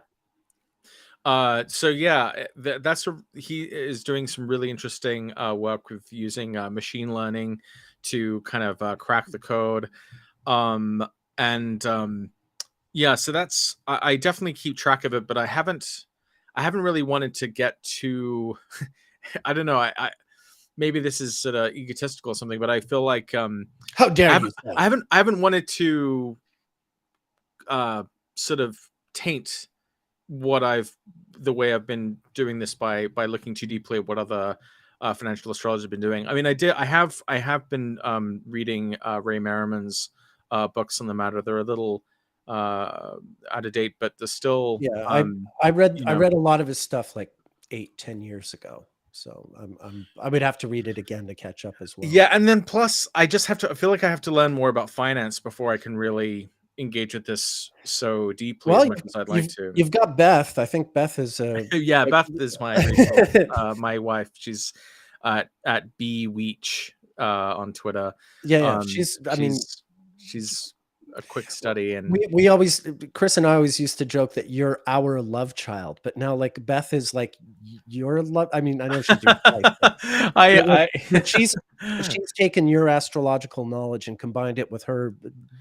So yeah, he is doing some really interesting work with using machine learning to kind of crack the code. Um, and Yeah, so I definitely keep track of it, but I haven't really wanted to get to I don't know, I maybe this is sort of egotistical or something, but I feel like How dare you say? I haven't wanted to sort of taint what the way I've been doing this by looking too deeply at what other financial astrologers have been doing. I mean, I have been reading Ray Merriman's books on the matter. They're a little out of date, but they're still Yeah, I you know, read a lot of his stuff like 8-10 years ago. So I would have to read it again to catch up as well. yeah. And then plus, I feel like I have to learn more about finance before I can really engage with this so deeply as Well, much as I'd like to. you've got Beth. I think Beth is Yeah, like, Beth is my resource. My wife, she's at B Weech on Twitter. yeah. I mean, She's a quick study, and we always, Chris and I always used to joke that you're our love child, but now like Beth is like your love. I mean, I know she's your wife, but she's taken your astrological knowledge and combined it with her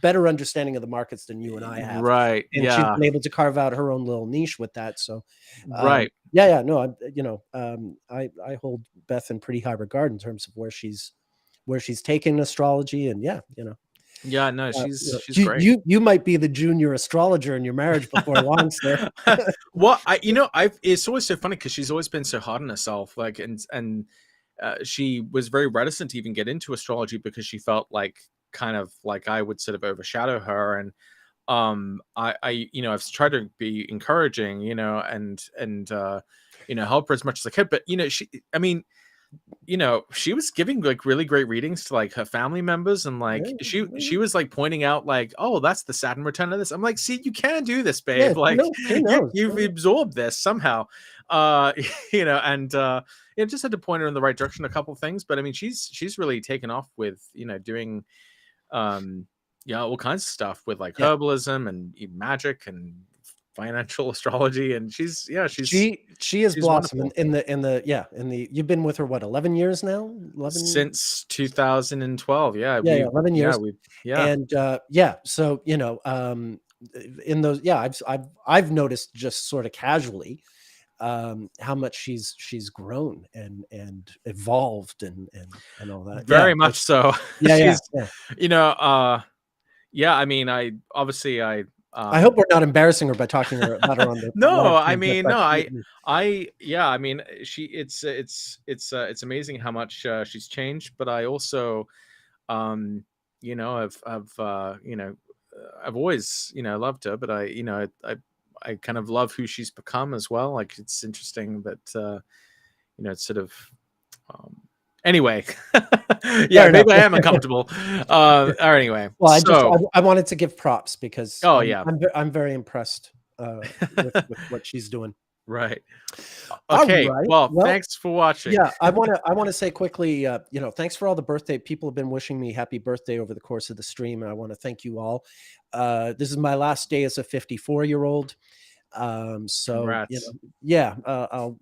better understanding of the markets than you and I have. Right. And she's been able to carve out her own little niche with that. So, right. Yeah. No, I hold Beth in pretty high regard in terms of where she's taken astrology, and yeah. Yeah, no, she's great. You might be the junior astrologer in your marriage before long, sir. Well, it's always so funny because she's always been so hard on herself, like, and she was very reticent to even get into astrology because she felt like kind of like I would sort of overshadow her. And I've tried to be encouraging, and help her as much as I could. But she was giving like really great readings to like her family members, and like she was like pointing out like, oh, that's the Saturn return of this. I'm like, see, you can do this, babe. Yeah, like she knows. you've absorbed this somehow. And just had to point her in the right direction a couple of things. But I mean, she's really taken off with doing all kinds of stuff with like herbalism and magic and financial astrology, and she is blossomed in the you've been with her what, 11 years now? 11 since 2012. 11 years. And so in those, I've noticed just sort of casually how much she's grown and evolved and all that. Very much so. I mean, I hope we're not embarrassing her by talking about her on the no, I mean, no, I mean, it's amazing how much she's changed, but I also I've always loved her, but I kind of love who she's become as well. Like, it's interesting that it's sort of anyway. Maybe I am uncomfortable. Or anyway. Well, I wanted to give props because I'm very impressed with what she's doing. Right. Okay. Right. Well, thanks for watching. Yeah, I want to say quickly, thanks for all the birthday. People have been wishing me happy birthday over the course of the stream, and I want to thank you all. This is my last day as a 54-year-old. So I'll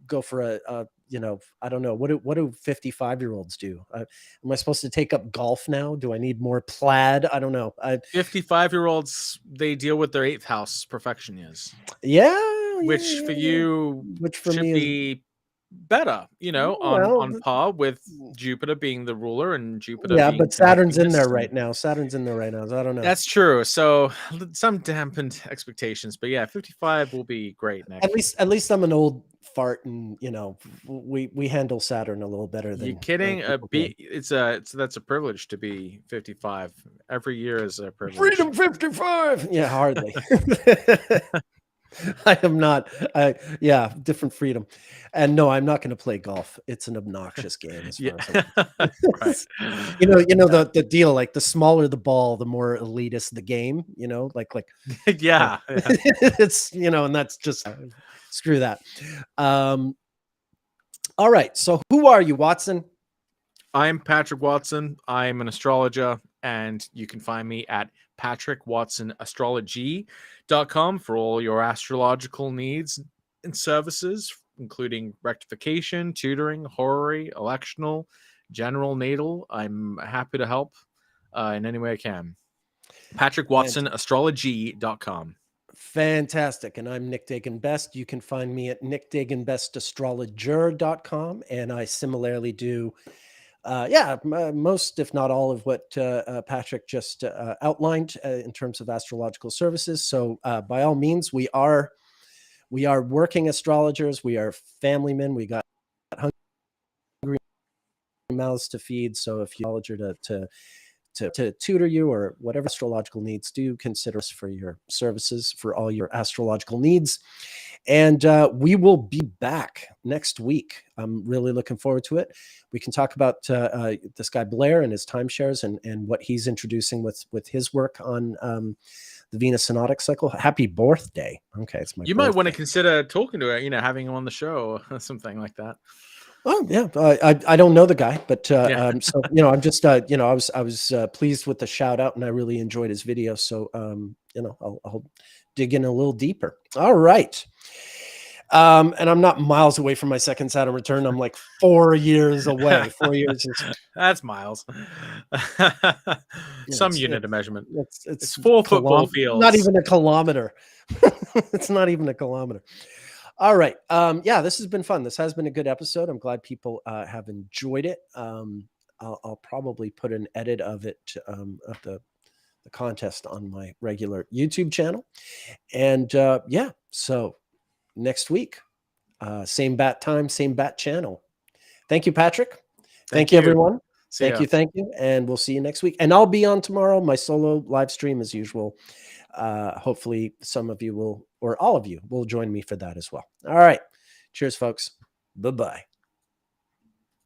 go for a I don't know, what do 55-year-olds do? Am I supposed to take up golf now? Do I need more plaid? I don't know. 55-year-olds, they deal with their 8th house perfection years. Which for you, which for me be better, on par with Jupiter being the ruler and Jupiter. Yeah, but Saturn's in there right now. So I don't know. That's true. So some dampened expectations, but yeah, 55 will be great next. At least I'm an old fart, and we handle Saturn a little better than. You're kidding? That's a privilege to be 55. Every year is a privilege. Freedom 55. Yeah, hardly. I am not. Different freedom. And no, I'm not going to play golf. It's an obnoxious game. As far as right. The deal, like the smaller the ball, the more elitist the game, like it's, and that's just screw that. All right. So who are you, Watson? I'm Patrick Watson. I'm an astrologer, and you can find me at patrickwatsonAstrology.com for all your astrological needs and services, including rectification, tutoring, horary, electional, general natal. I'm happy to help in any way I can. patrickwatsonAstrology.com. Fantastic. And I'm Nick Dagan Best. You can find me at nickdaganbestastrologer.com. And I similarly do, most, if not all of what Patrick just outlined in terms of astrological services. So by all means, we are working astrologers. We are family men. We got hungry mouths to feed. So if you're an astrologer to tutor you or whatever astrological needs, do consider us for your services for all your astrological needs. And we will be back next week. I'm really looking forward to it. We can talk about this guy Blair and his timeshares and what he's introducing with his work on the Venus synodic cycle. Happy birthday. Okay, it's my You birthday. might want to consider talking to it, having him on the show or something like that. Oh yeah, I don't know the guy, but so I'm just I was pleased with the shout out, and I really enjoyed his video. So I'll dig in a little deeper. All right, and I'm not miles away from my second Saturn return. I'm like 4 years away. 4 years is that's miles. Some unit of measurement. It's 4 football fields. Not even a kilometer. It's not even a kilometer. All right. This has been fun. This has been a good episode. I'm glad people have enjoyed it. I'll probably put an edit of it of the contest on my regular YouTube channel. And so next week, same bat time, same bat channel. Thank you, Patrick. Thank you, everyone. Thank you. And we'll see you next week. And I'll be on tomorrow, my solo live stream as usual. Hopefully some of you will, or all of you will join me for that as well. All right. Cheers, folks. Bye-bye.